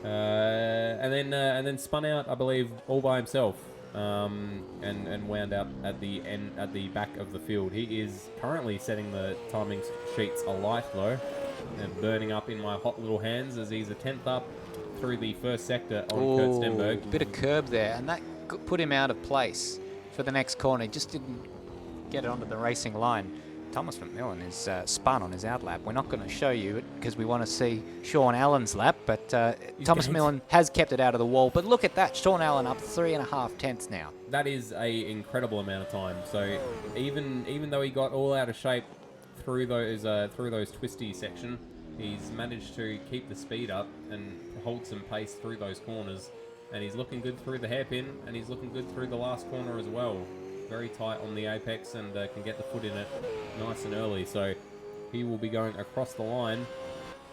and then spun out, I believe, all by himself, and wound up at the back of the field. He is currently setting the timing sheets alight though, and burning up in my hot little hands as he's a 10th up through the first sector on Kurt Stenberg. Bit of curb there, and that put him out of place for the next corner. He just didn't get it onto the racing line. Thomas McMillan is spun on his out lap. We're not going to show you it because we want to see Sean Allen's lap, but Thomas McMillan has kept it out of the wall. But look at that, Sean Allen up 3.5 tenths now. That is a incredible amount of time. So even though he got all out of shape through those twisty section, he's managed to keep the speed up and hold some pace through those corners. And he's looking good through the hairpin, and he's looking good through the last corner as well. Very tight on the apex, and can get the foot in it nice and early. So he will be going across the line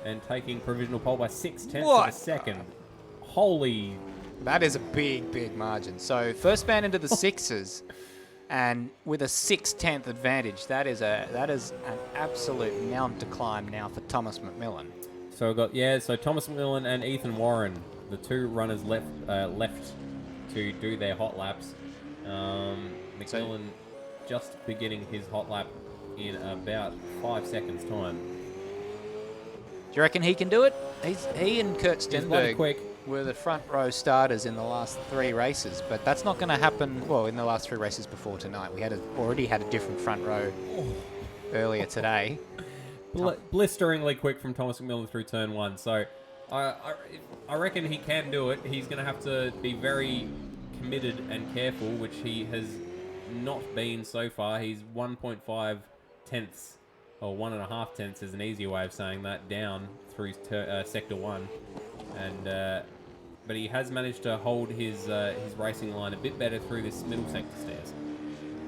and taking provisional pole by 0.6 of a second. Holy! That is a big, big margin. So first man into the sixes and with a 6/10 advantage. That is an absolute mount to climb now for Thomas McMillan. So we've got, so Thomas McMillan and Ethan Warren, the two runners left to do their hot laps. McMillan just beginning his hot lap in about 5 seconds time. Do you reckon he can do it? He and Kurt Stenberg were the front row starters in the last 3 races, but that's not going to happen, well, in the last 3 races before tonight. We already had a different front row earlier today. Blisteringly quick from Thomas McMillan through turn 1, so I reckon he can do it. He's going to have to be very committed and careful, which he has not been so far. He's 1.5 tenths, or 1.5 tenths is an easier way of saying that, down through sector 1, and but he has managed to hold his racing line a bit better through this middle sector stairs.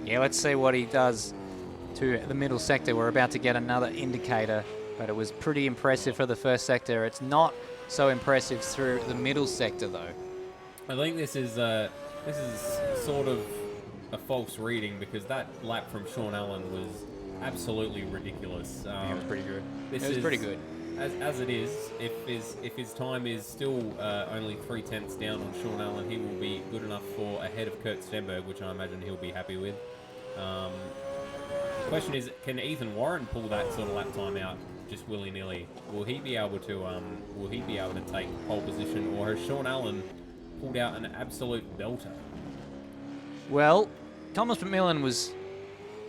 Yeah, let's see what he does to the middle sector. We're about to get another indicator, but it was pretty impressive for the first sector. It's not so impressive through the middle sector, though. I think this is sort of a false reading, because that lap from Sean Allen was absolutely ridiculous. It was pretty good. It was pretty good. As it is, if his time is still only 3 tenths down on Sean Allen, he will be good enough for ahead of Kurt Stenberg, which I imagine he'll be happy with. The question is, can Ethan Warren pull that sort of lap time out just willy-nilly? Will he be able to take pole position, or has Sean Allen pulled out an absolute belter? Well, Thomas McMillan was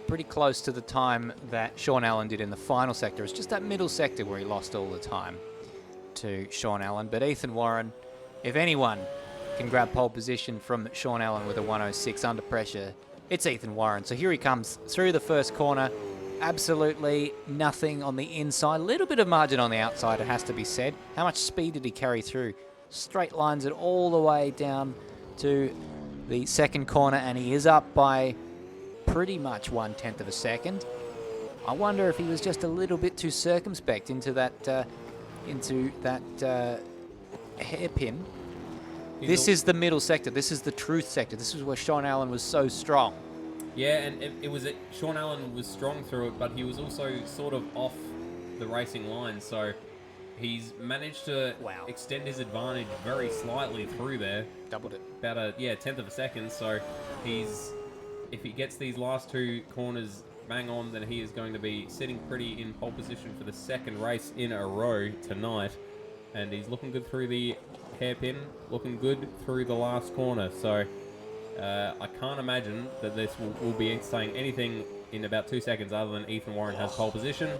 pretty close to the time that Sean Allen did in the final sector. It's just that middle sector where he lost all the time to Sean Allen. But Ethan Warren, if anyone can grab pole position from Sean Allen with a 106 under pressure, it's Ethan Warren. So here he comes through the first corner. Absolutely nothing on the inside. A little bit of margin on the outside, it has to be said. How much speed did he carry through? Straight lines it all the way down to the second corner, and he is up by pretty much 1/10 of a second. I wonder if he was just a little bit too circumspect into that hairpin. This is the middle sector. This is the truth sector. This is where Sean Allen was so strong. Yeah, and Sean Allen was strong through it, but he was also sort of off the racing line, so he's managed to extend his advantage very slightly through there. Doubled it. About a 1/10 of a second, so if he gets these last 2 corners bang on, then he is going to be sitting pretty in pole position for the second race in a row tonight. And he's looking good through the hairpin, looking good through the last corner. So I can't imagine that this will be saying anything in about 2 seconds other than Ethan Warren has pole position.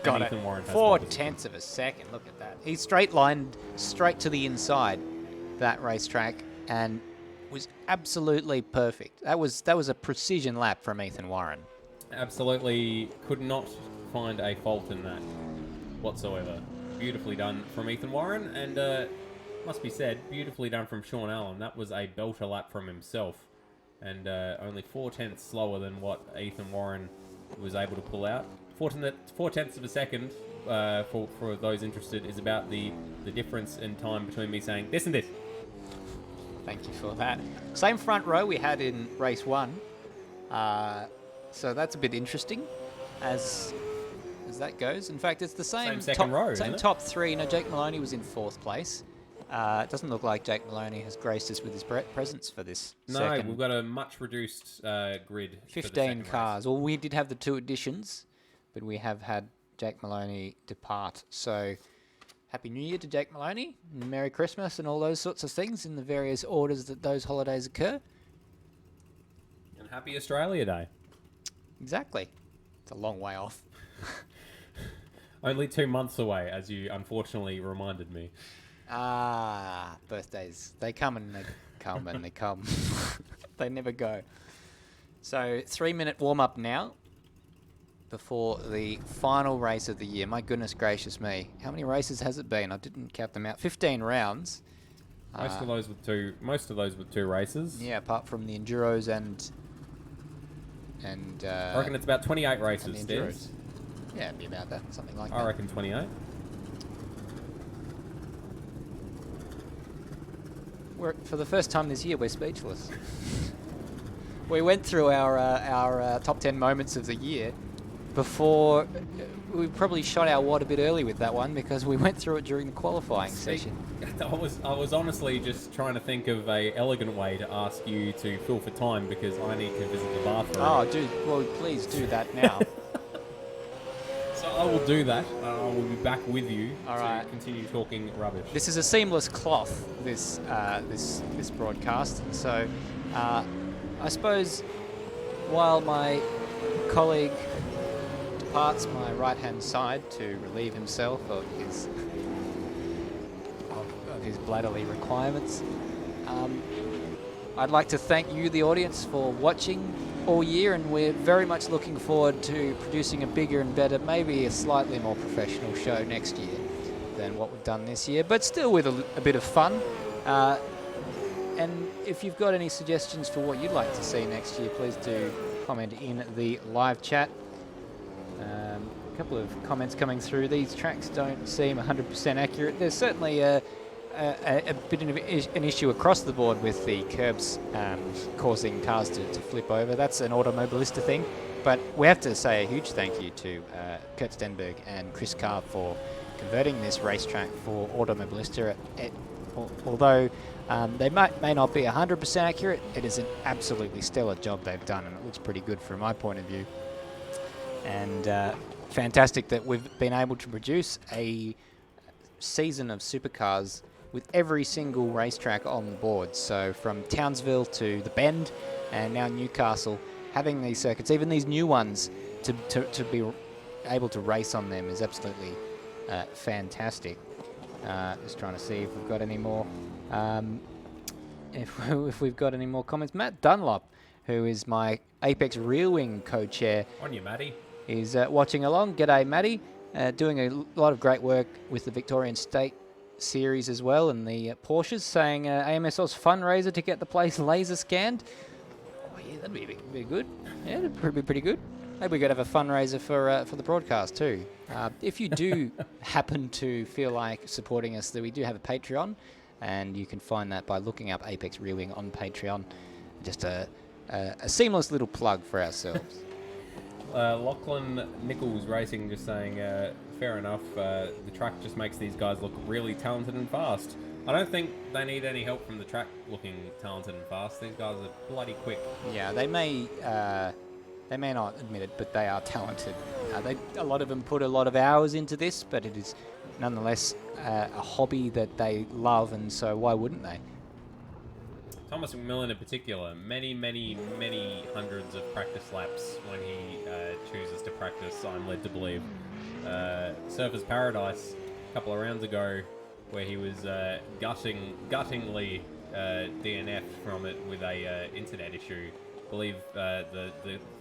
Got it. 4/10 of a second. Look at that. He straight lined straight to the inside that racetrack and was absolutely perfect. That was a precision lap from Ethan Warren. Absolutely could not find a fault in that whatsoever. Beautifully done from Ethan Warren, and must be said, beautifully done from Sean Allen. That was a belter lap from himself, and only 4/10 slower than what Ethan Warren was able to pull out. 4/10 of a second, for those interested, is about the difference in time between me saying this and this. Thank you for that. Same front row we had in race 1. So that's a bit interesting as that goes. In fact, it's the same second row, same top 3. No, Jake Maloney was in 4th place. It doesn't look like Jake Maloney has graced us with his presence for this second. No, we've got a much reduced grid. 15 cars. Well, we did have the 2 additions, but we have had Jake Maloney depart. So Happy New Year to Jake Maloney, and Merry Christmas and all those sorts of things in the various orders that those holidays occur. And Happy Australia Day. Exactly. It's a long way off. Only 2 months away, as you unfortunately reminded me. Birthdays. They come and they come and they come. They never go. So 3-minute warm-up now before the final race of the year. My goodness gracious me. How many races has it been? I didn't count them out. 15 rounds. Most of those with 2 races. Yeah, apart from the Enduros and I reckon it's about 28 races. Yeah, it'd be about that. Something like that. I reckon 28. For the first time this year, we're speechless. we went through our top 10 moments of the year before. We probably shot our wad a bit early with that one because we went through it during the qualifying session. I was honestly just trying to think of a elegant way to ask you to fill for time because I need to visit the bathroom. Oh, dude, well, please do that now. So I will do that. I will be back with you All to right. continue talking rubbish. This is a seamless cloth, this broadcast. So I suppose while my colleague departs my right-hand side to relieve himself of his bladderly requirements, I'd like to thank you, the audience, for watching all year, and we're very much looking forward to producing a bigger and better, maybe a slightly more professional show next year than what we've done this year, but still with a bit of fun. And if you've got any suggestions for what you'd like to see next year, please do comment in the live chat. A couple of comments coming through. These tracks don't seem 100% accurate. There's certainly a bit of an issue across the board with the curbs causing cars to flip over. That's an Automobilista thing. But we have to say a huge thank you to Kurt Stenberg and Chris Carr for converting this racetrack for Automobilista. Although they may not be 100% accurate, it is an absolutely stellar job they've done, and it looks pretty good from my point of view. And fantastic that we've been able to produce a season of supercars with every single racetrack on the board. So from Townsville to the Bend and now Newcastle, having these circuits, even these new ones, to be able to race on them is absolutely fantastic. Just trying to see if we've got any more. If we've got any more comments. Matt Dunlop, who is my Apex Rear Wing co-chair, On you, Matty. is watching along. G'day, Matty. Doing a lot of great work with the Victorian State Series as well, and the Porsches, saying AMSO's fundraiser to get the place laser scanned. Oh yeah, that'd be good. Yeah, that'd be pretty good. Maybe we could have a fundraiser for the broadcast too. If you do happen to feel like supporting us, that we do have a Patreon, and you can find that by looking up Apex Rear Wing on Patreon. Just a seamless little plug for ourselves. Lachlan Nichols Racing just saying, fair enough, the track just makes these guys look really talented and fast. I don't think they need any help from the track looking talented and fast. These guys are bloody quick. Yeah, they may not admit it, but they are talented. A lot of them put a lot of hours into this, but it is nonetheless a hobby that they love, and so why wouldn't they? Thomas McMillan in particular, many hundreds of practice laps when he chooses to practice, I'm led to believe. Surfers Paradise a couple of rounds ago, where he was guttingly DNF from it with a internet issue. I believe the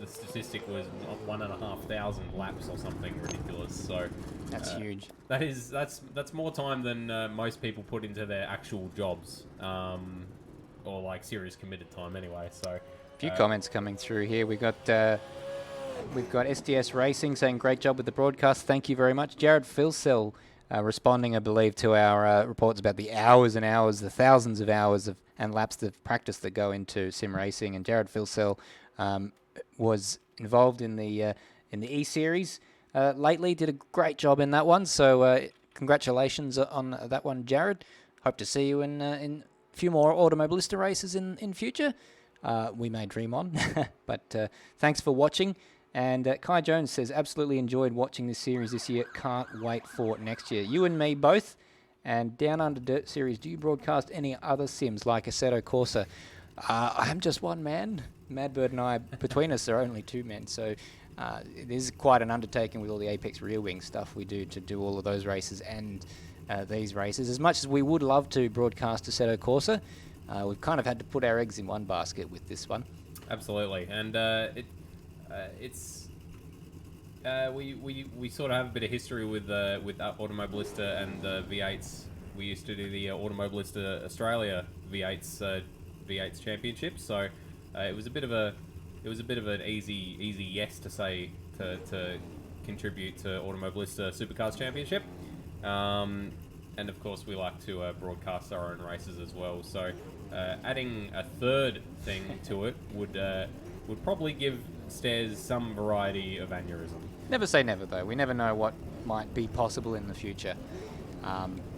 statistic was 1,500 laps or something ridiculous. So That's huge. That's more time than most people put into their actual jobs. Or like serious committed time anyway. So A few comments coming through here. We've got SDS Racing saying great job with the broadcast. Thank you very much. Jared Philsell responding, I believe, to our reports about the hours and hours, the thousands of hours and laps of practice that go into sim racing. And Jared Philsell was involved in the E Series lately. Did a great job in that one. So congratulations on that one, Jared. Hope to see you in few more Automobilista races in future. We may dream on, but thanks for watching. And Kai Jones says, absolutely enjoyed watching this series this year. Can't wait for next year. You and me both. And Down Under Dirt Series, do you broadcast any other sims like Assetto Corsa? I am just one man. Madbird and I, between us, are only two men. So it is quite an undertaking with all the Apex Rear Wing stuff we do to do all of those races and these races. As much as we would love to broadcast Assetto Corsa, we've kind of had to put our eggs in one basket with this one. Absolutely, and we sort of have a bit of history with Automobilista and the V8s. We used to do the Automobilista Australia V8s Championship, so it was a bit of an easy yes to say to contribute to Automobilista Supercars Championship. And of course, we like to broadcast our own races as well. So adding a third thing to it would probably give Stairs some variety of aneurysm. Never say never, though. We never know what might be possible in the future.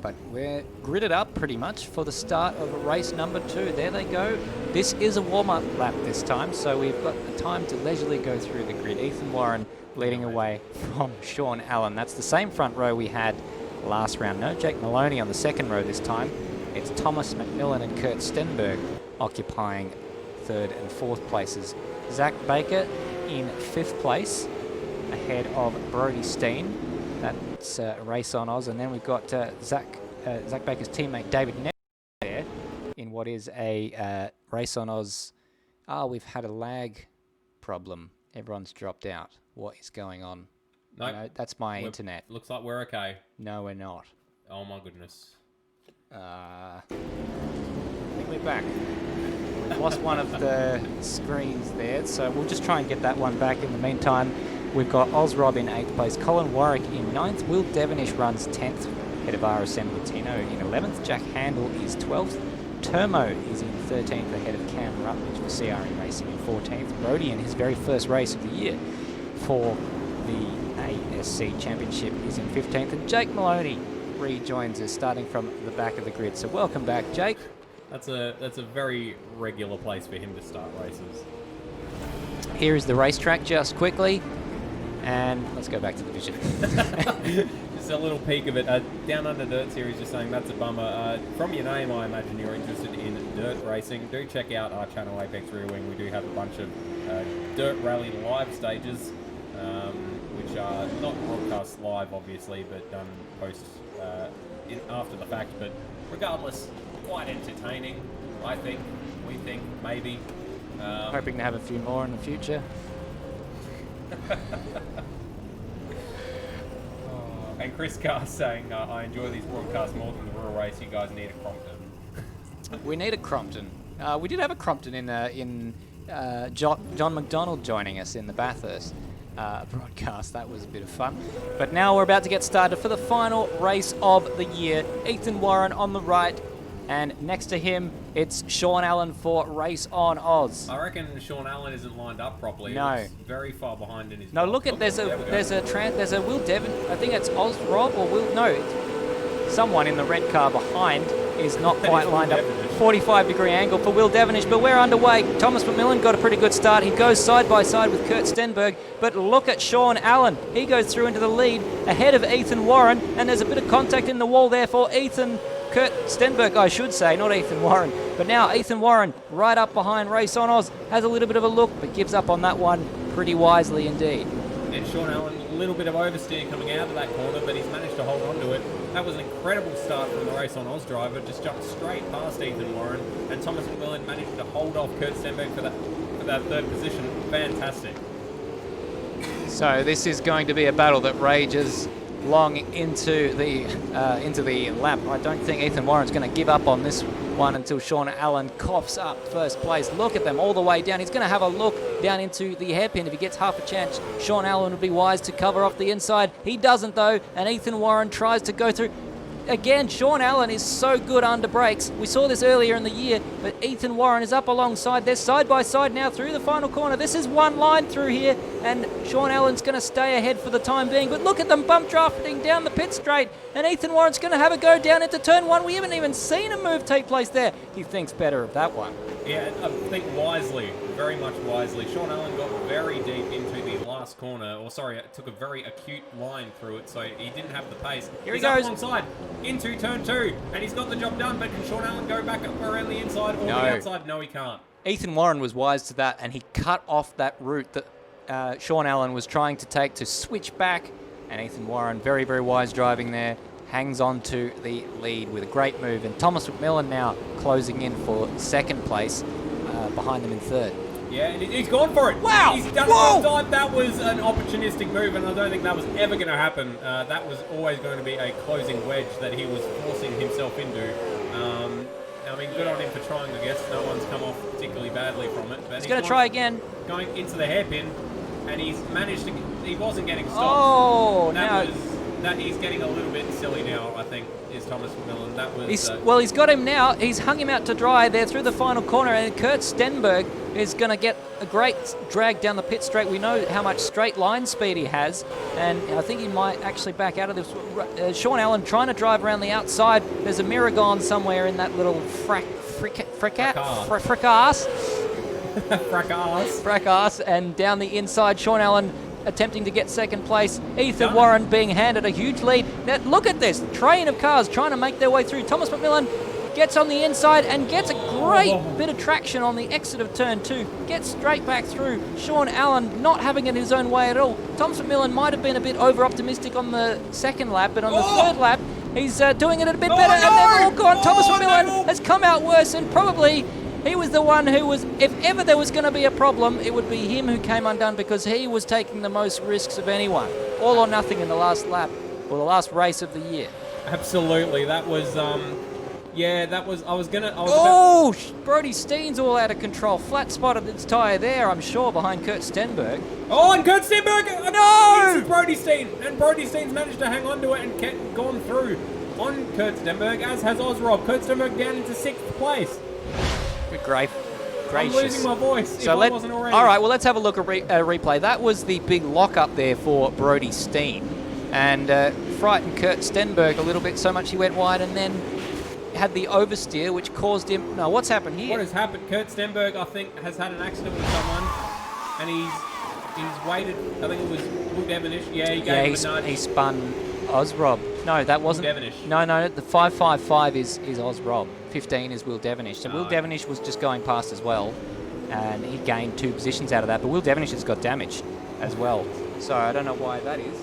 But we're gridded up pretty much for the start of race number 2. There they go. This is a warm-up lap this time, so we've got the time to leisurely go through the grid. Ethan Warren leading away from Sean Allen. That's the same front row we had last round. No Jake Maloney on the second row this time. It's Thomas McMillan and Kurt Stenberg occupying 3rd and 4th places. Zach Baker in 5th place, ahead of Brody Steen. That's a race on Oz. And then we've got Zach Baker's teammate David Neff there in what is a race on Oz. We've had a lag problem. Everyone's dropped out. What is going on? Nope. No, that's my internet. Looks like we're okay. No, we're not. Oh my goodness. I think we're back. We've lost one of the screens there, so we'll just try and get that one back. In the meantime, we've got Ozrob in 8th place, Colin Warwick in 9th, Will Devenish runs 10th, ahead of RSM Latino in 11th, Jack Handel is 12th, Termo is in 13th, ahead of Cam Rutledge for CRE Racing in 14th, Brody in his very first race of the year for the ASC Championship is in 15th, and Jake Maloney rejoins us starting from the back of the grid. So welcome back, Jake. That's a very regular place for him to start races. Here is the racetrack just quickly, and let's go back to the vision. Just a little peek of it. Down Under Dirt Series just saying that's a bummer. From your name, I imagine you're interested in dirt racing. Do check out our channel, Apex Rear Wing. We do have a bunch of dirt rally live stages, which are not broadcast live, obviously, but done post after the fact. But regardless, quite entertaining, I think. We think, maybe. Hoping to have a few more in the future. And Chris Carr saying, I enjoy these broadcasts more than the rural race. You guys need a Crompton. We need a Crompton. We did have a Crompton in John McDonald joining us in the Bathurst broadcast. That was a bit of fun. But now we're about to get started for the final race of the year. Ethan Warren on the right, and next to him, it's Sean Allen for Race on Oz. I reckon Sean Allen isn't lined up properly. No. It's very far behind in his. No, box. look at there's a Will Devon. I think it's Oz Rob or Will. No, it's someone in the red car behind is not quite lined up. 45-degree angle for Will Devenish, but we're underway. Thomas McMillan got a pretty good start. He goes side by side with Kurt Stenberg, but look at Sean Allen. He goes through into the lead ahead of Ethan Warren, and there's a bit of contact in the wall there for Kurt Stenberg, I should say, not Ethan Warren. But now Ethan Warren, right up behind Race on Oz, has a little bit of a look, but gives up on that one pretty wisely indeed. And Sean Allen, a little bit of oversteer coming out of that corner, but he's managed to hold on to it. That was an incredible start from the Race on Oz driver, just jumped straight past Ethan Warren, and Thomas McMillan managed to hold off Kurt Stenberg for that third position. Fantastic. So this is going to be a battle that rages long into the lap. I don't think Ethan Warren's going to give up on this one until Sean Allen coughs up first place. Look at them all the way down. He's going to have a look down into the hairpin. If he gets half a chance, Sean Allen would be wise to cover off the inside. He doesn't though, and Ethan Warren tries to go through. Again, Sean Allen is so good under brakes. We saw this earlier in the year, but Ethan Warren is up alongside. They're side by side now through the final corner. This is one line through here, and Sean Allen's going to stay ahead for the time being. But look at them bump drafting down the pit straight, and Ethan Warren's going to have a go down into turn one. We haven't even seen a move take place there. He thinks better of that one. Yeah, I think wisely, very much wisely. Sean Allen got very deep into the last corner, it took a very acute line through it, so he didn't have the pace. Here he He's up goes. alongside into turn two, and he's got the job done, but can Sean Allen go back up around the inside or the outside? No, he can't. Ethan Warren was wise to that, and he cut off that route that Sean Allen was trying to take to switch back, and Ethan Warren, very, very wise driving there, hangs on to the lead with a great move, and Thomas McMillan now closing in for second place behind them in third. Yeah, and he's gone for it. Wow! He's done it on time. That was an opportunistic move, and I don't think that was ever going to happen. That was always going to be a closing wedge that he was forcing himself into. I mean, good on him for trying, I guess. No one's come off particularly badly from it. But He's going to try again. Going into the hairpin, and he's managed to... He wasn't getting stopped. Oh, That now was that he's getting a little bit silly now, I think, is Thomas McMillan. That was... He's got him now. He's hung him out to dry. They're through the final corner, and Kurt Stenberg is going to get a great drag down the pit straight. We know how much straight line speed he has, and I think he might actually back out of this. Sean Allen trying to drive around the outside. There's a mirror gone somewhere in that little fracasse, and down the inside, Sean Allen attempting to get second place. Ethan Warren being handed a huge lead. Now, look at this train of cars trying to make their way through. Thomas McMillan gets on the inside and gets a great bit of traction on the exit of turn 2. Gets straight back through. Sean Allen not having it his own way at all. Thomas McMillan might have been a bit over-optimistic on the second lap, but on the third lap, he's doing it a bit better, and they've all gone. Thomas McMillan has come out worse, and probably he was the one who was, if ever there was going to be a problem, it would be him who came undone, because he was taking the most risks of anyone. All or nothing in the last lap, or the last race of the year. Absolutely, that was, yeah, that was, Brody Steen's all out of control. Flat spotted its tyre there, I'm sure, behind Kurt Stenberg. Oh, and Kurt Stenberg! No! This is Brody Steen, and Brody Steen's managed to hang on to it and gone through on Kurt Stenberg, as has Ozrob. Kurt Stenberg down into 6th place. Good gracious. I'm losing my voice. So if I wasn't already. All right, well, let's have a look at replay. That was the big lock-up there for Brody Steen, and frightened Kurt Stenberg a little bit, so much he went wide, and then had the oversteer, which caused him... No, what's happened here? What has happened? Kurt Stenberg, I think, has had an accident with someone, and he's waited. I think it was Will Devonish. Yeah, he gave him a nudge. He spun Ozrob. No, that wasn't... Will Devonish. No, the 555 is Ozrob. 15 is Will Devonish. So Will Devonish was just going past as well, and he gained 2 positions out of that, but Will Devonish has got damaged as well. So I don't know why that is.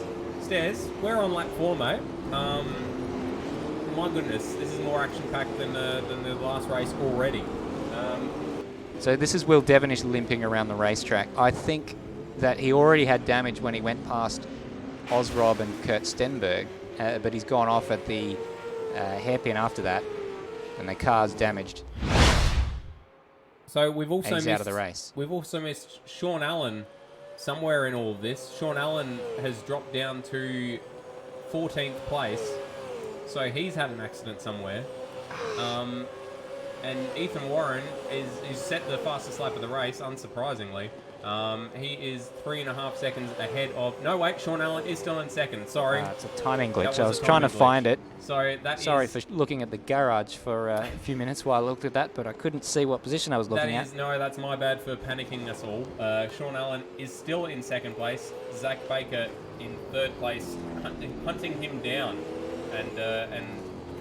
Stairs, we're on lap 4, mate. My goodness, this is more action-packed than the last race already. So this is Will Devonish limping around the racetrack. I think that he already had damage when he went past Ozrob and Kurt Stenberg, but he's gone off at the hairpin after that, and the car's damaged. So we've also missed out of the race. We've also missed Sean Allen somewhere in all of this. Sean Allen has dropped down to 14th place. So he's had an accident somewhere. And Ethan Warren is set the fastest lap of the race, unsurprisingly. He is 3.5 seconds ahead of... No, wait, Sean Allen is still in second. Sorry. It's a timing glitch. I was trying to find it. So Sorry for looking at the garage for a few minutes while I looked at that, but I couldn't see what position I was looking at. No, that's my bad for panicking us all. Sean Allen is still in second place. Zach Baker in third place, hunting him down. And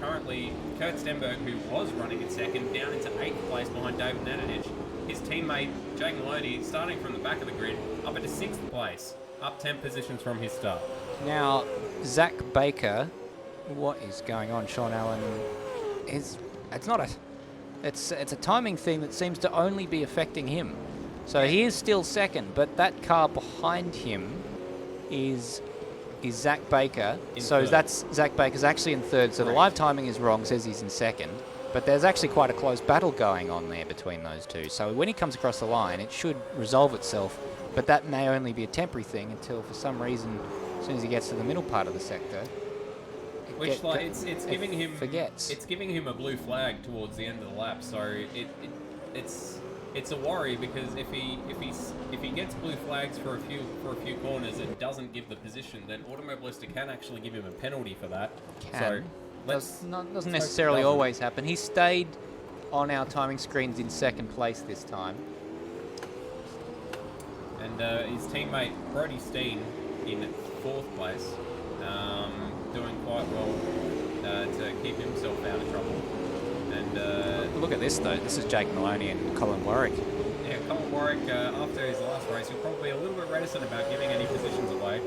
currently, Kurt Stenberg, who was running in second, down into 8th place behind David Nananich. His teammate, Jake Maloney, starting from the back of the grid, up into 6th place, up 10 positions from his start. Now, Zach Baker, what is going on? Sean Allen it's a timing thing that seems to only be affecting him. So he is still second, but that car behind him is Zach Baker. That's Zach Baker's actually in third. So the live timing is wrong, says he's in second. But there's actually quite a close battle going on there between those two. So when he comes across the line, it should resolve itself. But that may only be a temporary thing until, for some reason, as soon as he gets to the middle part of the sector, it's giving him forgets. It's giving him a blue flag towards the end of the lap. So it's a worry, because if he gets blue flags for a few corners and doesn't give the position, then Automobilista can actually give him a penalty for that. Doesn't necessarily always happen. He stayed on our timing screens in second place this time. And his teammate Brody Steen in 4th place, doing quite well to keep himself out of trouble. And look at this though. This is Jake Maloney and Colin Warwick. Yeah, Colin Warwick, after his last race, he's probably a little bit reticent about giving any positions away.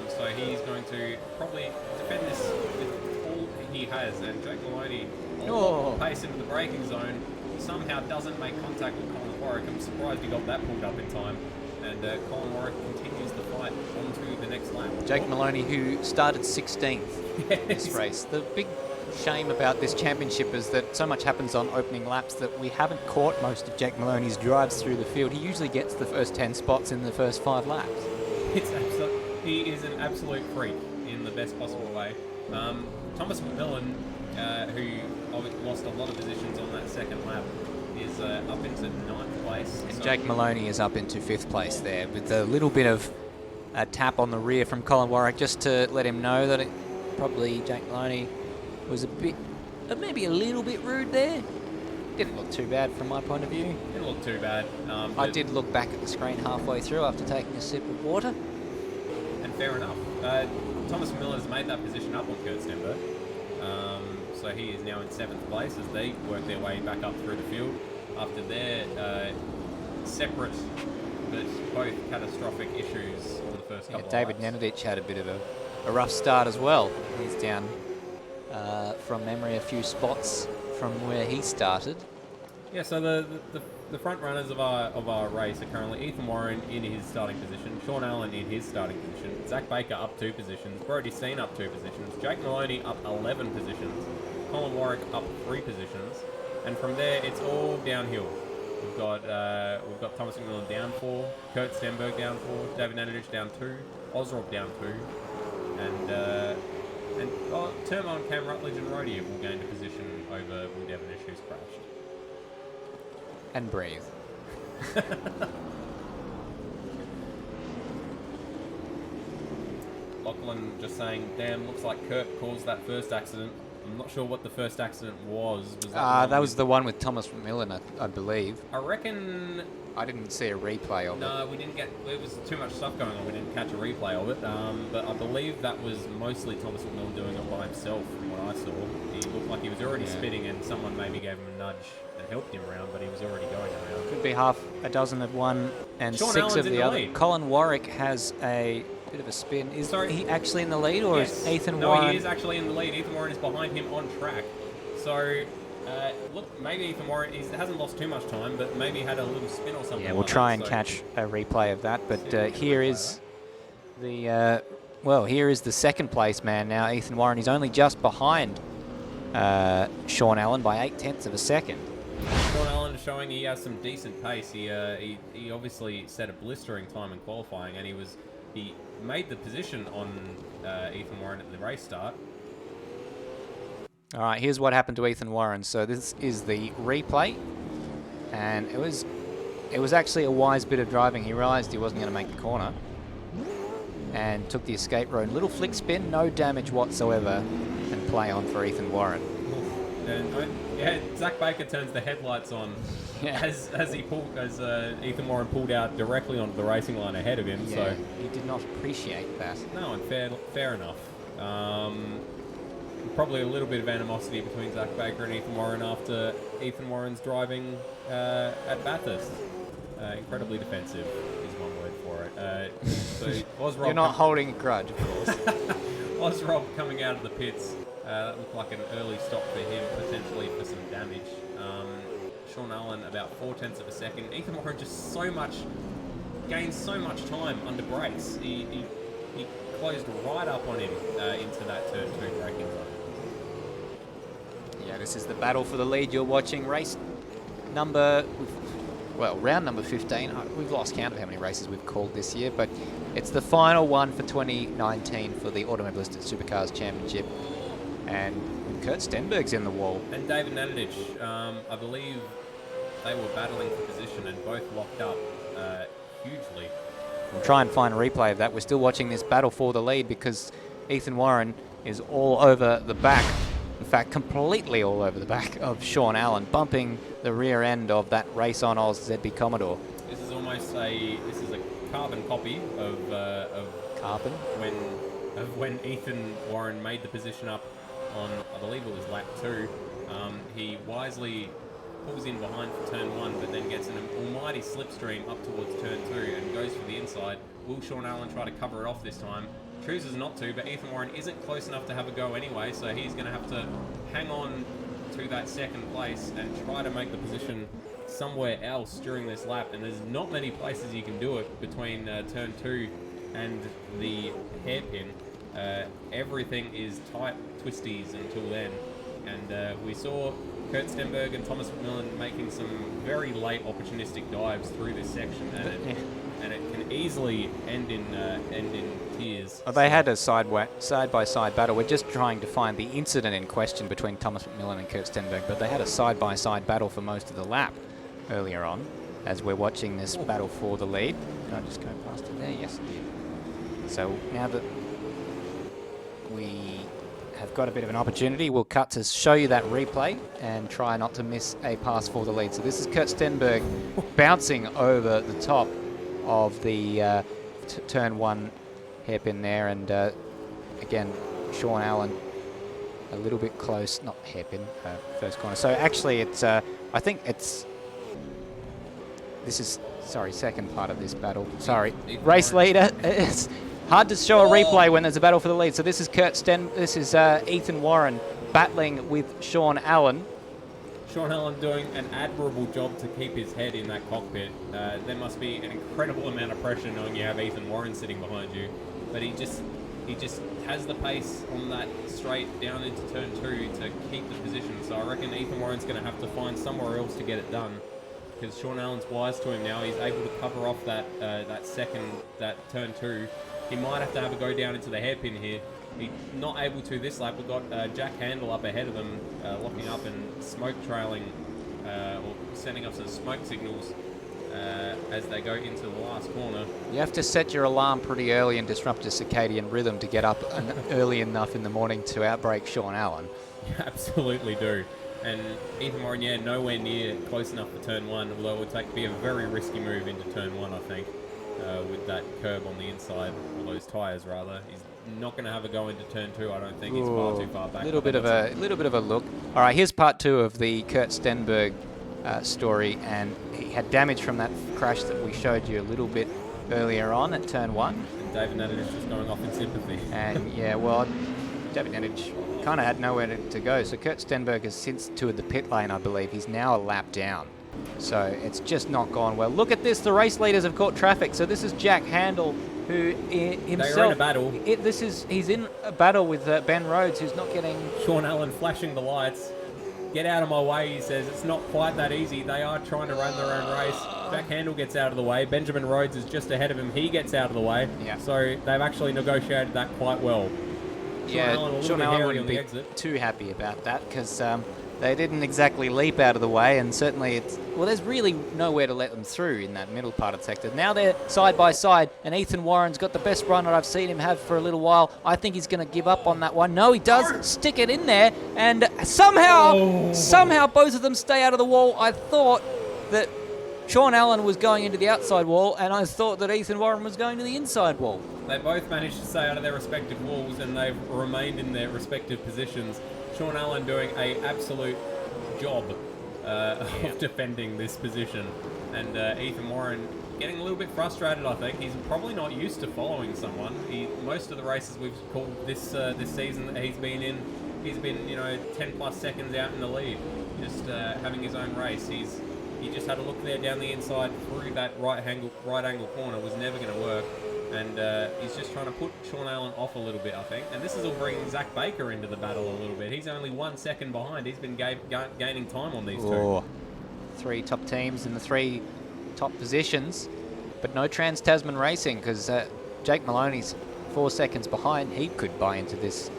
So he's going to probably defend this with all he has. And Jake Maloney, pace into the braking zone, somehow doesn't make contact with Colin Warwick. I'm surprised he got that pulled up in time. And Colin Warwick continues the fight onto the next lap. Jake Maloney, who started 16th this race. The big shame about this championship is that so much happens on opening laps that we haven't caught most of Jake Maloney's drives through the field. He usually gets the first 10 spots in the first 5 laps. He is an absolute freak in the best possible way. Thomas McMillan, who lost a lot of positions on that second lap, is up into 9th place. And Jake Maloney is up into 5th place there with a little bit of a tap on the rear from Colin Warwick just to let him know that probably Jake Maloney was a bit, maybe a little bit rude there. Didn't look too bad from my point of view. Didn't look too bad. I did look back at the screen halfway through after taking a sip of water. And fair enough. Thomas Miller has made that position up on Kurt Stenberg. So he is now in 7th place as they work their way back up through the field after their separate but both catastrophic issues for the first couple David of laps. Nenadic had a bit of a rough start as well. He's down from memory a few spots from where he started. Yeah, so the front runners of our race are currently Ethan Warren in his starting position, Sean Allen in his starting position, Zach Baker up 2 positions, Brody Steen up 2 positions, Jake Maloney up 11 positions, Colin Warwick up 3 positions, and from there it's all downhill. We've got Thomas McMillan down 4, Kurt Stenberg down 4, David Nanadich down 2, Osrob down 2, and Turmo, Cam Rutledge and Rhodey have all gained a position over Will Devonish, who's crashed. And breathe. Lachlan just saying, damn, looks like Kurt caused that first accident. I'm not sure what the first accident was. That was the one with Thomas McMillan, I believe. I reckon... I didn't see a replay of it. No, we didn't get... There was too much stuff going on. We didn't catch a replay of it. But I believe that was mostly Thomas McMillan doing it by himself from what I saw. He looked like he was already spinning and someone maybe gave him a nudge and helped him around, but he was already going around. Could be half a dozen of one and Sean 6 Allen's of in the the other. lead. Colin Warwick has a bit of a spin. Is he actually in the lead, or Yes. is Ethan No, Warren? he is actually in the lead. Ethan Warren is behind him on track. So, look, maybe Ethan Warren hasn't lost too much time, but maybe had a little spin or something. Yeah, we'll like try that, and so catch a replay of that. But See if we can here replay is the here is the second place man now. Ethan Warren is only just behind Sean Allen by 0.8 of a second. Sean Allen is showing he has some decent pace. He obviously set a blistering time in qualifying, and he made the position on Ethan Warren at the race start. All right, here's what happened to Ethan Warren. So this is the replay, and it was actually a wise bit of driving. He realized he wasn't going to make the corner and took the escape road. Little flick spin, no damage whatsoever, and play on for Ethan Warren. And Zach Baker turns the headlights on as Ethan Warren pulled out directly onto the racing line ahead of him. Yeah, So he did not appreciate that. no, and fair enough. Probably a little bit of animosity between Zach Baker and Ethan Warren after Ethan Warren's driving at Bathurst. Incredibly defensive is one word for it. So Osrob You're not holding a grudge, of course. Osrob coming out of the pits. That looked like an early stop for him, potentially for some damage. Sean Allen about 0.4 of a second. Ethan Warren just gains so much time under brakes. He closed right up on him into that turn 2 braking zone. Yeah, this is the battle for the lead. You're watching round number 15. We've lost count of how many races we've called this year, but it's the final one for 2019 for the Automobilista Supercars Championship. And Kurt Stenberg's in the wall. And David Nanadich, I believe they were battling for position and both locked up hugely. We'll try and find a replay of that. We're still watching this battle for the lead because Ethan Warren is all over the back. In fact, completely all over the back of Sean Allen, bumping the rear end of that Race on Oz ZB Commodore. This is almost a carbon copy of Carbon? when Ethan Warren made the position up on, I believe it was lap 2. He wisely pulls in behind for turn 1, but then gets an almighty slipstream up towards turn 2 and goes for the inside. Will Sean Allen try to cover it off this time? Chooses not to, but Ethan Warren isn't close enough to have a go anyway, so he's going to have to hang on to that second place and try to make the position somewhere else during this lap. And there's not many places you can do it between turn 2 and the hairpin. Everything is tight twisties until then. And we saw Kurt Stenberg and Thomas McMillan making some very late opportunistic dives through this section. and it can easily end in tears. Well, they had a side-by-side battle. We're just trying to find the incident in question between Thomas McMillan and Kurt Stenberg, but they had a side-by-side battle for most of the lap earlier on as we're watching this battle for the lead. Did I just go past it there? Yes, I did. So now that we have got a bit of an opportunity, we'll cut to show you that replay and try not to miss a pass for the lead. So this is Kurt Stenberg bouncing over the top of the turn 1 hairpin there, and again, Sean Allen a little bit close, not hairpin, first corner. So actually it's, I think it's, this is, sorry, second part of this battle. Sorry, race leader. It's hard to show a replay when there's a battle for the lead. So this is this is Ethan Warren battling with Sean Allen. Sean Allen doing an admirable job to keep his head in that cockpit. There must be an incredible amount of pressure knowing you have Ethan Warren sitting behind you, but he just has the pace on that straight down into turn 2 to keep the position. So I reckon Ethan Warren's going to have to find somewhere else to get it done, because Sean Allen's wise to him now. He's able to cover off that that turn 2. He might have to have a go down into the hairpin here. He's not able to this lap. We've got Jack Handel up ahead of them, locking up and smoke trailing, or sending up some smoke signals as they go into the last corner. You have to set your alarm pretty early and disrupt your circadian rhythm to get up early enough in the morning to outbrake Sean Allen. You absolutely do. And Ethan Warren, yeah, nowhere near close enough for turn 1, although it would be a very risky move into turn 1, I think, with that curb on the inside, or those tyres rather. He's not going to have a go into turn 2, I don't think. He's far too far back. Little bit of a look. All right, here's part 2 of the Kurt Stenberg story, and he had damage from that crash that we showed you a little bit earlier on at turn 1. And David Nannett is just going off in sympathy. And yeah, well, David Nannett kind of had nowhere to go, so Kurt Stenberg has since toured the pit lane, I believe. He's now a lap down, so it's just not gone well. Look at this, the race leaders have caught traffic. So this is Jack Handel, who himself... They're in a battle. He's in a battle with Ben Rhodes, who's not getting... Sean Allen flashing the lights. Get out of my way, he says. It's not quite that easy. They are trying to run their own race. Jack Handel gets out of the way. Benjamin Rhodes is just ahead of him. He gets out of the way. Yeah. So they've actually negotiated that quite well. Sean Allen wouldn't be too happy about that, because they didn't exactly leap out of the way, and certainly there's really nowhere to let them through in that middle part of the sector. Now they're side by side, and Ethan Warren's got the best run that I've seen him have for a little while. I think he's going to give up on that one. No, he does stick it in there, and somehow both of them stay out of the wall. I thought that Sean Allen was going into the outside wall, and I thought that Ethan Warren was going to the inside wall. They both managed to stay out of their respective walls, and they've remained in their respective positions. Sean Allen doing an absolute job of defending this position, and Ethan Warren getting a little bit frustrated. I think he's probably not used to following someone. Most of the races we've called this season that he's been in, he's been 10 plus seconds out in the lead, just having his own race. He just had a look there down the inside through that right angle corner. Was never going to work. And he's just trying to put Sean Allen off a little bit, I think. And this is all bringing Zach Baker into the battle a little bit. He's only 1 second behind. He's been gaining time on these two. 3 top teams in the 3 top positions, but no Trans-Tasman Racing, because Jake Maloney's 4 seconds behind. He could buy into this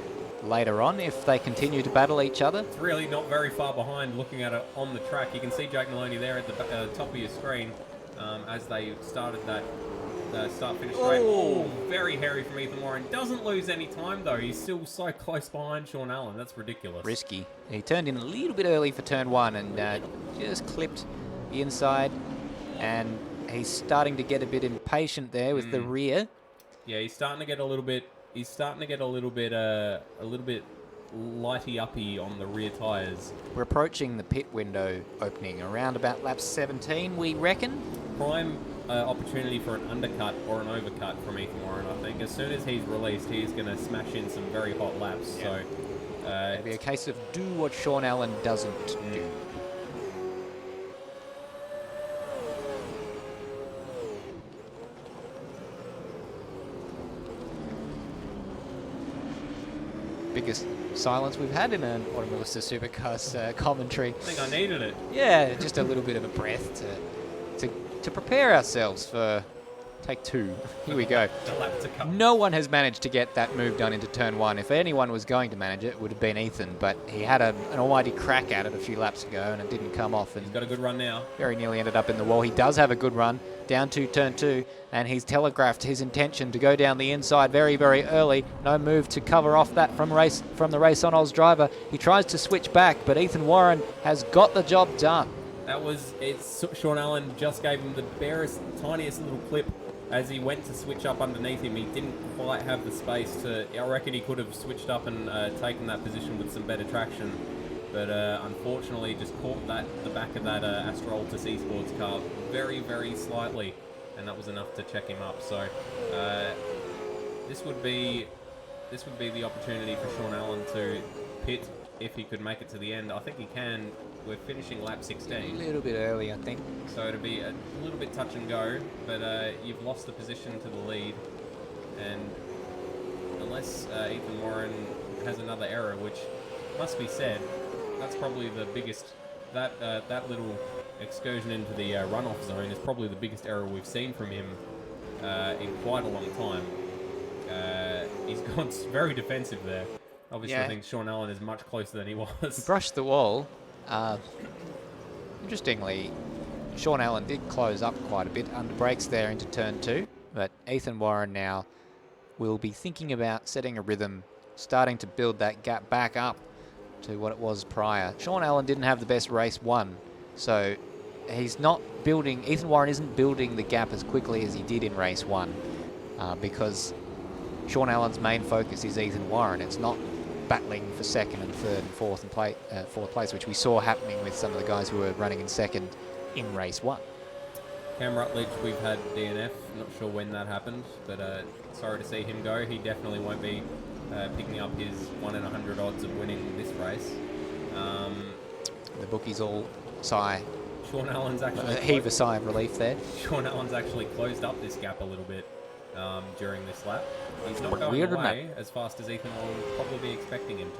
later on if they continue to battle each other. It's really not very far behind looking at it on the track. You can see Jake Maloney there at the top of your screen as they started that start-finish straight. Oh, very hairy from Ethan Warren. Doesn't lose any time, though. He's still so close behind Sean Allen. That's ridiculous. Risky. He turned in a little bit early for turn 1 and just clipped the inside. And he's starting to get a bit impatient there with the rear. Yeah, he's starting to get a little bit lighty-uppy on the rear tyres. We're approaching the pit window opening around about lap 17, we reckon. Prime opportunity for an undercut or an overcut from Ethan Warren, I think. As soon as he's released, he's going to smash in some very hot laps. Yeah. So it'll be a case of do what Sean Allen doesn't do. Biggest silence we've had in an Automobilista Supercars commentary. I think I needed it. Yeah, just a little bit of a breath to prepare ourselves for Take 2. Here we go. The lap to come. No one has managed to get that move done into turn 1. If anyone was going to manage it, it would have been Ethan, but he had an almighty crack at it a few laps ago and it didn't come off. And He's got a good run now. very nearly ended up in the wall. He does have a good run down to turn 2, and he's telegraphed his intention to go down the inside very, very early. No move to cover off that from the Race on Oz driver. He tries to switch back, but Ethan Warren has got the job done. That was it. Sean Allen just gave him the barest, tiniest little clip as he went to switch up underneath him. He didn't quite have the space to. I reckon he could have switched up and taken that position with some better traction, but unfortunately just caught the back of that Astral to C Sports car very, very slightly, and that was enough to check him up. So this would be the opportunity for Sean Allen to pit if he could make it to the end. I think he can. We're finishing lap 16. A little bit early, I think. So it'll be a little bit touch and go, but you've lost the position to the lead, and unless Ethan Warren has another error, which must be said, that's probably the biggest. That little excursion into the runoff zone is probably the biggest error we've seen from him in quite a long time. He's gone very defensive there. Obviously, I think Sean Allen is much closer than he was. He brushed the wall. Interestingly, Sean Allen did close up quite a bit under brakes there into turn 2, but Ethan Warren now will be thinking about setting a rhythm, starting to build that gap back up to what it was prior. Sean Allen didn't have the best race 1, so he's not building, Ethan Warren isn't building the gap as quickly as he did in race 1, because Sean Allen's main focus is Ethan Warren. It's not battling for second and third and fourth place, which we saw happening with some of the guys who were running in second in race 1. Cam Rutledge, we've had DNF. Not sure when that happened, but sorry to see him go. He definitely won't be picking up his 1 in 100 odds of winning this race. The bookies all sigh. Sean Allen's actually heave a sigh of relief there. Sean Allen's actually closed up this gap a little bit during this lap. He's not going Weird away as fast as Ethan will probably be expecting him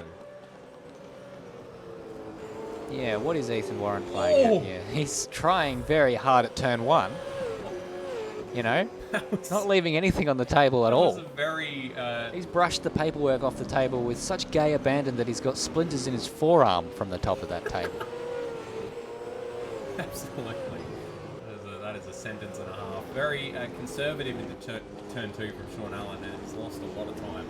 to. Yeah, what is Ethan Warren playing at here? He's trying very hard at turn 1. You know, not leaving anything on the table at all. That was a very... He's brushed the paperwork off the table with such gay abandon that he's got splinters in his forearm from the top of that table. Absolutely. That is a sentence and a half. Very conservative into turn 2 from Sean Allen, and he's lost a lot of time.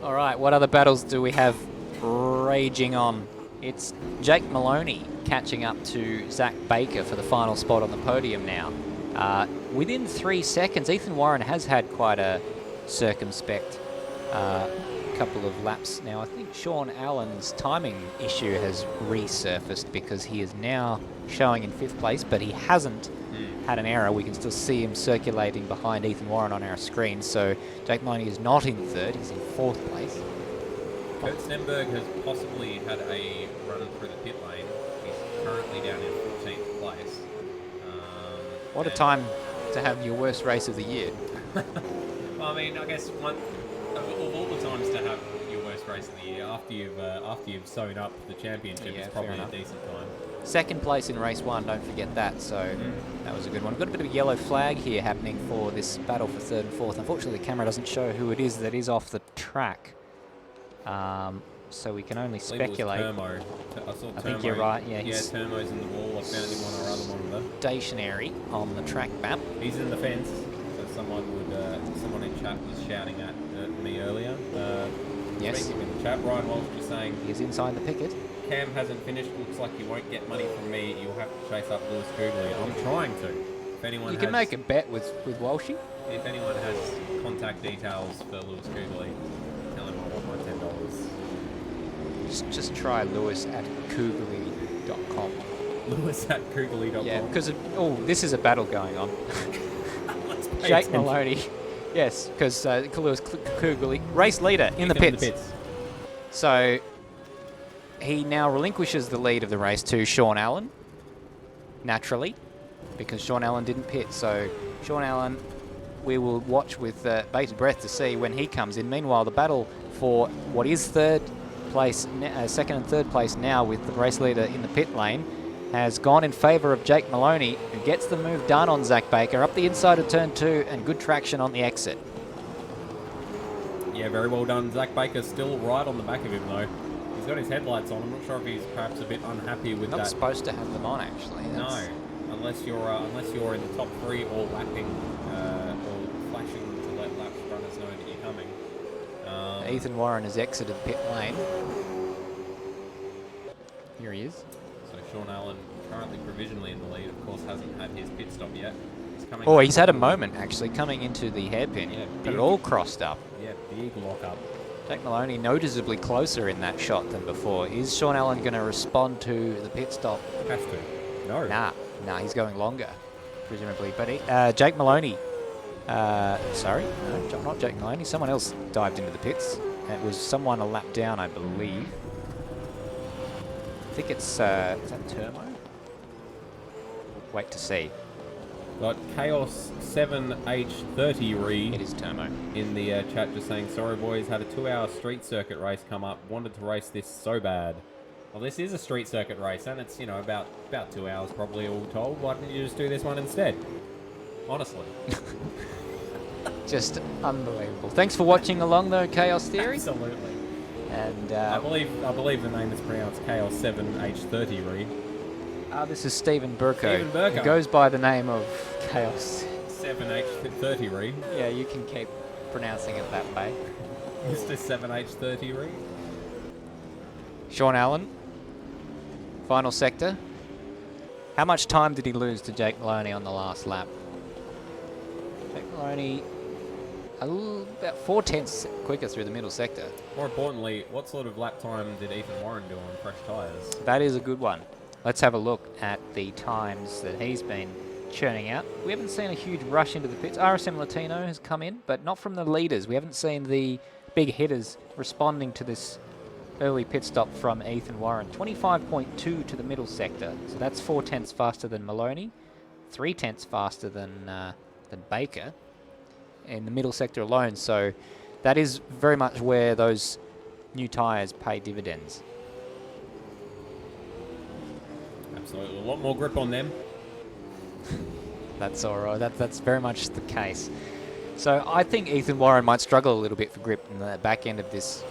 All right, what other battles do we have raging on? It's Jake Maloney catching up to Zach Baker for the final spot on the podium now. Within 3 seconds, Ethan Warren has had quite a circumspect couple of laps now. I think Sean Allen's timing issue has resurfaced because he is now showing in 5th place, but he hasn't had an error. We can still see him circulating behind Ethan Warren on our screen, so Jake Maloney is not in 3rd, he's in 4th place. Kurt Stenberg has possibly had a run through the pit lane. He's currently down in 14th place. What a time to have your worst race of the year. Well, I mean, I guess of all the times to have your worst race of the year, after you've sewn up the championship, Yeah, it's probably fair a enough. decent time. 2nd place in race 1, don't forget that, so that was a good one. We've got a bit of a yellow flag here happening for this battle for 3rd and 4th. Unfortunately, the camera doesn't show who it is that is off the track. So we can only speculate. Termo. I saw Termo. I think you're right, yeah. Yeah, Termo's in the wall. I found him on our other monitor. Stationary on the track map. He's in the fence. So someone in chat was shouting at me earlier. Yes. Speaking in the chat, Ryan Walsh was saying, He is inside the picket. Cam hasn't finished. Looks like you won't get money from me. You'll have to chase up Lewis Kugley. I'm trying to. If anyone You can make a bet with Walshy. If anyone has contact details for Lewis Kugley, tell him I want my $10. Just try Lewis at Kugly.com. Lewis at Kugley.com. Yeah, because this is a battle going on. Let's pay Jake attention. Maloney. Yes, because Lewis Kugly, race leader in the pits. So he now relinquishes the lead of the race to Sean Allen, naturally, because Sean Allen didn't pit. So Sean Allen, we will watch with bated breath to see when he comes in. Meanwhile, the battle for what is 3rd place, 2nd and 3rd place now with the race leader in the pit lane has gone in favour of Jake Maloney, who gets the move done on Zach Baker up the inside of turn 2 and good traction on the exit. Yeah, very well done. Zach Baker's still right on the back of him, though. He's got his headlights on. I'm not sure if he's perhaps a bit unhappy with Not that. supposed to have them on, actually. No, unless you're in the top 3 or lapping or flashing to let lap runners know that you're coming. Ethan Warren has exited pit lane. Here he is. So Sean Allen, currently provisionally in the lead, of course, hasn't had his pit stop yet. Oh, he's had a moment, actually, coming into the hairpin. Yeah, Got it all crossed up. Yeah, big lock up. Jake Maloney noticeably closer in that shot than before. Is Sean Allen going to respond to the pit stop? Has to. No. Nah, he's going longer, presumably. But Jake Maloney, sorry, no, not Jake Maloney. Someone else dived into the pits. It was someone a lap down, I believe. I think it's, is that Turmo? Wait to see. Got Chaos 7H30 Reed. It is Turmo. In the chat just saying, sorry boys, had a 2-hour street circuit race come up. Wanted to race this so bad. Well, this is a street circuit race, and it's, you know, about 2 hours probably all told. Why didn't you just do this one instead? Honestly. Just unbelievable. Thanks for watching along, though, Chaos Theory. Absolutely. And I believe the name is pronounced Chaos 7H30 Reed. This is Stephen Burko, Stephen Burko. who goes by the name of Chaos. 7H30 Reed. Yeah, you can keep pronouncing it that way. Mr. 7H30 Reed. Sean Allen, final sector. How much time did he lose to Jake Maloney on the last lap? Jake Maloney about 4/10 quicker through the middle sector. More importantly, what sort of lap time did Ethan Warren do on fresh tyres? That is a good one. Let's have a look at the times that he's been churning out. We haven't seen a huge rush into the pits. RSM Latino has come in, but not from the leaders. We haven't seen the big hitters responding to this early pit stop from Ethan Warren. 25.2 to the middle sector. So that's 4/10 faster than Maloney, 3/10 faster than Baker in the middle sector alone. So that is very much where those new tyres pay dividends. Absolutely. A lot more grip on them. That's all right. That's very much the case. So I think Ethan Warren might struggle a little bit for grip in the back end of this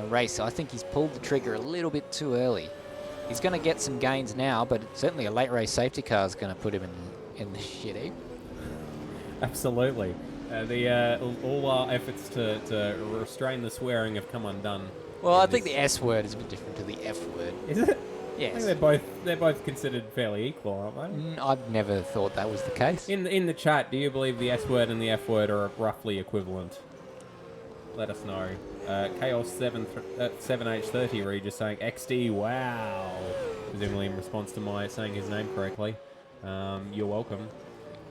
race. I think he's pulled the trigger a little bit too early. He's going to get some gains now, but certainly a late race safety car is going to put him in the shit heap. Absolutely. All our efforts to restrain the swearing have come undone. Well, I think the S word is a bit different to the F word. Is it? Yes. I think they're both considered fairly equal, aren't they? I've never thought that was the case. In the chat, do you believe the S word and the F word are roughly equivalent? Let us know. Chaos 7H30 Reed just saying XD, wow. Presumably in response to my saying his name correctly. You're welcome.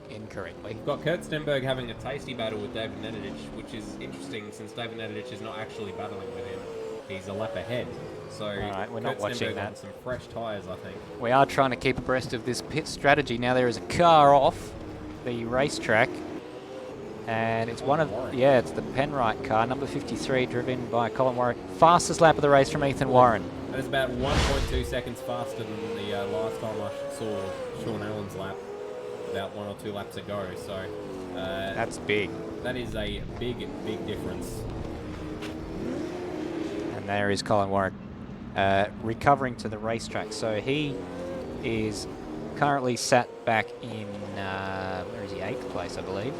Incorrectly. We've got Kurt Stenberg having a tasty battle with David Nedidich, which is interesting since David Nedidich is not actually battling with him. He's a lap ahead. So right, we're not Kurt watching Stenberg that. on some fresh tyres, I think. We are trying to keep abreast of this pit strategy. Now there is a car off the racetrack. And it's it's the Penrite car, number 53, driven by Colin Warwick. Fastest lap of the race from Ethan Warren. That is about 1.2 seconds faster than the last time I saw Sean Allen's lap, about 1 or 2 laps ago. So that's big. That is a big difference. And there is Colin Warwick recovering to the racetrack. So he is currently sat back in, where is he, 8th place, I believe,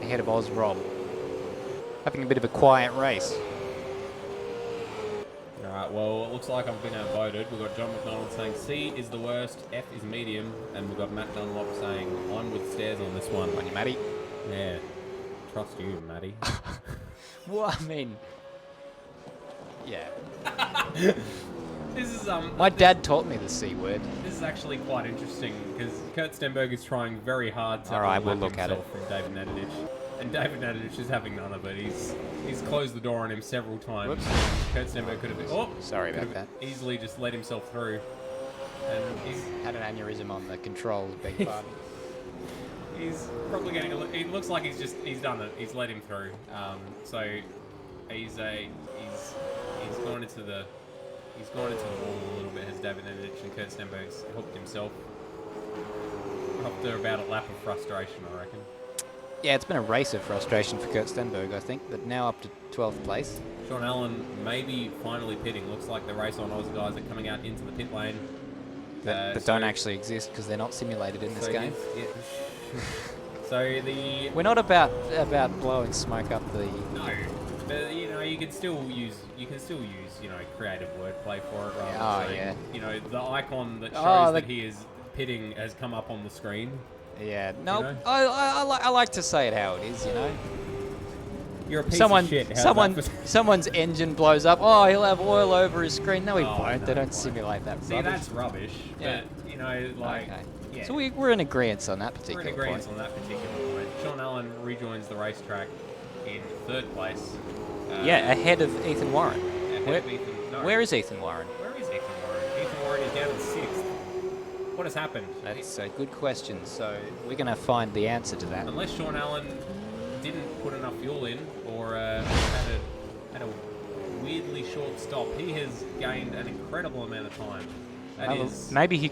ahead of Oz Rob. Having a bit of a quiet race. Alright, well, it looks like I've been outvoted. We've got John McDonald saying C is the worst, F is medium, and we've got Matt Dunlop saying I'm with Stairs on this one. On you, Matty. Yeah. Trust you, Matty. Well, I mean, yeah. This is my dad taught me the C word. This is actually quite interesting because Kurt Stenberg is trying very hard to we'll look at it from David Nedidich, and David Nedidich is having none of it. He's closed the door on him several times. Whoops. Kurt Stenberg could have sorry about that. Easily just let himself through, and he's had an aneurysm on the controls. Beg pardon. He's probably getting it looks like he's done it. He's let him through. So he's gone into the He's gone into the wall a little bit, has David Nenadic, and Kurt Stenberg's hooked himself. After about a lap of frustration, I reckon. Yeah, it's been a race of frustration for Kurt Stenberg, I think, but now up to 12th place. Sean Allen maybe finally pitting. Looks like the Race on Oz guys are coming out into the pit lane. That don't actually exist because they're not simulated in this game. So the... We're not about blowing smoke up the... No, but you can still use creative wordplay for it rather than saying, the icon that shows that he is pitting has come up on the screen. Yeah, no, I like to say it how it is, You're a piece of shit. Someone's engine blows up. Oh, he'll have oil over his screen. No, he won't. They don't simulate that. See, that's rubbish. Yeah. But Okay. Yeah. So we're in agreement on that particular point. We're in agreement on that particular point. Sean Allen rejoins the racetrack in 3rd place. Ahead of Ethan Warren. Where is Where is Ethan? No. Ethan Warren? Where is Ethan Warren? Ethan Warren is down in 6th. What has happened? That's a good question. So we're going to find the answer to that. Unless Sean Allen didn't put enough fuel in, or had a weirdly short stop, he has gained an incredible amount of time. Maybe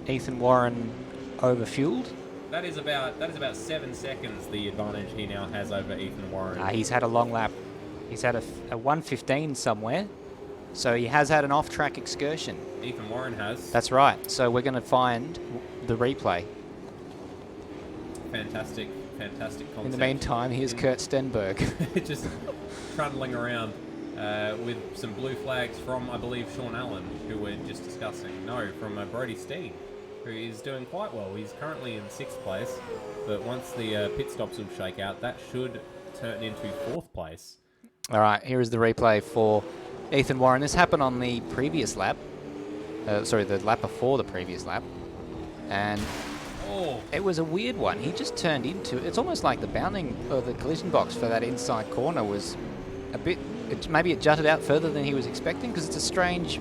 Ethan Warren overfueled. That is about 7 seconds the advantage he now has over Ethan Warren. He's had a long lap. He's had a 1:15 somewhere, so he has had an off-track excursion. Ethan Warren has. That's right. So we're going to find the replay. Fantastic concept. In the meantime, here's Kurt Stenberg. Just trundling around with some blue flags from, I believe, Sean Allen, who we're just discussing. No, from Brody Steen, who is doing quite well. He's currently in 6th place, but once the pit stops will shake out, that should turn into 4th place. All right, here is the replay for Ethan Warren. This happened on the previous lap. The lap before the previous lap. And it was a weird one. He just turned into... It's almost like the bounding or the collision box for that inside corner was a bit... Maybe it jutted out further than he was expecting because it's a strange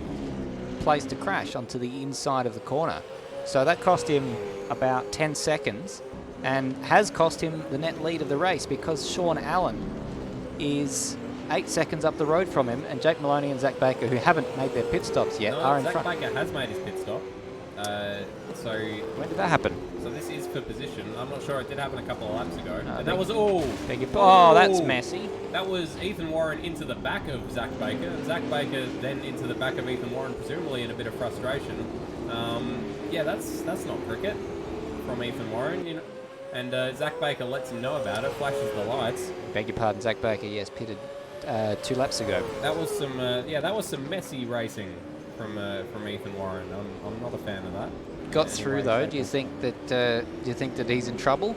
place to crash onto the inside of the corner. So that cost him about 10 seconds and has cost him the net lead of the race because Sean Allen is 8 seconds up the road from him, and Jake Maloney and Zach Baker, who haven't made their pit stops yet, are in front. Zach Baker has made his pit stop. So when did that happen? So this is for position. I'm not sure. It did happen a couple of laps ago. No, and that was that's messy. That was Ethan Warren into the back of Zach Baker, and Zach Baker then into the back of Ethan Warren, presumably in a bit of frustration. That's not cricket from Ethan Warren, And Zach Baker lets him know about it, flashes the lights. Beg your pardon, Zach Baker. Yes, pitted 2 laps ago. That was some messy racing from Ethan Warren. I'm not a fan of that. Got through though. Do you think that he's in trouble?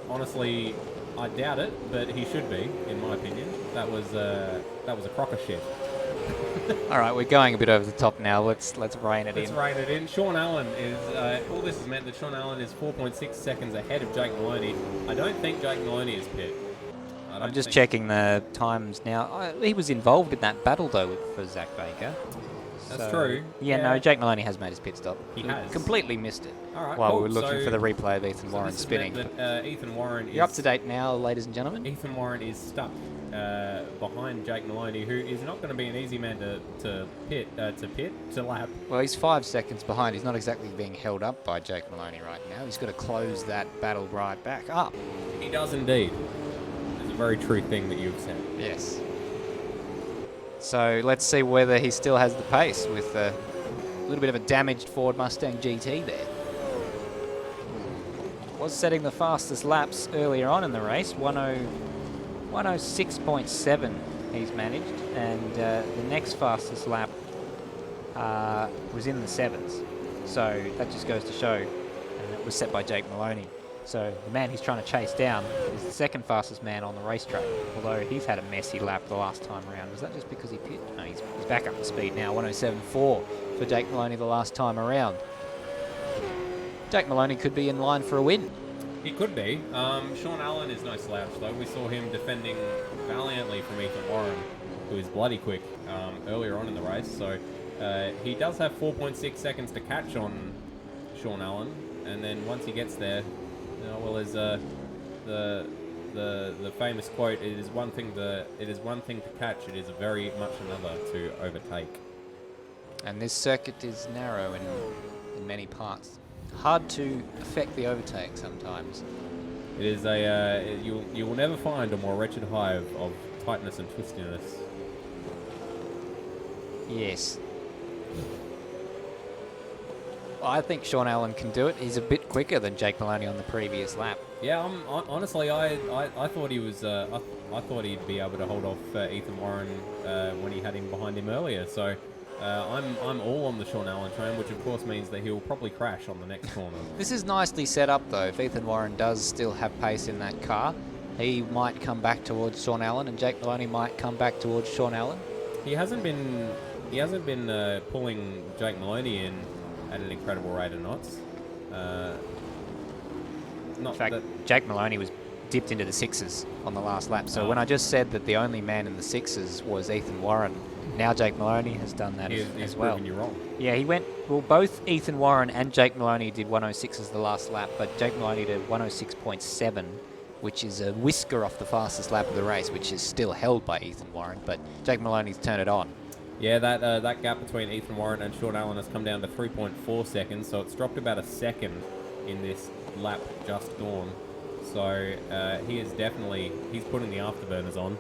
Honestly, I doubt it, but he should be, in my opinion. That was a crock of shit. All right, we're going a bit over the top now. Let's rein it in. Let's rein it in. Sean Allen is all this has meant that Sean Allen is 4.6 seconds ahead of Jake Maloney. I don't think Jake Maloney is pit. I'm just checking the times now. He was involved in that battle though for Zach Baker. That's true. Yeah, no, Jake Maloney has made his pit stop. He has. Completely missed it. All right, while we were looking for the replay of Ethan Warren spinning. Ethan Warren You're up to date now, ladies and gentlemen. Ethan Warren is stuck behind Jake Maloney, who is not going to be an easy man to lap. Well, he's 5 seconds behind. He's not exactly being held up by Jake Maloney right now. He's got to close that battle right back up. He does indeed. It's a very true thing that you've said. Yes. So let's see whether he still has the pace with a little bit of a damaged Ford Mustang GT there. Was setting the fastest laps earlier on in the race, 106.7 he's managed, and the next fastest lap was in the 7s. So that just goes to show, and it was set by Jake Maloney. So the man he's trying to chase down is the second fastest man on the racetrack, although he's had a messy lap the last time around. Was that just because he pit? No, he's back up to speed now, 107.4 for Jake Maloney the last time around. Jake Maloney could be in line for a win. He could be. Sean Allen is no slouch, though. We saw him defending valiantly from Ethan Warren, who is bloody quick earlier on in the race. So he does have 4.6 seconds to catch on Sean Allen, and then once he gets there, there's the famous quote: "It is one thing to catch. It is very much another to overtake." And this circuit is narrow in many parts. Hard to affect the overtake sometimes. It is you will never find a more wretched hive of tightness and twistiness. Yes. I think Sean Allen can do it. He's a bit quicker than Jake Maloney on the previous lap. Yeah, honestly, I thought he was. I thought he'd be able to hold off Ethan Warren when he had him behind him earlier. So I'm all on the Sean Allen train, which of course means that he'll probably crash on the next corner. This is nicely set up though. If Ethan Warren does still have pace in that car, he might come back towards Sean Allen, and Jake Maloney might come back towards Sean Allen. He hasn't been pulling Jake Maloney in at an incredible rate of knots. In fact, Jake Maloney was dipped into the sixes on the last lap. So when I just said that the only man in the sixes was Ethan Warren, now Jake Maloney has done that as well. Proving you wrong. Yeah, he went. Well, both Ethan Warren and Jake Maloney did 106s the last lap, but Jake Maloney did 106.7, which is a whisker off the fastest lap of the race, which is still held by Ethan Warren. But Jake Maloney's turned it on. Yeah, that gap between Ethan Warren and Sean Allen has come down to 3.4 seconds, so it's dropped about a second in this lap just gone. So he's putting the afterburners on,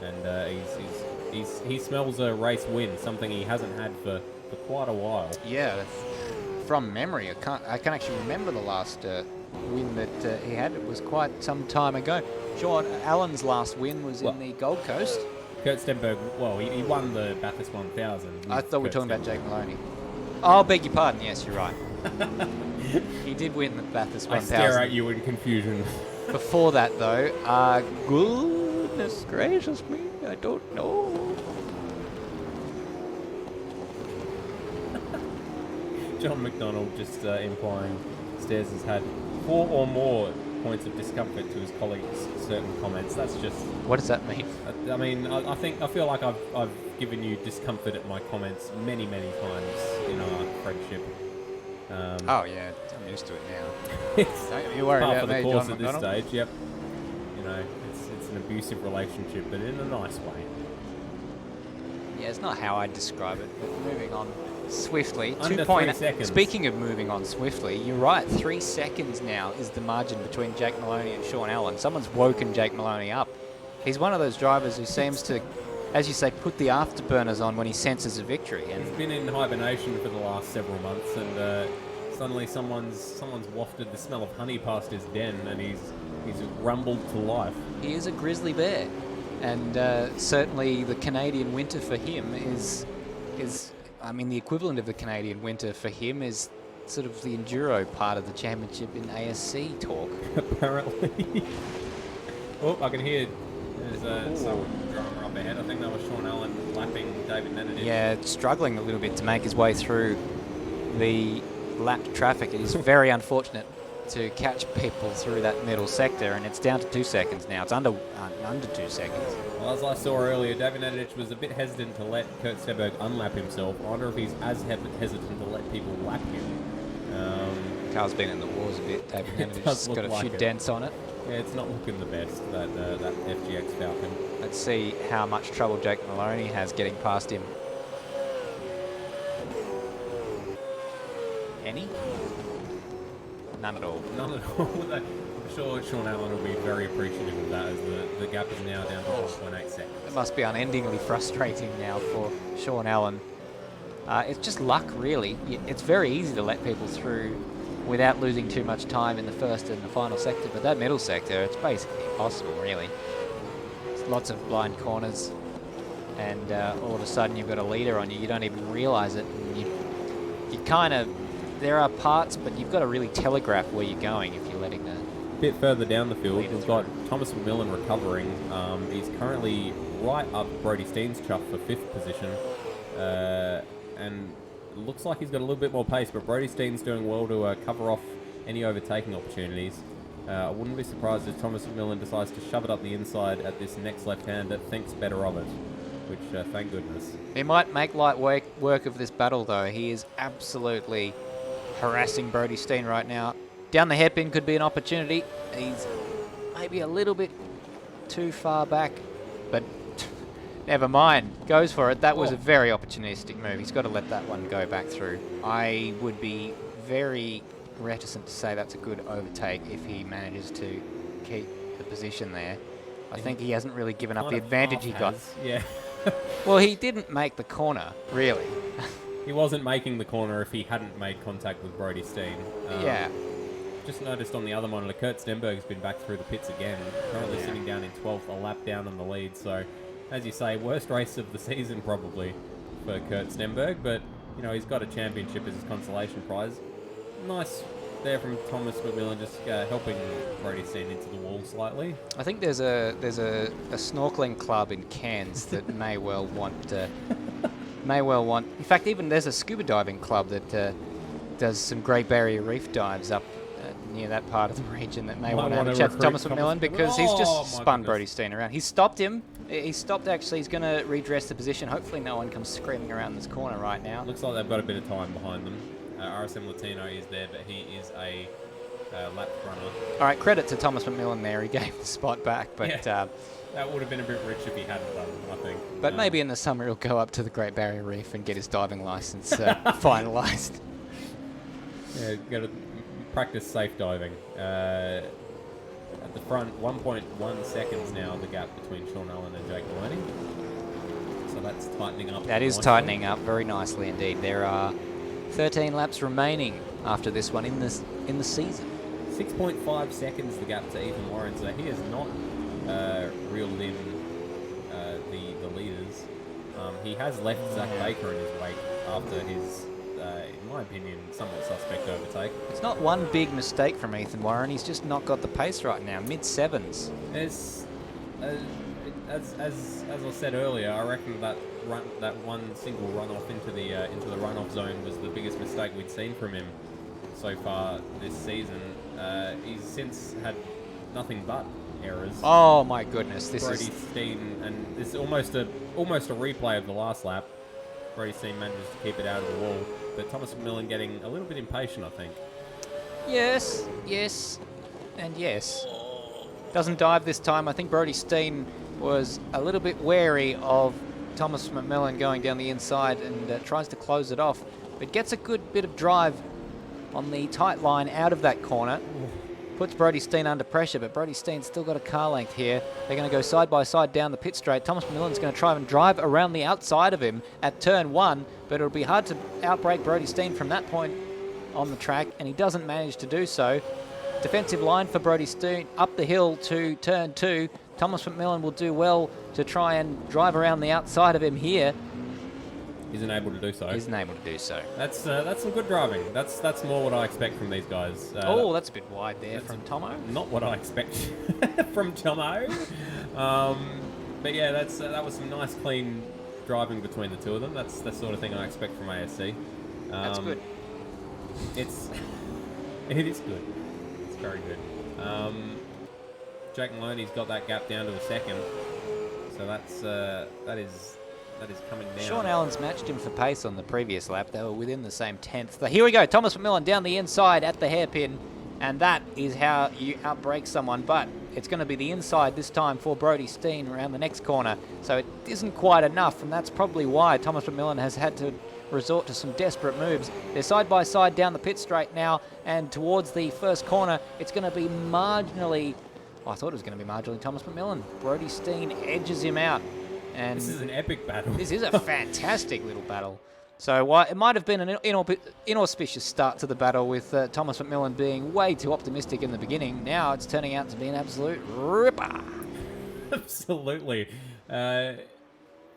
and he smells a race win, something he hasn't had for quite a while. Yeah, from memory, I can actually remember the last win that he had. It was quite some time ago. Sean Allen's last win was in the Gold Coast. Kurt Stenberg, well, he won the Bathurst 1000. I thought we were talking about Jake Maloney. Oh, beg your pardon. Yes, you're right. He did win the Bathurst 1000. I stare at you in confusion. Before that, though, goodness gracious me, I don't know. John McDonald just implying Stairs has had 4 or more points of discomfort to his colleagues' certain comments. That's just... What does that mean? I mean, I feel like I've given you discomfort at my comments many times in our friendship. Oh yeah, I'm used to it now. Don't you worry Part about of the me, course John at this McDonald. stage. Yep. You know, it's an abusive relationship, but in a nice way. Yeah, it's not how I describe it, but moving on swiftly. Under 2.8 3 seconds. Speaking of moving on swiftly, you're right, 3 seconds now is the margin between Jake Maloney and Sean Allen. Someone's woken Jake Maloney up. He's one of those drivers who seems to, as you say, put the afterburners on when he senses a victory. And He's been in hibernation for the last several months, and suddenly someone's wafted the smell of honey past his den, and he's rumbled to life. he is a grizzly bear. And certainly the Canadian winter for him is, I mean, the equivalent of the Canadian winter for him is sort of the enduro part of the championship in ASC talk. Apparently. Oh, I can hear there's some drama up ahead. I think that was Sean Allen lapping David Nenadich. Yeah, struggling a little bit to make his way through the lapped traffic. It is very unfortunate to catch people through that middle sector, and it's down to 2 seconds now. It's under 2 seconds. Well, as I saw earlier, David Nenadich was a bit hesitant to let Kurt Stenberg unlap himself. I wonder if he's as hesitant to let people lap him. Car's been in the wars a bit. David It Hennity's does got look a like few it. dents on it. Yeah, it's not looking the best, that FGX Falcon. Let's see how much trouble Jake Maloney has getting past him. Any? None at all. None at all. I'm sure Sean Allen will be very appreciative of that, as the gap is now down to 1.8 seconds. It must be unendingly frustrating now for Sean Allen. It's just luck, really. It's very easy to let people through without losing too much time in the first and the final sector, but that middle sector, it's basically impossible, really. It's lots of blind corners, and all of a sudden you've got a leader on you. You don't even realise it. And you kind of... There are parts, but you've got to really telegraph where you're going if you're letting the... A bit further down the field, we've got Thomas McMillan recovering. He's currently right up Brody Steen's chuff for 5th position. And it looks like he's got a little bit more pace, but Brody Steen's doing well to cover off any overtaking opportunities. I wouldn't be surprised if Thomas McMillan decides to shove it up the inside at this next left-hand that thinks better of it, which, thank goodness. He might make light work of this battle, though. He is absolutely harassing Brody Steen right now. Down the hairpin could be an opportunity. He's maybe a little bit bit too far back, but never mind. Goes for it. That was a very opportunistic move. He's got to let that one go back through. I would be very reticent to say that's a good overtake if he manages to keep the position there. I think he hasn't really given up the advantage he got. Yeah. Well, he didn't make the corner, really. He wasn't making the corner if he hadn't made contact with Brody Steen. Yeah. Just noticed on the other monitor, Kurt Stenberg's been back through the pits again, currently sitting down in 12th, a lap down on the lead. So, as you say, worst race of the season probably for Kurt Stenberg, but you know he's got a championship as his consolation prize. Nice there from Thomas McMillan, just helping Brody Steen into the wall slightly. I think there's a snorkeling club in Cairns that may well want. In fact, even there's a scuba diving club that does some Great Barrier Reef dives up near that part of the region that may want to have a chat to Thomas McMillan because he's just spun Brody Steen around. He's stopped him. He stopped actually. He's going to redress the position. Hopefully no one comes screaming around this corner right now. Looks like they've got a bit of time behind them. RSM Latino is there, but he is a lap runner. All right, credit to Thomas McMillan there. He gave the spot back, but that would have been a bit rich if he hadn't done, I think. But maybe in the summer he'll go up to the Great Barrier Reef and get his diving license finalised. Yeah, got to practice safe diving. At the front, 1.1 seconds now, the gap between Sean Allen and Jake Maloney. So that's tightening up. That is tightening up very nicely indeed. There are 13 laps remaining after this one in the season. 6.5 seconds the gap to Ethan Warren, so he has not reeled in the leaders. He has left Zach Baker in his wake after his, in my opinion, somewhat suspect overtake. It's not one big mistake from Ethan Warren. He's just not got the pace right now. Mid-sevens. As I said earlier, I reckon that one single runoff into the runoff zone was the biggest mistake we'd seen from him so far this season. He's since had nothing but errors. Oh my goodness, this Brody is Steen, and this is almost a replay of the last lap. Brody Steen manages to keep it out of the wall, but Thomas McMillan getting a little bit impatient, I think. yes, and yes. Doesn't dive this time. I think Brody Steen was a little bit wary of Thomas McMillan going down the inside and tries to close it off, but gets a good bit of drive on the tight line out of that corner. Puts Brody Steen under pressure, but Brody Steen's still got a car length here. They're going to go side by side down the pit straight. Thomas McMillan's going to try and drive around the outside of him at turn one, but it'll be hard to outbrake Brody Steen from that point on the track, and he doesn't manage to do so. Defensive line for Brody Steen up the hill to turn two. Thomas McMillan will do well to try and drive around the outside of him here. Isn't able to do so. Isn't able to do so. That's some good driving. That's more what I expect from these guys. That's a bit wide there from Tomo. Not what I expect from Tomo. But yeah, that was some nice, clean driving between the two of them. That's the sort of thing I expect from ASC. That's good. It is good. It's very good. Jake Maloney's got that gap down to a second, so that is coming down. Sean Allen's matched him for pace on the previous lap. They were within the same tenth. Here we go. Thomas McMillan down the inside at the hairpin, and that is how you outbrake someone. But it's going to be the inside this time for Brody Steen around the next corner. So it isn't quite enough, and that's probably why Thomas McMillan has had to resort to some desperate moves. They're side by side down the pit straight now, and towards the first corner, it's going to be marginally... I thought it was going to be marginally Thomas McMillan. Brody Steen edges him out. And this is an epic battle. This is a fantastic little battle. So it might have been an inauspicious start to the battle with Thomas McMillan being way too optimistic in the beginning. Now it's turning out to be an absolute ripper. Absolutely. The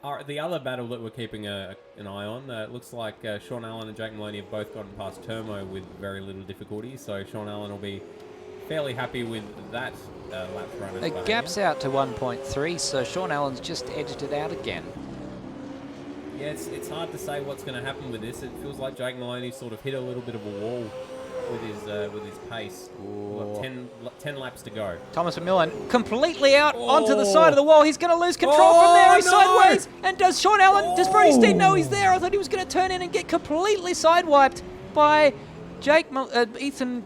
other battle that we're keeping an eye on, looks like Sean Allen and Jake Maloney have both gotten past Termo with very little difficulty. So Sean Allen will be fairly happy with that lap run. The gap's out to 1.3, so Sean Allen's just edged it out again. Yeah, it's hard to say what's going to happen with this. It feels like Jake Maloney sort of hit a little bit of a wall with his pace. We've got 10 laps to go. Thomas McMillan completely out onto the side of the wall. He's going to lose control from there. He's sideways. And does Brody Steen know he's there? I thought he was going to turn in and get completely sidewiped by Ethan...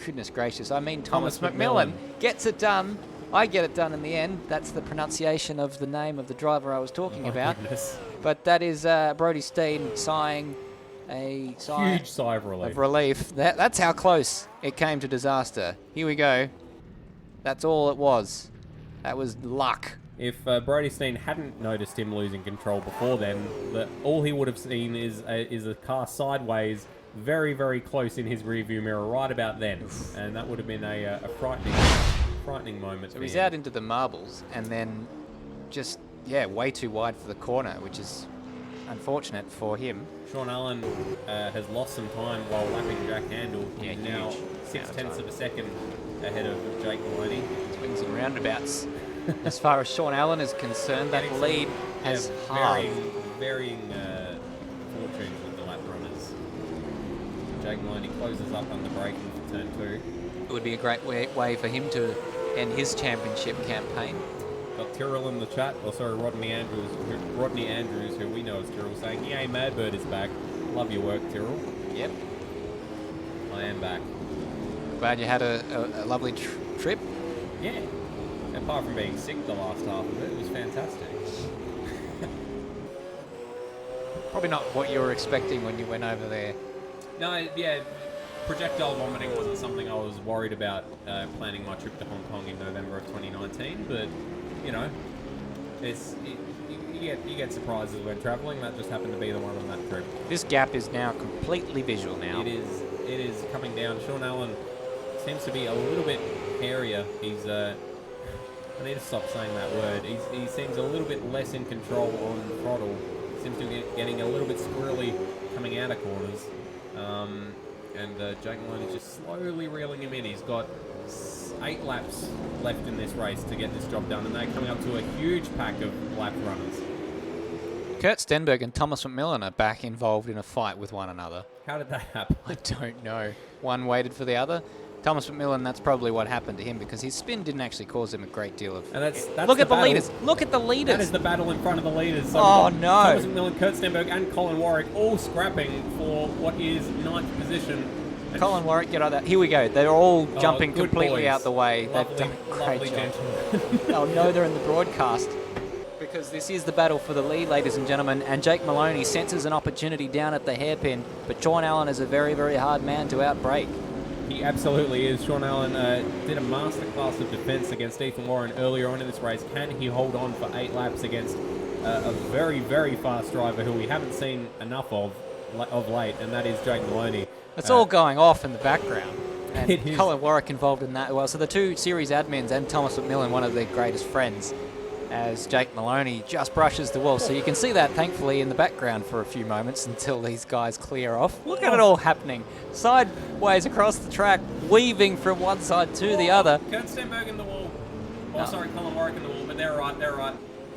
Goodness gracious, I mean Thomas McMillan gets it done, I get it done in the end. That's the pronunciation of the name of the driver I was talking about. Goodness. But that is Brody Steen sighing a sigh Huge sigh of relief. of relief. That's how close it came to disaster. Here we go. That's all it was. That was luck. If Brody Steen hadn't noticed him losing control before then, all he would have seen is a car sideways, very, very close in his rearview mirror right about then. And that would have been a frightening moment. So he's out into the marbles and then just, way too wide for the corner, which is unfortunate for him. Sean Allen has lost some time while lapping Jack Handel. Yeah, He's now huge 0.6 of a second ahead of Jake Maloney. Swings and roundabouts. As far as Sean Allen is concerned, that Getting lead some, has halved. varying fortunes with the lap runners. Jake Maloney closes up on the braking for turn 2. It would be a great way for him to end his championship campaign. Got Tyrrell in the chat, Rodney Andrews, who we know as Tyrrell, saying, "Yay, Madbird is back. Love your work, Tyrrell." Yep. I am back. Glad you had a lovely trip. Yeah. Apart from being sick the last half of it, it was fantastic. Probably not what you were expecting when you went over there. No, yeah, projectile vomiting wasn't something I was worried about planning my trip to Hong Kong in November of 2019, but, you know, you get surprises when travelling. That just happened to be the one on that trip. This gap is now completely visual now. It is coming down. Sean Allen seems to be a little bit hairier. He's I need to stop saying that word. He seems a little bit less in control on throttle. Seems to be getting a little bit squirrely coming out of corners. And Jake Malone is just slowly reeling him in. He's got 8 laps left in this race to get this job done, and they're coming up to a huge pack of lap runners. Kurt Stenberg and Thomas McMillan are back involved in a fight with one another. How did that happen? I don't know. One waited for the other. Thomas McMillan, that's probably what happened to him because his spin didn't actually cause him a great deal of... And that's Look at the battle. leaders. Look at the leaders. That is the battle in front of the leaders. So Oh, we've got no. Thomas McMillan, Kurt Stenberg, and Colin Warwick all scrapping for what is 9th position. And Colin Warwick, get on that. Here we go. They're all jumping good completely boys. out the way. Lovely, They've done a great lovely job. gentlemen. They'll know they're in the broadcast because this is the battle for the lead, ladies and gentlemen. And Jake Maloney senses an opportunity down at the hairpin, but Sean Allen is a very, very hard man to outbrake. He absolutely is. Sean Allen did a masterclass of defence against Ethan Warren earlier on in this race. Can he hold on for 8 laps against a very, very fast driver who we haven't seen enough of late, and that is Jake Maloney. It's all going off in the background. And It is. Colin Warwick involved in that as well. So the two series admins and Thomas McMillan, one of their greatest friends, as Jake Maloney just brushes the wall. So you can see that, thankfully, in the background for a few moments until these guys clear off. Look at it all happening. Sideways across the track, weaving from one side to the other. Kurt Stenberg in the wall. Oh, No. sorry, Colin Warwick in the wall, but they're right.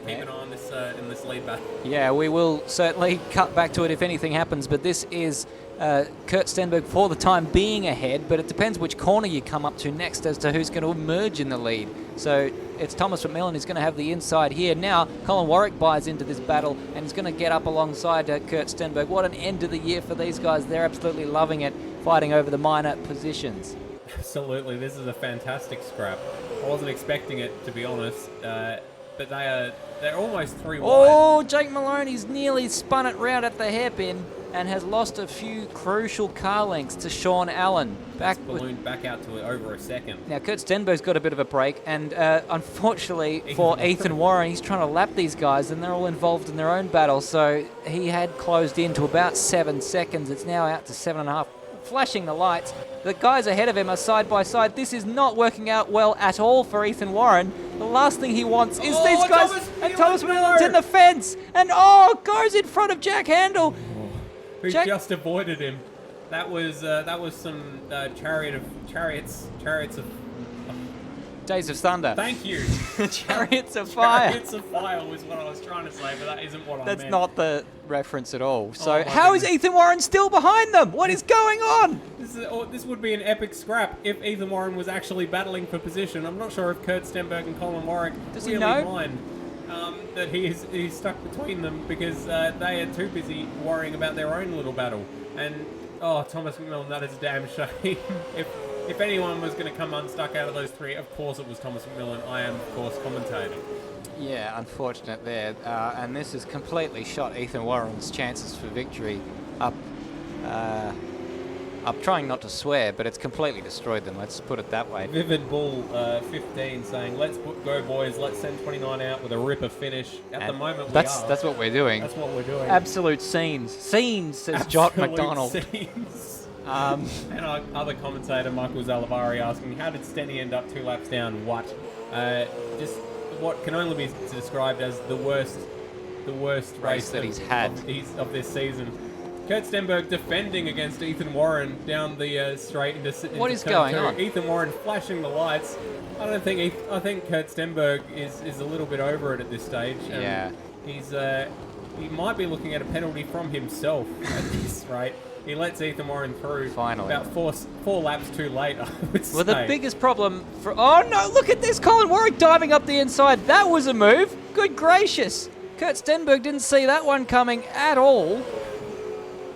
Keep an eye on this in this lead battle. Yeah, we will certainly cut back to it if anything happens, but this is Kurt Stenberg for the time being ahead, but it depends which corner you come up to next as to who's going to emerge in the lead. So it's Thomas McMillan who's going to have the inside here. Now Colin Warwick buys into this battle and is going to get up alongside Kurt Stenberg. What an end to the year for these guys. They're absolutely loving it, fighting over the minor positions. Absolutely, this is a fantastic scrap. I wasn't expecting it, to be honest, but they're almost 3 wide. Oh, Jake Maloney's nearly spun it round at the hairpin and has lost a few crucial car lengths to Sean Allen. Ballooned back out to over a second. Now, Kurt Stenberg's got a bit of a break, and unfortunately for Ethan Warren, he's trying to lap these guys, and they're all involved in their own battle, so he had closed in to about 7 seconds. It's now out to 7.5. Flashing the lights. The guys ahead of him are side by side. This is not working out well at all for Ethan Warren. The last thing he wants is these guys. Thomas McMillan's in the fence, and goes in front of Jack Handel. Who Jack- just avoided him. That was some chariots of. Days of Thunder. Thank you. Chariots of Fire. Chariots of Fire was what I was trying to say, but that isn't what I meant. That's not the reference at all. So my how is goodness. Ethan Warren still behind them? What is going on? This would be an epic scrap if Ethan Warren was actually battling for position. I'm not sure if Kurt Stenberg and Colin Warwick Does he really know? mind that he's stuck between them because they are too busy worrying about their own little battle. And Oh, Thomas McMillan, that is a damn shame. If anyone was going to come unstuck out of those three, of course it was Thomas McMillan. I am, of course, commentating. Yeah, unfortunate there. And this has completely shot Ethan Warren's chances for victory up. I'm trying not to swear, but it's completely destroyed them. Let's put it that way. Vivid Bull 15 saying, let's go, boys. Let's send 29 out with a ripper finish. At the moment, that's what we're doing. That's what we're doing. Absolute scenes. Scenes, says Jot McDonald. Scenes. And our other commentator, Michael Zalavari, asking, how did Stenny end up 2 laps down? What? Just what can only be described as the worst race that he's had of this season. Kurt Stenberg defending against Ethan Warren down the straight into What is turn going 2. on? Ethan Warren flashing the lights. I think Kurt Stenberg is a little bit over it at this stage. Yeah. He might be looking at a penalty from himself at this rate. He lets Ethan Warren through. Finally. About four laps too late, I would say. Well, the biggest problem for... Oh, no, look at this. Colin Warwick diving up the inside. That was a move. Good gracious. Kurt Stenberg didn't see that one coming at all.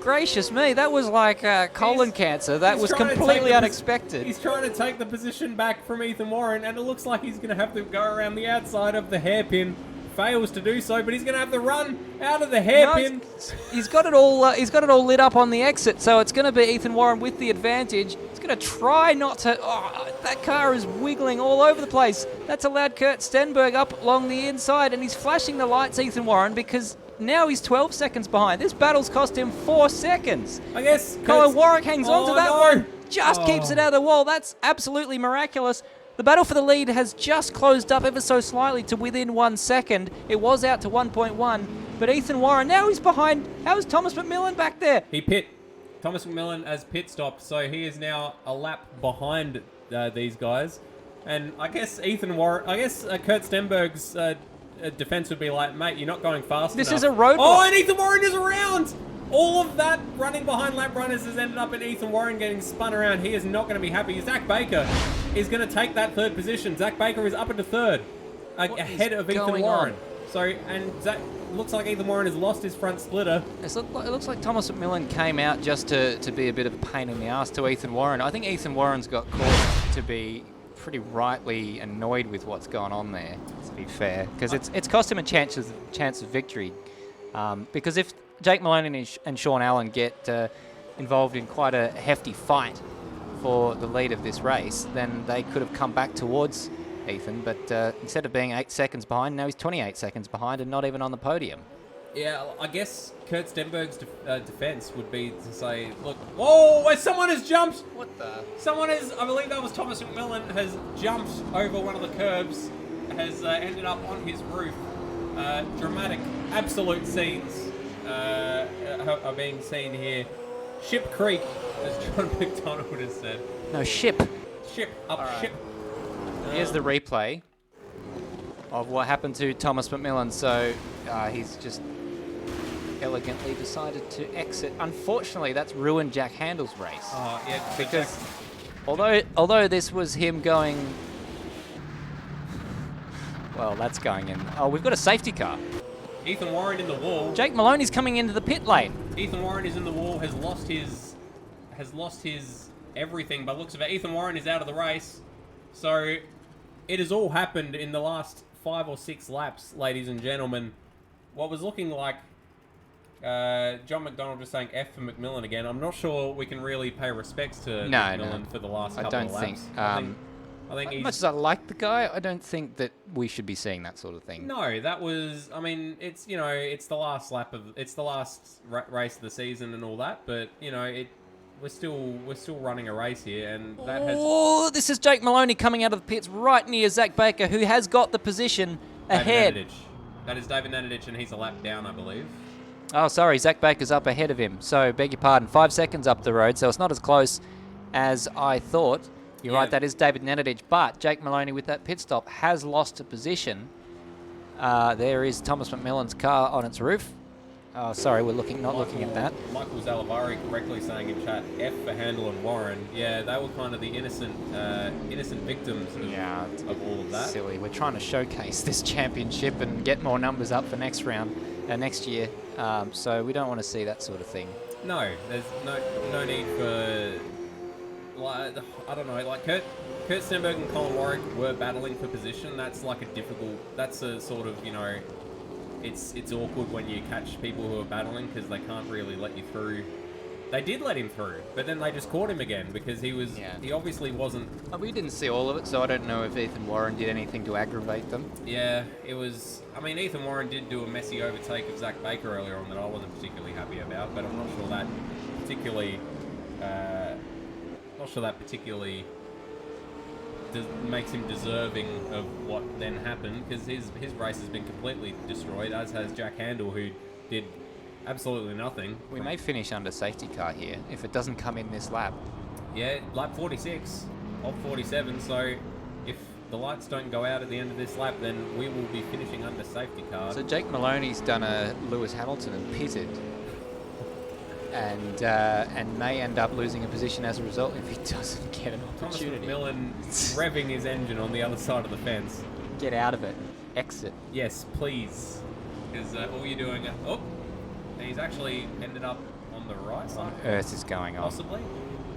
Gracious me, that was like colon cancer. That was completely unexpected. He's trying to take the position back from Ethan Warren, and it looks like he's going to have to go around the outside of the hairpin. Fails to do so, but he's going to have to run out of the hairpin. No, he's got it all. He's got it all lit up on the exit, so it's going to be Ethan Warren with the advantage. He's going to try not to. Oh, that car is wiggling all over the place. That's allowed Kurt Stenberg up along the inside, and he's flashing the lights, Ethan Warren, because now he's 12 seconds behind. This battle's cost him 4 seconds. I guess Colin Warwick hangs on to that one. Just Keeps it out of the wall. That's absolutely miraculous. The battle for the lead has just closed up ever so slightly to within 1 second. It was out to 1.1, but Ethan Warren, now he's behind. How is Thomas McMillan back there? Thomas McMillan has pit stopped, so he is now a lap behind these guys. And I guess Kurt Stenberg's defense would be like, mate, you're not going fast enough. This is a roadblock. Oh, and Ethan Warren is around! All of that running behind lap runners has ended up in Ethan Warren getting spun around. He is not going to be happy. Zach Baker is going to take that third position. Zach Baker is up into third, ahead of Ethan Warren. So, and Zach looks like Ethan Warren has lost his front splitter. It looks like Thomas McMillan came out just to be a bit of a pain in the ass to Ethan Warren. I think Ethan Warren's got cause to be pretty rightly annoyed with what's gone on there, to be fair, because it's cost him a chance of victory. Because if Jake Maloney and Sean Allen get involved in quite a hefty fight for the lead of this race, then they could have come back towards Ethan, but instead of being 8 seconds behind, now he's 28 seconds behind and not even on the podium. Yeah, I guess Kurt Stenberg's defense would be to say, look, whoa, someone has jumped! What the? Someone has, I believe that was Thomas McMillan, has jumped over one of the curbs, has ended up on his roof. Dramatic, absolute scenes are being seen here. Ship Creek, as John McDonald has said. No, ship. Ship. Here's the replay of what happened to Thomas McMillan. So he's just elegantly decided to exit. Unfortunately, that's ruined Jack Handel's race. Oh, yeah. Because although this was him going... Well, that's going in. Oh, we've got a safety car. Ethan Warren in the wall. Jake Maloney's coming into the pit lane. Ethan Warren is in the wall, has lost his everything, but looks of it. Ethan Warren is out of the race. So it has all happened in the last 5 or 6 laps, ladies and gentlemen. What was looking like John McDonald just saying F for McMillan again. I'm not sure we can really pay respects to McMillan for the last couple of laps. I think as much as I like the guy, I don't think that we should be seeing that sort of thing. No, that was. I mean, it's it's the last lap of it's the last race of the season and all that. But we're still running a race here, and that has. Oh, this is Jake Maloney coming out of the pits right near Zach Baker, who has got the position ahead. That is David Nanadich, and he's a lap down, I believe. Oh, sorry, Zach Baker's up ahead of him. So, beg your pardon, 5 seconds up the road, so it's not as close as I thought. You're right, that is David Nanadich, but Jake Maloney with that pit stop has lost a position. There is Thomas McMillan's car on its roof. Oh, sorry, we're not looking at that. Michael Zalavari correctly saying in chat, F for Handel and Warren. Yeah, they were kind of the innocent victims of all of that. Silly. We're trying to showcase this championship and get more numbers up for next year. So we don't want to see that sort of thing. No, there's no need for, like, I don't know, like Kurt Stenberg and Colin Warwick were battling for position. That's like that's a sort of, you know, it's awkward when you catch people who are battling because they can't really let you through. They did let him through, but then they just caught him again because he obviously wasn't. We didn't see all of it, so I don't know if Ethan Warren did anything to aggravate them. Yeah, it was. I mean, Ethan Warren did do a messy overtake of Zach Baker earlier on that I wasn't particularly happy about, but I'm not sure that particularly. Makes him deserving of what then happened because his race has been completely destroyed, as has Jack Handel, who did absolutely nothing. We may finish under safety car here if it doesn't come in this lap. Yeah, lap 46 of 47, so if the lights don't go out at the end of this lap, then we will be finishing under safety car. So Jake Maloney's done a Lewis Hamilton and pitted, and may end up losing a position as a result if he doesn't get an opportunity. Thomas McMillan revving his engine on the other side of the fence. Get out of it. Exit. Yes, please. Because all you're doing... Oh! He's actually ended up on the right side. What on earth is going on? Possibly.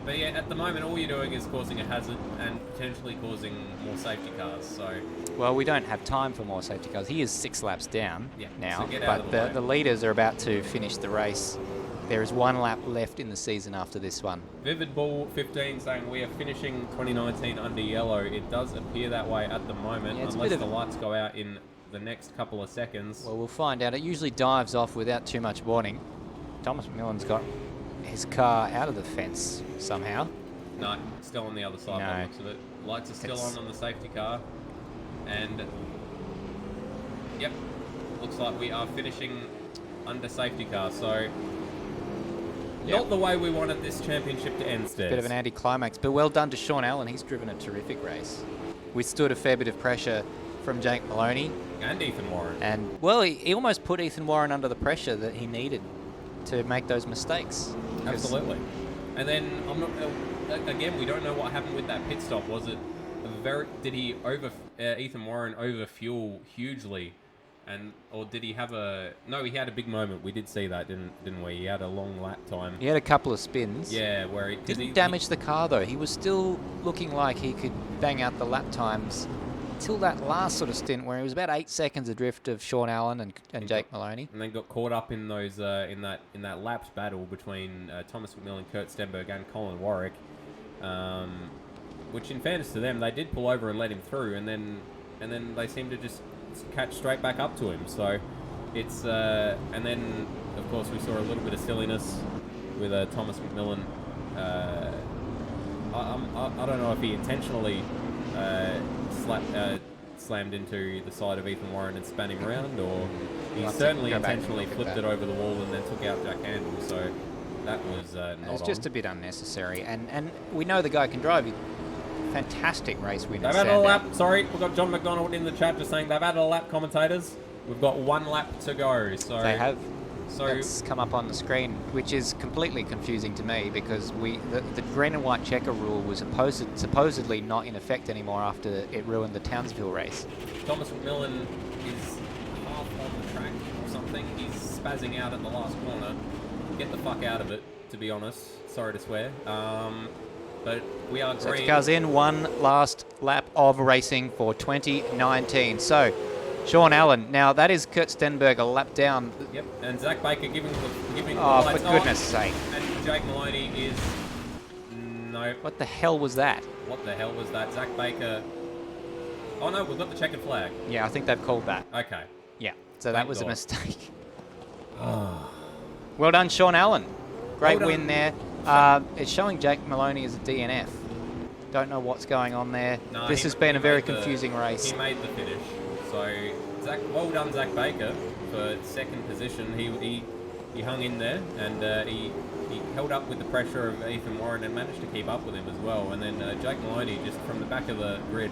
But yeah, at the moment, all you're doing is causing a hazard and potentially causing more safety cars, so... Well, we don't have time for more safety cars. He is 6 laps down now, so get out of but the leaders are about to finish the race. There is 1 lap left in the season after this one. Vivid Bull 15 saying we are finishing 2019 under yellow. It does appear that way at the moment, unless the lights go out in the next couple of seconds. Well, we'll find out. It usually dives off without too much warning. Thomas McMillan's got his car out of the fence somehow. No, still on the other side by the looks of it. Lights are still on the safety car. And, yep, looks like we are finishing under safety car. So, not the way we wanted this championship to end, Stairs. Bit of an anticlimax, but well done to Sean Allen. He's driven a terrific race. Withstood a fair bit of pressure from Jake Maloney. And Ethan Warren. And, well, he almost put Ethan Warren under the pressure that he needed to make those mistakes. Absolutely. And then, again, we don't know what happened with that pit stop. Was it did he Ethan Warren overfuel hugely? Or did he have no, he had a big moment. We did see that, didn't we? He had a long lap time. He had a couple of spins. Yeah, where he didn't damage the car, though. He was still looking like he could bang out the lap times till that last sort of stint where he was about 8 seconds adrift of Sean Allen and Jake Maloney. And then got caught up in those in that laps battle between Thomas McMillan, Kurt Stenberg, and Colin Warwick. Which, in fairness to them, they did pull over and let him through, and then they seemed to just catch straight back up to him. So it's and then of course we saw a little bit of silliness with Thomas McMillan. I don't know if he intentionally slammed into the side of Ethan Warren and span him around, or he certainly intentionally flipped it over the wall and then took out Jack Handel. So that was not It was just a bit unnecessary, and we know the guy can drive. Fantastic race win. They've added a lap. Sorry, we've got John McDonald in the chat just saying they've added a lap, commentators. We've got 1 lap to go. So they have. So it's come up on the screen, which is completely confusing to me because the green and white checker rule was supposedly not in effect anymore after it ruined the Townsville race. Thomas McMillan is half on the track or something. He's spazzing out at the last corner. Get the fuck out of it, to be honest. Sorry to swear. But we are green. Safety cars in, 1 last lap of racing for 2019. So, Sean Allen. Now, that is Kurt Stenberg a lap down. Yep, and Zach Baker giving the for goodness sake. And Jake Maloney is... No. What the hell was that? What the hell was that? Zach Baker... Oh, no, we've got the checkered flag. Yeah, I think they've called that. Okay. Yeah, so that was a mistake. Well done, Sean Allen. Great win there. It's showing Jake Maloney as a DNF. Don't know what's going on there. No, this has been a very confusing race. He made the finish. So, well done, Zach Baker, for 2nd position. He hung in there, and he held up with the pressure of Ethan Warren and managed to keep up with him as well. And then Jake Maloney, just from the back of the grid,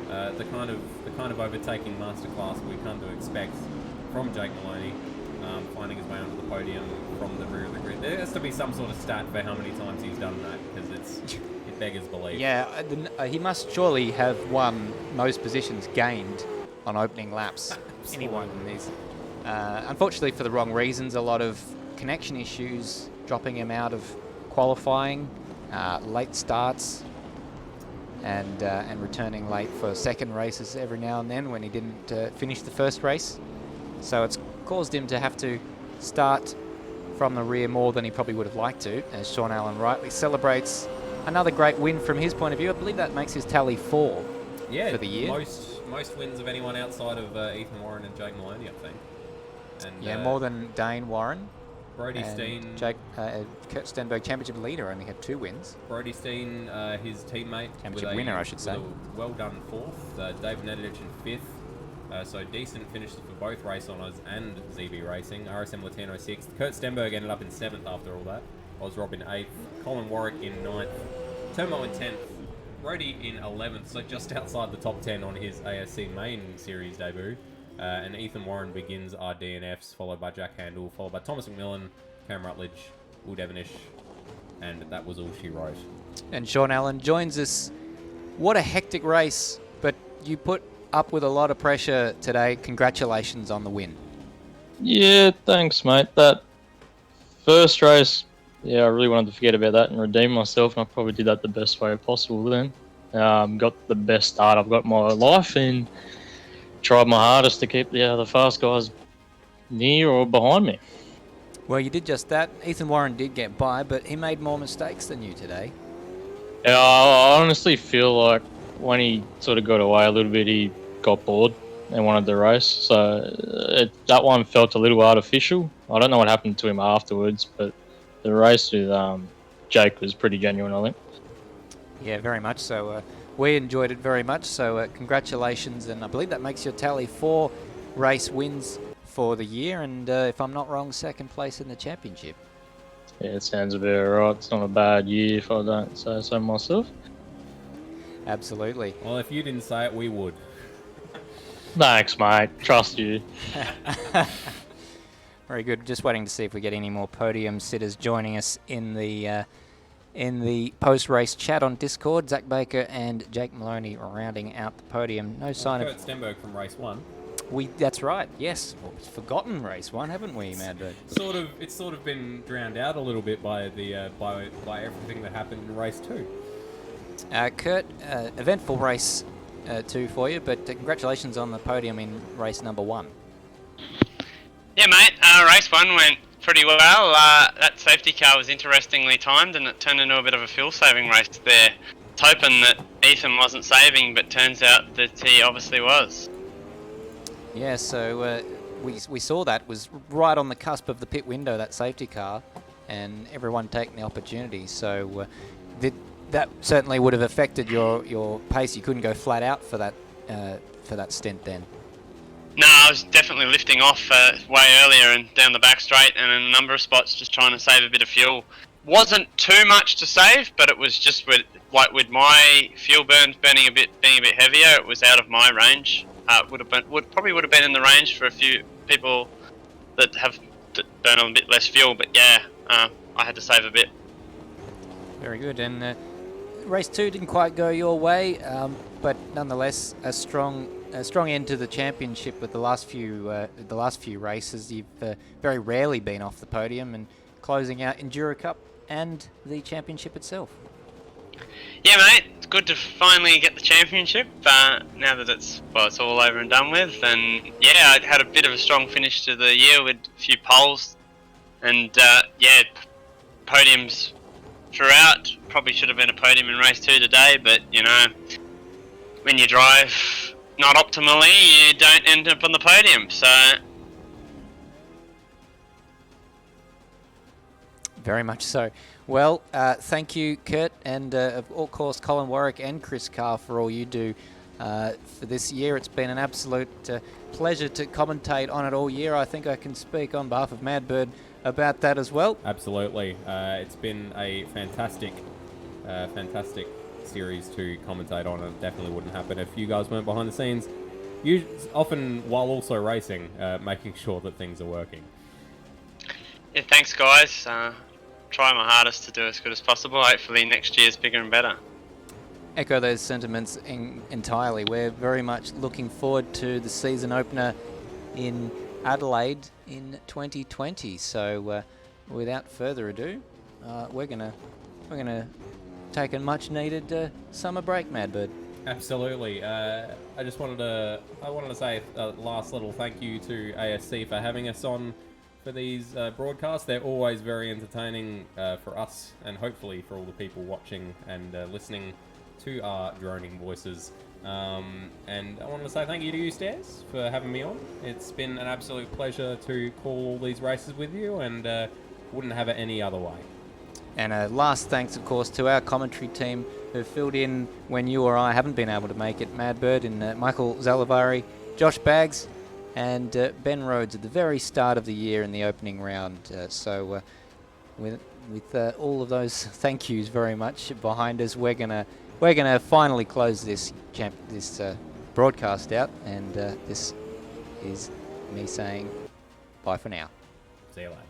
the kind of overtaking masterclass we come to expect from Jake Maloney. Finding his way onto the podium from the rear of the grid. There has to be some sort of stat for how many times he's done that, because it beggars belief. Yeah, he must surely have won most positions gained on opening laps. Anyone in these. Unfortunately for the wrong reasons, a lot of connection issues dropping him out of qualifying, late starts, and returning late for second races every now and then when he didn't finish the first race. So it's caused him to have to start from the rear more than he probably would have liked to, as Sean Allen rightly celebrates another great win from his point of view. I believe that makes his tally 4 for the year. Most wins of anyone outside of Ethan Warren and Jake Maloney, I think. And, more than Dane Warren. Brody Steen. Kurt Stenberg, championship leader, only had 2 wins. Brody Steen, his teammate. Championship winner, I should say. Well done 4th. Dave Nedich in 5th. So decent finishes for both Race Honours and ZB Racing. RSM Latino 6th. Kurt Stenberg ended up in 7th after all that. Oz Rob in 8th. Colin Warwick in 9th. Turmo in 10th. Brody in 11th, so just outside the top 10 on his ASC main series debut. And Ethan Warren begins our DNFs, followed by Jack Handel, followed by Thomas McMillan, Cam Rutledge, Will Devonish, and that was all she wrote. And Sean Allen joins us. What a hectic race, but you put up with a lot of pressure today. Congratulations on the win. Yeah, thanks, mate. That first race, I really wanted to forget about that and redeem myself, and I probably did that the best way possible then. Got the best start I've got in my life and tried my hardest to keep the fast guys near or behind me. Well, you did just that. Ethan Warren did get by, but he made more mistakes than you today. Yeah, I honestly feel like when he sort of got away a little bit, he got bored and wanted to race. So that one felt a little artificial. I don't know what happened to him afterwards, but the race with Jake was pretty genuine, I think. Yeah, very much so. We enjoyed it very much, so congratulations, and I believe that makes your tally 4 race wins for the year, and if I'm not wrong, 2nd place in the championship. Yeah, it sounds about right. It's not a bad year if I don't say so myself. Absolutely. Well, if you didn't say it, we would. Thanks, mate. Trust you. Very good. Just waiting to see if we get any more podium sitters joining us in the post-race chat on Discord. Zach Baker and Jake Maloney rounding out the podium. No sign of... Kurt Stenberg from race 1. That's right, yes. Well, we've forgotten race 1, haven't we, Madbird? It's sort of been drowned out a little bit by by everything that happened in race 2. Kurt, eventful race 2 for you, but congratulations on the podium in race number 1. Yeah, mate. Race 1 went pretty well. That safety car was interestingly timed, and it turned into a bit of a fuel-saving race there. I was hoping that Ethan wasn't saving, but turns out that he obviously was. Yeah, so we saw that was right on the cusp of the pit window, that safety car, and everyone taking the opportunity. So that certainly would have affected your pace. You couldn't go flat out for that stint then. No, I was definitely lifting off way earlier and down the back straight, and in a number of spots just trying to save a bit of fuel. Wasn't too much to save, but it was just with my fuel burns being a bit heavier, it was out of my range. Probably would have been in the range for a few people that have burn a bit less fuel, but yeah, I had to save a bit. Very good, and race 2 didn't quite go your way, but nonetheless a strong end to the championship with the last few races. You've very rarely been off the podium, and closing out Enduro Cup and the championship itself. Yeah, mate, it's good to finally get the championship now that it's all over and done with. And yeah, I had a bit of a strong finish to the year with a few poles, and podiums throughout. Probably should have been a podium in race 2 today, but you know, when you drive not optimally, you don't end up on the podium. So very much so. Well, thank you, Kurt, and of course Colin Warwick and Chris Carr for all you do for this year. It's been an absolute pleasure to commentate on it all year. I think I can speak on behalf of Madbird about that as well. Absolutely. It's been a fantastic series to commentate on. It definitely wouldn't happen if you guys weren't behind the scenes. Often while also racing, making sure that things are working. yeah, thanks guys. Try my hardest to do as good as possible. Hopefully next year's bigger and better. Echo those sentiments entirely. We're very much looking forward to the season opener in Adelaide in 2020. So without further ado, we're gonna take a much needed summer break, Madbird. Absolutely. I wanted to say a last little thank you to ASC for having us on for these broadcasts. They're always very entertaining for us, and hopefully for all the people watching and listening to our droning voices. And I wanted to say thank you to you, Stairs, for having me on. It's been an absolute pleasure to call all these races with you, and wouldn't have it any other way. And last thanks, of course, to our commentary team who filled in when you or I haven't been able to make it. Madbird and Michael Zalavari, Josh Baggs, and Ben Rhodes at the very start of the year in the opening round. With all of those thank yous very much behind us, we're gonna finally close this broadcast out, and this is me saying bye for now. See you later.